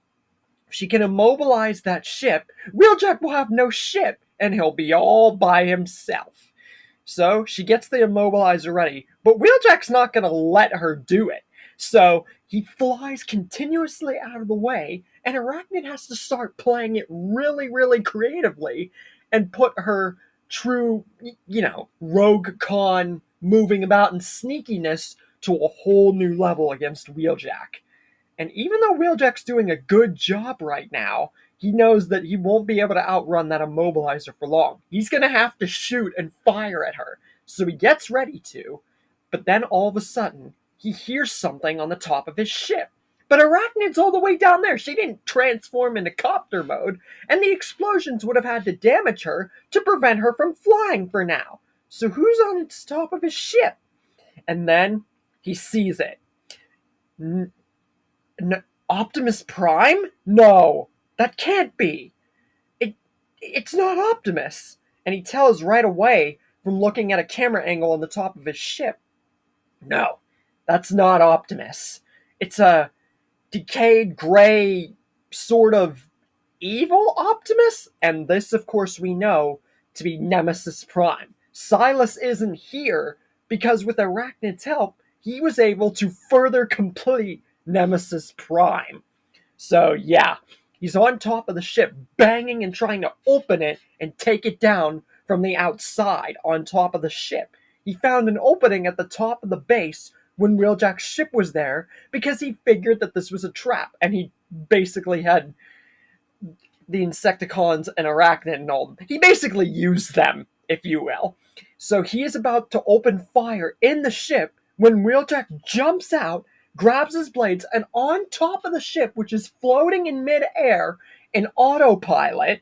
Speaker 1: If she can immobilize that ship, Wheeljack will have no ship, and he'll be all by himself. So she gets the Immobilizer ready, but Wheeljack's not going to let her do it. So he flies continuously out of the way, and Arachnid has to start playing it really creatively and put her true, rogue con moving about and sneakiness to a whole new level against Wheeljack. And even though Wheeljack's doing a good job right now, he knows that he won't be able to outrun that Immobilizer for long. He's going to have to shoot and fire at her. So he gets ready to, but then all of a sudden, he hears something on the top of his ship. But Arachnid's all the way down there. She didn't transform into copter mode, and the explosions would have had to damage her to prevent her from flying for now. So who's on the top of his ship? And then he sees it. Optimus Prime? No, that can't be. It's not Optimus. And he tells right away from looking at a camera angle on the top of his ship. No, that's not Optimus. It's a decayed, gray, sort of evil Optimus, and this, of course, we know to be Nemesis Prime. Silas isn't here because with Arachnid's help, he was able to further complete Nemesis Prime. So, yeah, he's on top of the ship, banging and trying to open it and take it down from the outside on top of the ship. He found an opening at the top of the base when Wheeljack's ship was there because he figured that this was a trap, and he basically had the Insecticons and Arachnid and all. He basically used them, if you will. So he is about to open fire in the ship when Wheeljack jumps out, grabs his blades, and on top of the ship, which is floating in midair in autopilot,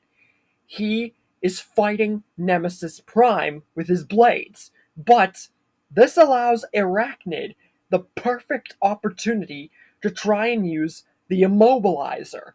Speaker 1: he is fighting Nemesis Prime with his blades. But this allows Arachnid the perfect opportunity to try and use the immobilizer.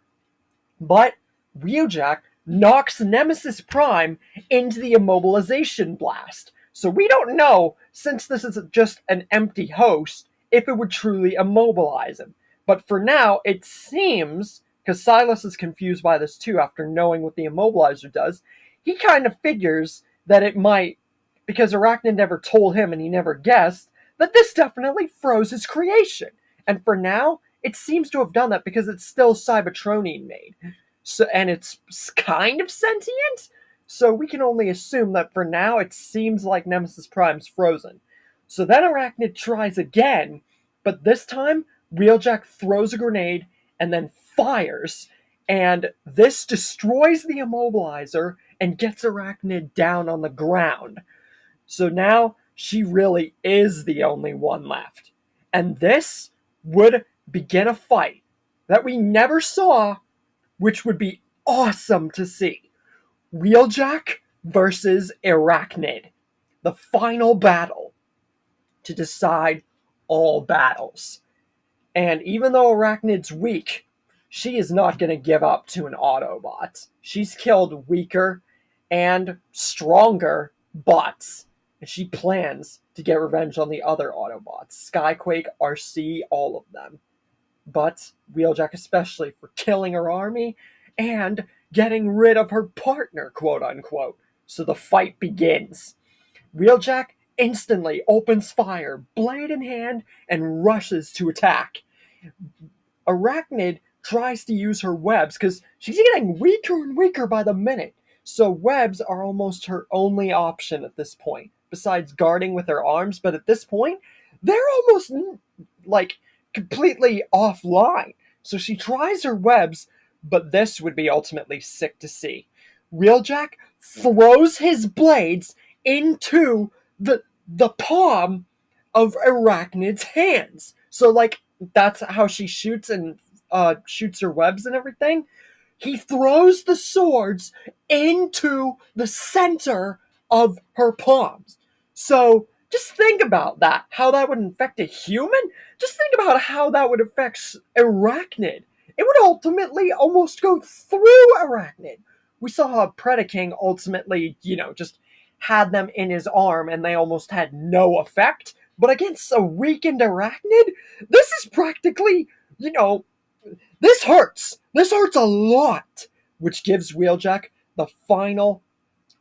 Speaker 1: But Wheeljack knocks Nemesis Prime into the immobilization blast. So we don't know, since this is just an empty host, if it would truly immobilize him. But for now, it seems, because Silas is confused by this too after knowing what the immobilizer does, he kind of figures that it might, because Arachnid never told him and he never guessed, that this definitely froze his creation. And for now, it seems to have done that because it's still Cybertronian made. So, and it's kind of sentient, so we can only assume that for now it seems like Nemesis Prime's frozen. So then Arachnid tries again, but this time Wheeljack throws a grenade and then fires, and this destroys the immobilizer and gets Arachnid down on the ground. So now she really is the only one left. And this would begin a fight that we never saw, which would be awesome to see. Wheeljack versus Arachnid. The final battle to decide all battles. And even though Arachnid's weak, she is not going to give up to an Autobot. She's killed weaker and stronger bots. And she plans to get revenge on the other Autobots. Skyquake, RC, all of them. But Wheeljack especially for killing her army and getting rid of her partner, quote unquote. So the fight begins. Wheeljack instantly opens fire, blade in hand, and rushes to attack. Arachnid tries to use her webs because she's getting weaker and weaker by the minute. So webs are almost her only option at this point, besides guarding with her arms. But at this point, they're almost like completely offline. So she tries her webs, but this would be ultimately sick to see. Wheeljack throws his blades into the palm of Arachnid's hands. So like that's how she shoots and shoots her webs and everything. He throws the swords into the center of her palms. So just think about that, how that would affect a human. Just think about how that would affect Arachnid. It would ultimately almost go through Arachnid. We saw how Predaking ultimately, just had them in his arm and they almost had no effect. But against a weakened Arachnid, this is practically, this hurts. This hurts a lot, which gives Wheeljack the final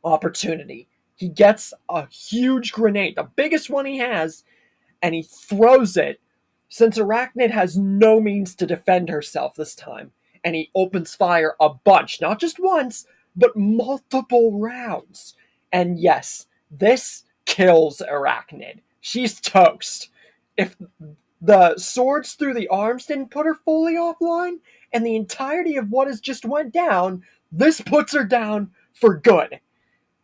Speaker 1: opportunity. He gets a huge grenade, the biggest one he has, and he throws it since Arachnid has no means to defend herself this time. And he opens fire a bunch, not just once, but multiple rounds. And yes, this kills Arachnid. She's toast. If the swords through the arms didn't put her fully offline, and the entirety of what has just went down, this puts her down for good.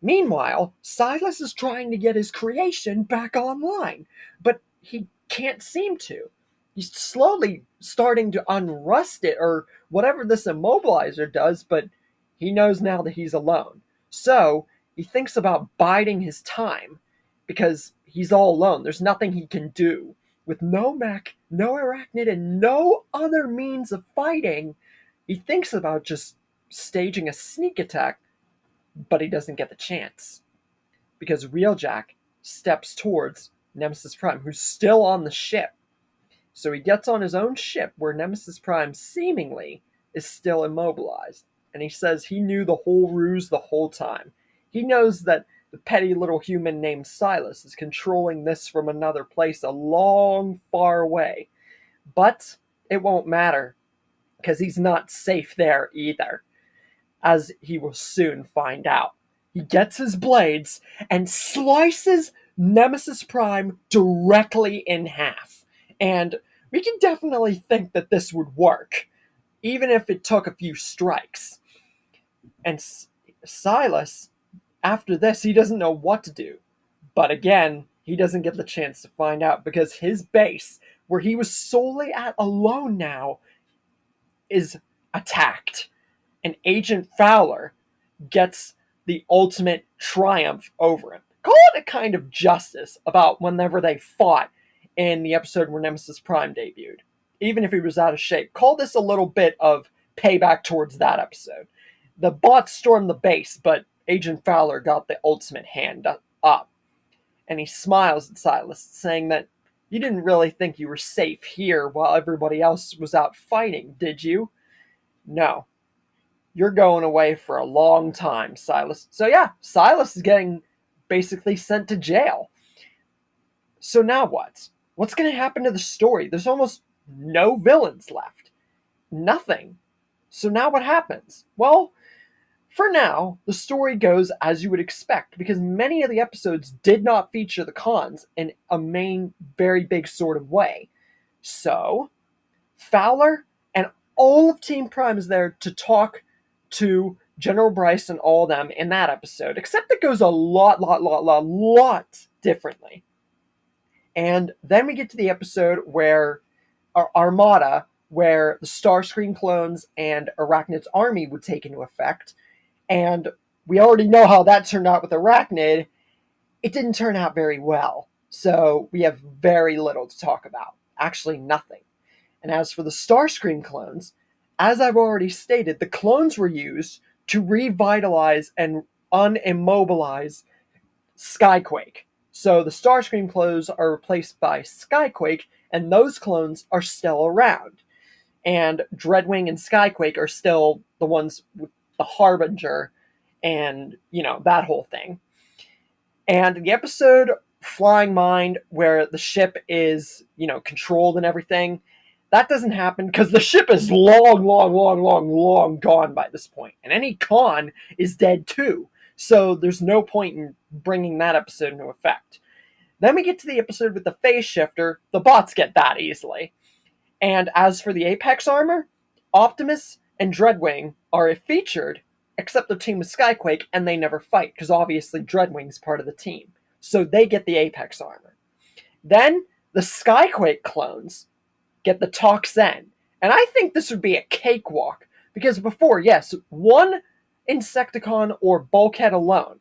Speaker 1: Meanwhile, Silas is trying to get his creation back online, but he can't seem to. He's slowly starting to unrust it, or whatever this immobilizer does, but he knows now that he's alone. So, he thinks about biding his time, because he's all alone. There's nothing he can do. With no mech, no Arachnid, and no other means of fighting, he thinks about just staging a sneak attack, but he doesn't get the chance. Because Wheeljack steps towards Nemesis Prime, who's still on the ship. So he gets on his own ship, where Nemesis Prime seemingly is still immobilized. And he says he knew the whole ruse the whole time. He knows that the petty little human named Silas is controlling this from another place a long, far away. But it won't matter, because he's not safe there either, as he will soon find out. He gets his blades and slices Nemesis Prime directly in half. And we can definitely think that this would work, even if it took a few strikes. And Silas, after this, he doesn't know what to do. But again, he doesn't get the chance to find out, because his base, where he was solely at alone now, is attacked. And Agent Fowler gets the ultimate triumph over him. Call it a kind of justice about whenever they fought in the episode where Nemesis Prime debuted. Even if he was out of shape. Call this a little bit of payback towards that episode. The bots stormed the base, but Agent Fowler got the ultimate hand up. And he smiles at Silas, saying that you didn't really think you were safe here while everybody else was out fighting, did you? No. You're going away for a long time, Silas. So yeah, Silas is getting basically sent to jail. So now what? What's going to happen to the story? There's almost no villains left. Nothing. So now what happens? Well, for now, the story goes as you would expect, because many of the episodes did not feature the cons in a main, very big sort of way. So, Fowler and all of Team Prime is there to talk to General Bryce and all of them in that episode, except it goes a lot differently. And then we get to the episode where Armada, where the Starscream clones and Arachnid's army would take into effect. And we already know how that turned out with Arachnid. It didn't turn out very well. So we have very little to talk about. Actually, nothing. And as for the Starscream clones, as I've already stated, the clones were used to revitalize and unimmobilize Skyquake. So the Starscream clones are replaced by Skyquake, and those clones are still around. And Dreadwing and Skyquake are still the ones with the Harbinger and, that whole thing. And the episode Flying Mind, where the ship is, controlled and everything, that doesn't happen because the ship is long gone by this point. And any con is dead too. So there's no point in bringing that episode into effect. Then we get to the episode with the phase shifter. The bots get that easily. And as for the Apex armor, Optimus and Dreadwing are featured, except their team is Skyquake, and they never fight, because obviously Dreadwing's part of the team. So they get the Apex armor. Then the Skyquake clones get the Toxin. And I think this would be a cakewalk, because before, yes, one Insecticon or Bulkhead alone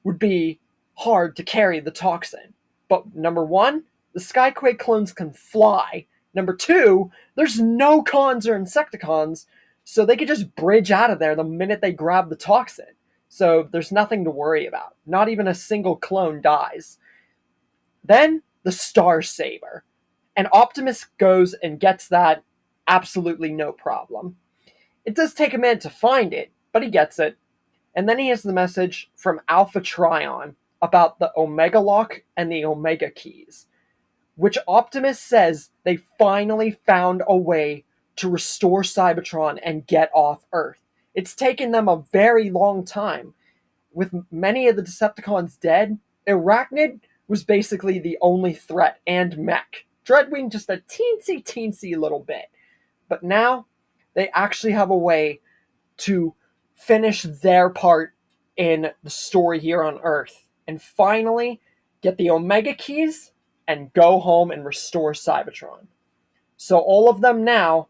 Speaker 1: would be hard to carry the Toxin. But number one, the Skyquake clones can fly. Number two, there's no cons or Insecticons, so they could just bridge out of there the minute they grab the Toxin. So there's nothing to worry about. Not even a single clone dies. Then the Star Saber. And Optimus goes and gets that absolutely no problem. It does take a minute to find it, but he gets it. And then he has the message from Alpha Trion about the Omega Lock and the Omega Keys, which Optimus says they finally found a way to restore Cybertron and get off Earth. It's taken them a very long time. With many of the Decepticons dead, Arachnid was basically the only threat, and Mech. Dreadwing just a teensy little bit. But now, they actually have a way to finish their part in the story here on Earth, and finally get the Omega Keys and go home and restore Cybertron. So all of them now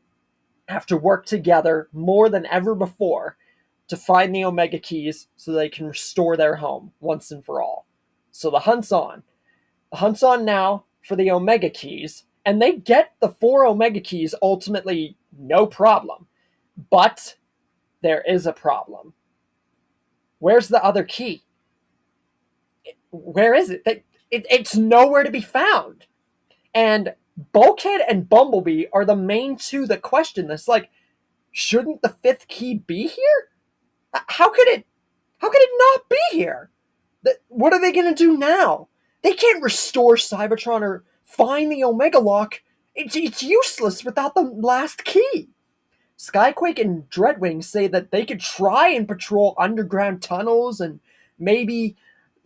Speaker 1: have to work together more than ever before to find the Omega Keys so they can restore their home once and for all. So the hunt's on. The hunt's on now for the Omega Keys, and they get the 4 Omega Keys ultimately no problem. But there is a problem. Where's the other key? Where is it? It's nowhere to be found. And Bulkhead and Bumblebee are the main two that question this. Like, shouldn't the 5th key be here? How could it not be here? What are they going to do now? They can't restore Cybertron or find the Omega Lock. It's useless without the last key. Skyquake and Dreadwing say that they could try and patrol underground tunnels and maybe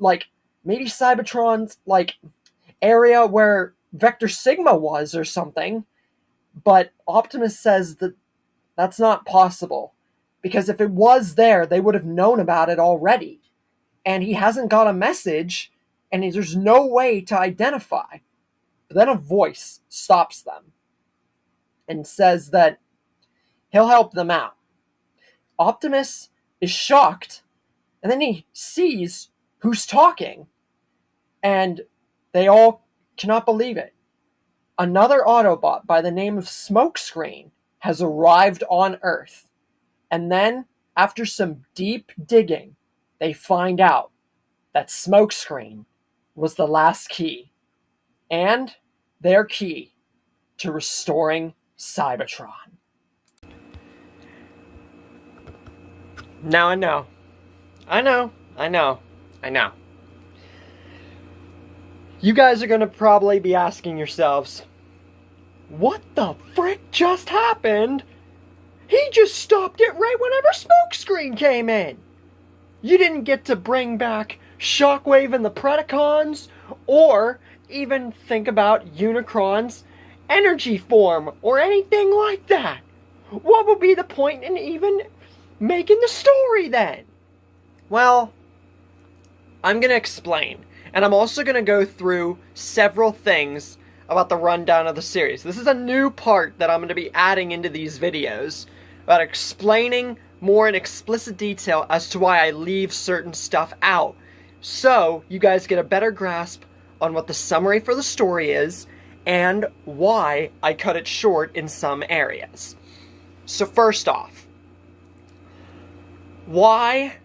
Speaker 1: Cybertron's area where Vector Sigma was or something. But Optimus says that that's not possible, because if it was there, they would have known about it already. And he hasn't got a message, and there's no way to identify. But then a voice stops them and says that he'll help them out. Optimus is shocked And then he sees who's talking, and they all cannot believe it. Another Autobot by the name of Smokescreen has arrived on Earth. And then, after some deep digging, they find out that Smokescreen was the last key, and their key to restoring Cybertron. Now I know. You guys are gonna probably be asking yourselves, what the frick just happened? He just stopped it right whenever Smokescreen came in. You didn't get to bring back Shockwave and the Predacons, or even think about Unicron's energy form, or anything like that. What would be the point in even making the story then? Well, I'm going to explain. And I'm also going to go through several things about the rundown of the series. This is a new part that I'm going to be adding into these videos, about explaining more in explicit detail as to why I leave certain stuff out, so you guys get a better grasp on what the summary for the story is, and why I cut it short in some areas. So first off, why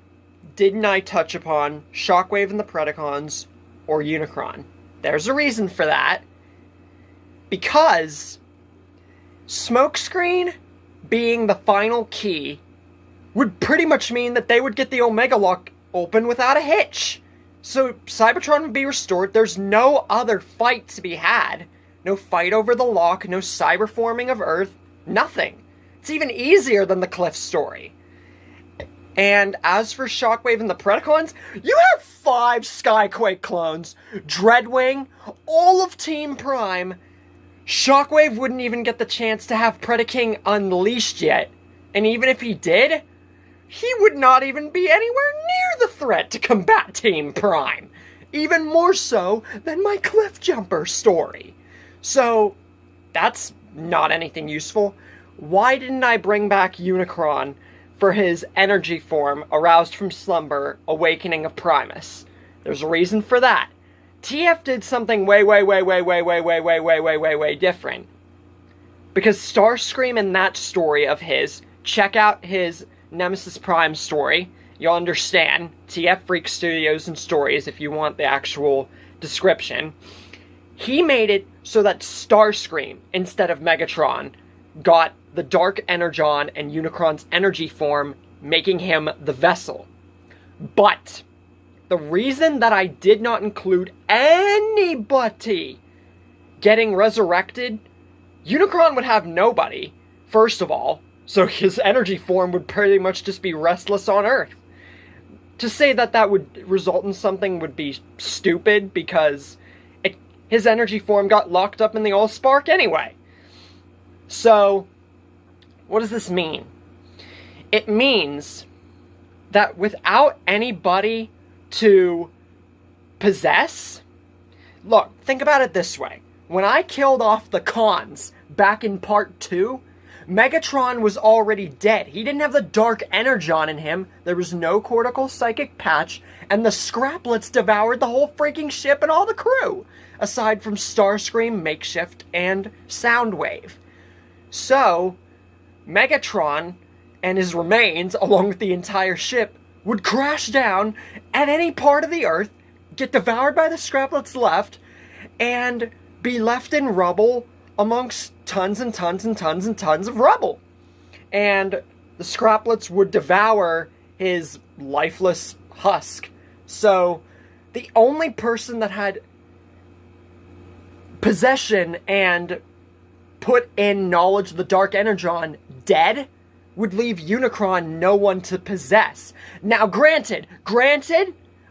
Speaker 1: didn't I touch upon Shockwave and the Predacons or Unicron? There's a reason for that. Because Smokescreen being the final key would pretty much mean that they would get the Omega Lock open without a hitch. So Cybertron would be restored. There's no other fight to be had. No fight over the lock, no cyberforming of Earth, nothing. It's even easier than the Cliff story. And as for Shockwave and the Predacons, you have 5 Skyquake clones, Dreadwing, all of Team Prime. Shockwave wouldn't even get the chance to have Predaking unleashed yet. And even if he did, he would not even be anywhere near the threat to combat Team Prime. Even more so than my Cliffjumper story. So, that's not anything useful. Why didn't I bring back Unicron for his energy form, aroused from slumber, awakening of Primus? There's a reason for that. TF did something way different. Because Starscream in that story of his, check out his Nemesis Prime story, you'll understand. TF Freak Studios and Stories if you want the actual description. He made it so that Starscream, instead of Megatron, got the Dark Energon and Unicron's energy form, making him the vessel. But the reason that I did not include anybody getting resurrected, Unicron would have nobody, first of all, so his energy form would pretty much just be restless on Earth. To say that that would result in something would be stupid, because his energy form got locked up in the Allspark anyway. So, what does this mean? It means that without anybody to possess, look, think about it this way. When I killed off the Cons back in part 2, Megatron was already dead. He didn't have the Dark Energon in him, there was no cortical psychic patch, and the Scraplets devoured the whole freaking ship and all the crew, aside from Starscream, Makeshift, and Soundwave. So, Megatron and his remains, along with the entire ship, would crash down at any part of the Earth, get devoured by the Scraplets left, and be left in rubble amongst tons and tons and tons and tons of rubble. And the Scraplets would devour his lifeless husk. So, the only person that had possession and put in knowledge of the Dark Energon dead would leave Unicron no one to possess. Now, granted,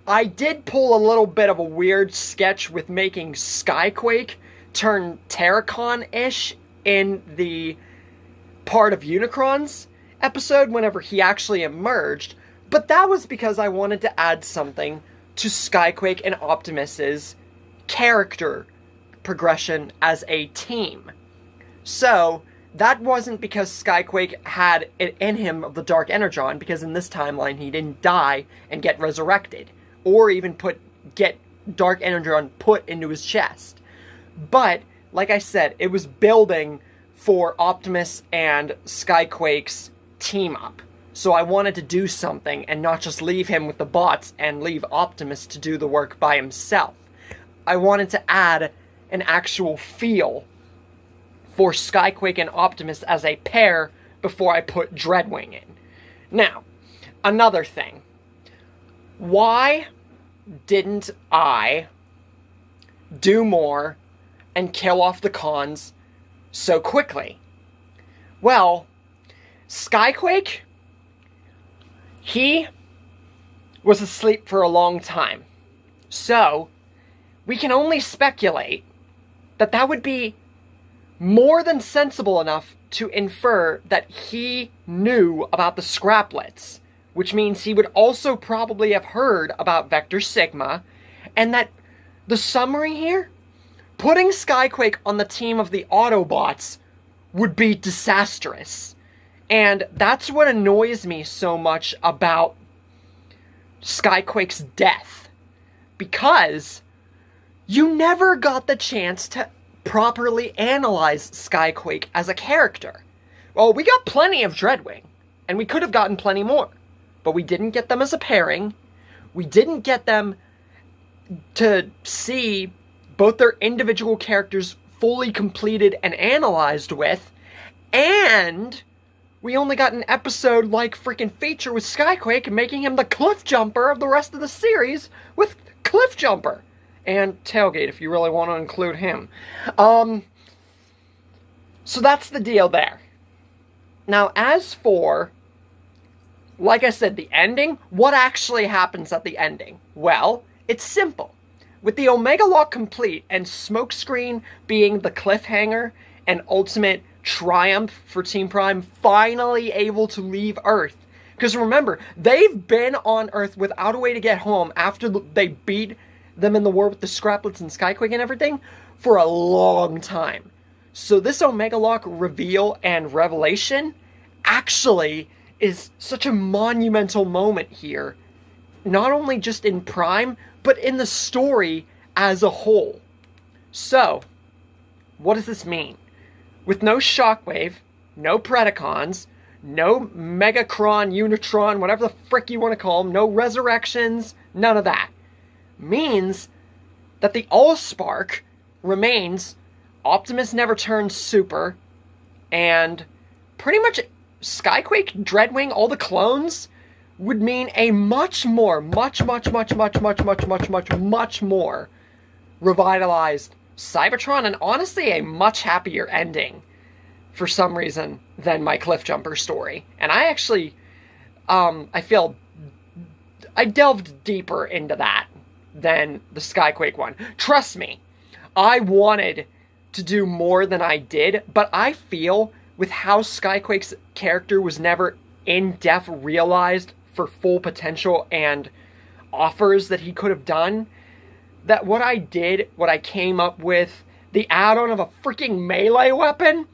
Speaker 1: I did pull a little bit of a weird sketch with making Skyquake turn Terracon-ish in the part of Unicron's episode whenever he actually emerged, but that was because I wanted to add something to Skyquake and Optimus's character progression as a team. So, that wasn't because Skyquake had it in him of the Dark Energon, because in this timeline he didn't die and get resurrected, or even get Dark Energon put into his chest. But, like I said, it was building for Optimus and Skyquake's team up. So I wanted to do something and not just leave him with the bots and leave Optimus to do the work by himself. I wanted to add an actual feel for Skyquake and Optimus as a pair before I put Dreadwing in. Now, another thing. Why didn't I do more and kill off the cons so quickly? Well, Skyquake, he was asleep for a long time. So, we can only speculate that that would be more than sensible enough to infer that he knew about the Scraplets, which means he would also probably have heard about Vector Sigma, and that the summary here, putting Skyquake on the team of the Autobots would be disastrous. And that's what annoys me so much about Skyquake's death, because you never got the chance to properly analyze Skyquake as a character. Well, we got plenty of Dreadwing, and we could have gotten plenty more, but we didn't get them as a pairing. We didn't get them to see both their individual characters fully completed and analyzed with, and we only got an episode-like freaking feature with Skyquake, making him the cliff jumper of the rest of the series with Cliff Jumper. And Tailgate, if you really want to include him. So that's the deal there. Now, as for, like I said, the ending, what actually happens at the ending? Well, it's simple. With the Omega Lock complete and Smokescreen being the cliffhanger and ultimate triumph for Team Prime finally able to leave Earth. Because remember, they've been on Earth without a way to get home after they beat them in the war with the Scraplets and Skyquake and everything for a long time. So this Omega Lock reveal and revelation actually is such a monumental moment here. Not only just in Prime, but in the story as a whole. So, what does this mean? With no Shockwave, no Predacons, no Megacron, Unitron, whatever the frick you want to call them, no Resurrections, none of that. Means that the Allspark remains, Optimus never turns super, and pretty much Skyquake, Dreadwing, all the clones would mean a much more revitalized Cybertron, and honestly a much happier ending for some reason than my Cliff Jumper story. And I actually, I feel I delved deeper into that than the Skyquake one. Trust me, I wanted to do more than I did, but I feel with how Skyquake's character was never in-depth realized for full potential and offers that he could have done, that what I did, what I came up with, the add-on of a freaking melee weapon,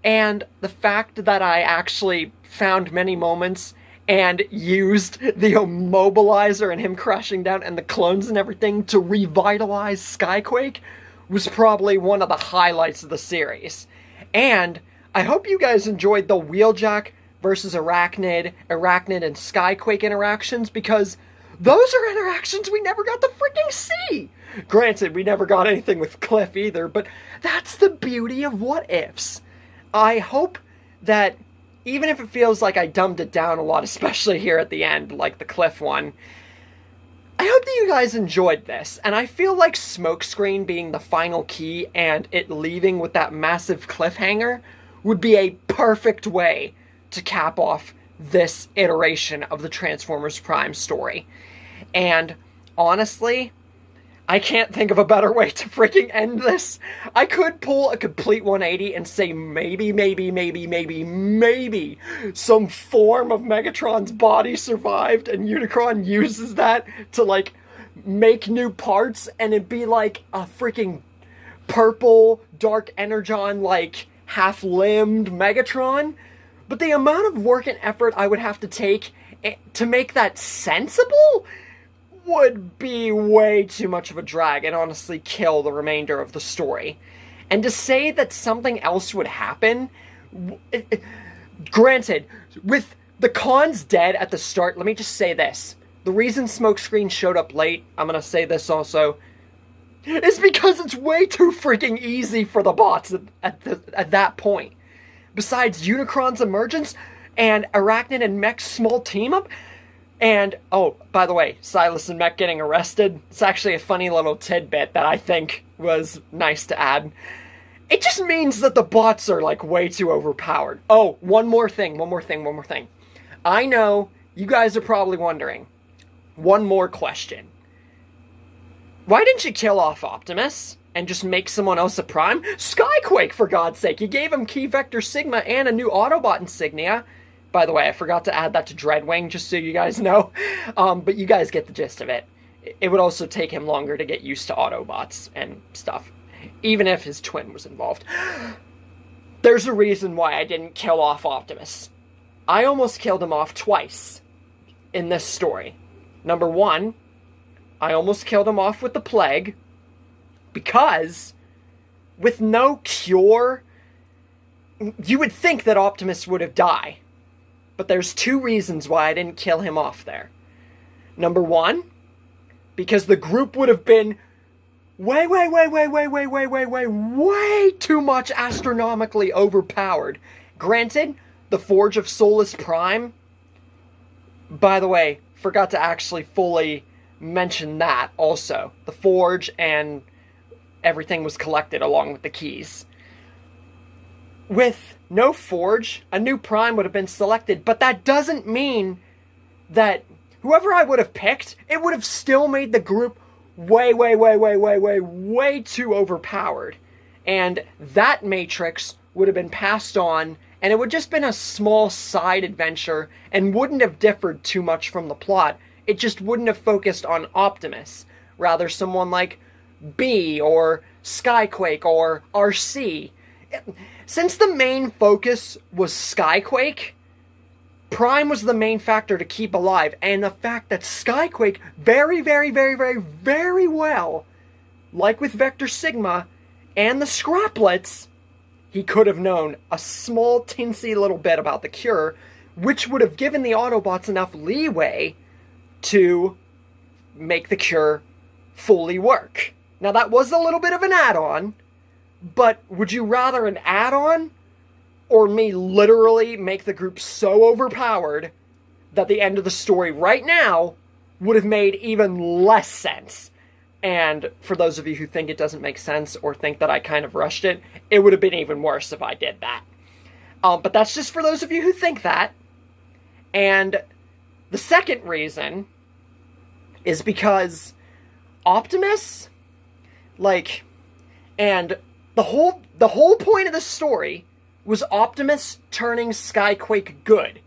Speaker 1: and the fact that I actually found many moments and used the immobilizer and him crashing down and the clones and everything to revitalize Skyquake was probably one of the highlights of the series. And I hope you guys enjoyed the Wheeljack versus Arachnid and Skyquake interactions, because those are interactions we never got to freaking see! Granted, we never got anything with Cliff either, but that's the beauty of What Ifs. I hope that even if it feels like I dumbed it down a lot, especially here at the end, like the Cliff one, I hope that you guys enjoyed this, and I feel like Smokescreen being the final key and it leaving with that massive cliffhanger would be a perfect way to cap off this iteration of the Transformers Prime story. And honestly, I can't think of a better way to freaking end this. I could pull a complete 180 and say maybe some form of Megatron's body survived and Unicron uses that to, like, make new parts, and it'd be like a freaking purple Dark Energon, like, half-limbed Megatron, but the amount of work and effort I would have to take to make that sensible would be way too much of a drag and honestly kill the remainder of the story. And to say that something else would happen, granted, with the cons dead at the start, let me just say this. The reason Smokescreen showed up late, I'm gonna say this also, is because it's way too freaking easy for the bots at that point. Besides Unicron's emergence and Arachnid and Mech's small team-up, and, oh, by the way, Silas and Mech getting arrested, it's actually a funny little tidbit that I think was nice to add. It just means that the bots are, like, way too overpowered. Oh, one more thing. I know you guys are probably wondering. One more question. Why didn't you kill off Optimus and just make someone else a Prime? Skyquake, for God's sake! You gave him Key Vector Sigma and a new Autobot insignia. By the way, I forgot to add that to Dreadwing, just so you guys know. But you guys get the gist of it. It would also take him longer to get used to Autobots and stuff, even if his twin was involved. There's a reason why I didn't kill off Optimus. I almost killed him off twice in this story. Number one, I almost killed him off with the plague, because with no cure, you would think that Optimus would have died. But there's two reasons why I didn't kill him off there. Number one, because the group would have been way too much astronomically overpowered. Granted, the Forge of Solus Prime, by the way, forgot to actually fully mention that also. The Forge and everything was collected along with the keys. With no Forge, a new Prime would have been selected, but that doesn't mean that whoever I would have picked, it would have still made the group way too overpowered. And that Matrix would have been passed on, and it would just been a small side adventure and wouldn't have differed too much from the plot. It just wouldn't have focused on Optimus. Rather, someone like B or Skyquake or RC. Since the main focus was Skyquake, Prime was the main factor to keep alive, and the fact that Skyquake very well, like with Vector Sigma and the Scraplets, he could have known a small teensy little bit about the cure, which would have given the Autobots enough leeway to make the cure fully work. Now that was a little bit of an add-on, but would you rather an add-on or me literally make the group so overpowered that the end of the story right now would have made even less sense? And for those of you who think it doesn't make sense or think that I kind of rushed it, it would have been even worse if I did that. But that's just for those of you who think that. And the second reason is because Optimus, like, and the whole point of the story was Optimus turning Skyquake good.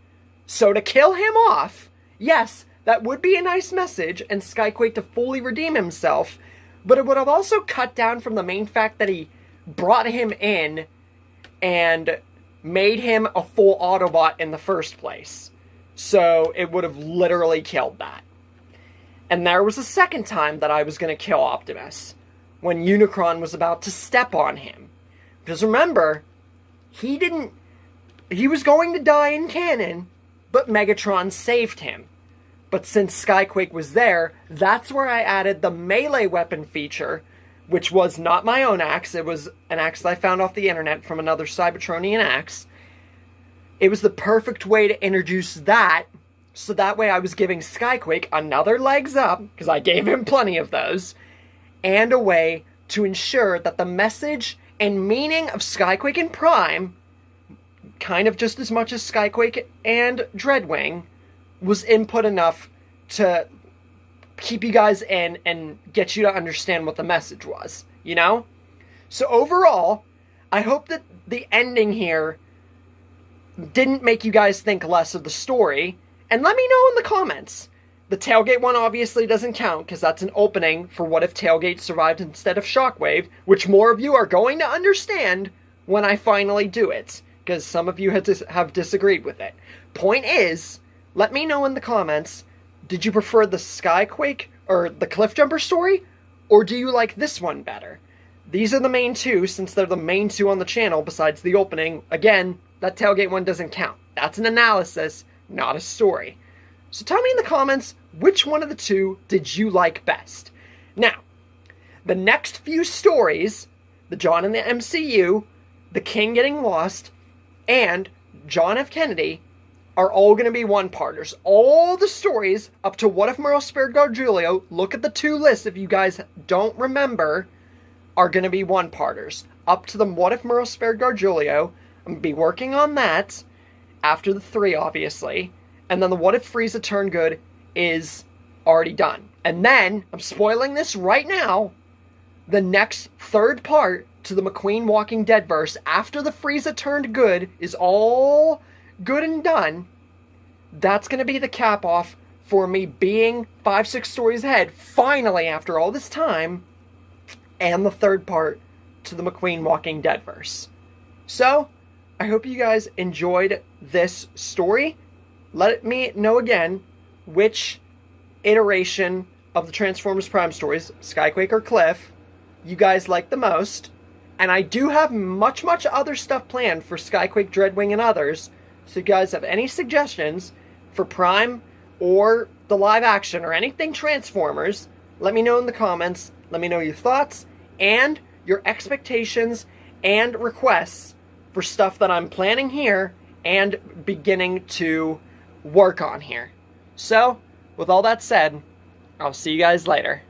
Speaker 1: So to kill him off, yes, that would be a nice message, and Skyquake to fully redeem himself, but it would have also cut down from the main fact that he brought him in and made him a full Autobot in the first place. So it would have literally killed that. And there was a second time that I was going to kill Optimus, when Unicron was about to step on him. Because remember, he was going to die in canon, but Megatron saved him. But since Skyquake was there, that's where I added the melee weapon feature, which was not my own axe. It was an axe that I found off the internet from another Cybertronian axe. It was the perfect way to introduce that, so that way I was giving Skyquake another legs up, because I gave him plenty of those, and a way to ensure that the message and meaning of Skyquake and Prime, kind of just as much as Skyquake and Dreadwing, was input enough to keep you guys in and get you to understand what the message was, you know? So overall, I hope that the ending here didn't make you guys think less of the story, and let me know in the comments. The Tailgate one obviously doesn't count, because that's an opening for what if Tailgate survived instead of Shockwave, which more of you are going to understand when I finally do it, because some of you have disagreed with it. Point is, let me know in the comments, did you prefer the Skyquake or the Cliffjumper story, or do you like this one better? These are the main two, since they're the main two on the channel besides the opening. Again, that tailgate one doesn't count. That's an analysis, not a story. So tell me in the comments, which one of the two did you like best? Now, the next few stories, the John in the MCU, the King getting lost, and John F. Kennedy, are all going to be one-parters. All the stories up to What If Merle Spared Gargiulo, look at the two lists if you guys don't remember, are going to be one-parters. Up to the What If Merle Spared Gargiulo, I'm going to be working on that after the 3, obviously. And then the What If Frieza Turned Good is already done. And then, I'm spoiling this right now, the next third part to the McQueen Walking Dead verse, after the Frieza Turned Good is all good and done, that's going to be the cap off for me being 5-6 stories ahead, finally, after all this time, and the third part to the McQueen Walking Dead verse. So, I hope you guys enjoyed this story. Let me know again which iteration of the Transformers Prime stories, Skyquake or Cliff, you guys like the most. And I do have much other stuff planned for Skyquake, Dreadwing, and others. So if you guys have any suggestions for Prime or the live action or anything Transformers, let me know in the comments. Let me know your thoughts and your expectations and requests for stuff that I'm planning here and beginning to work on here. So, with all that said, I'll see you guys later.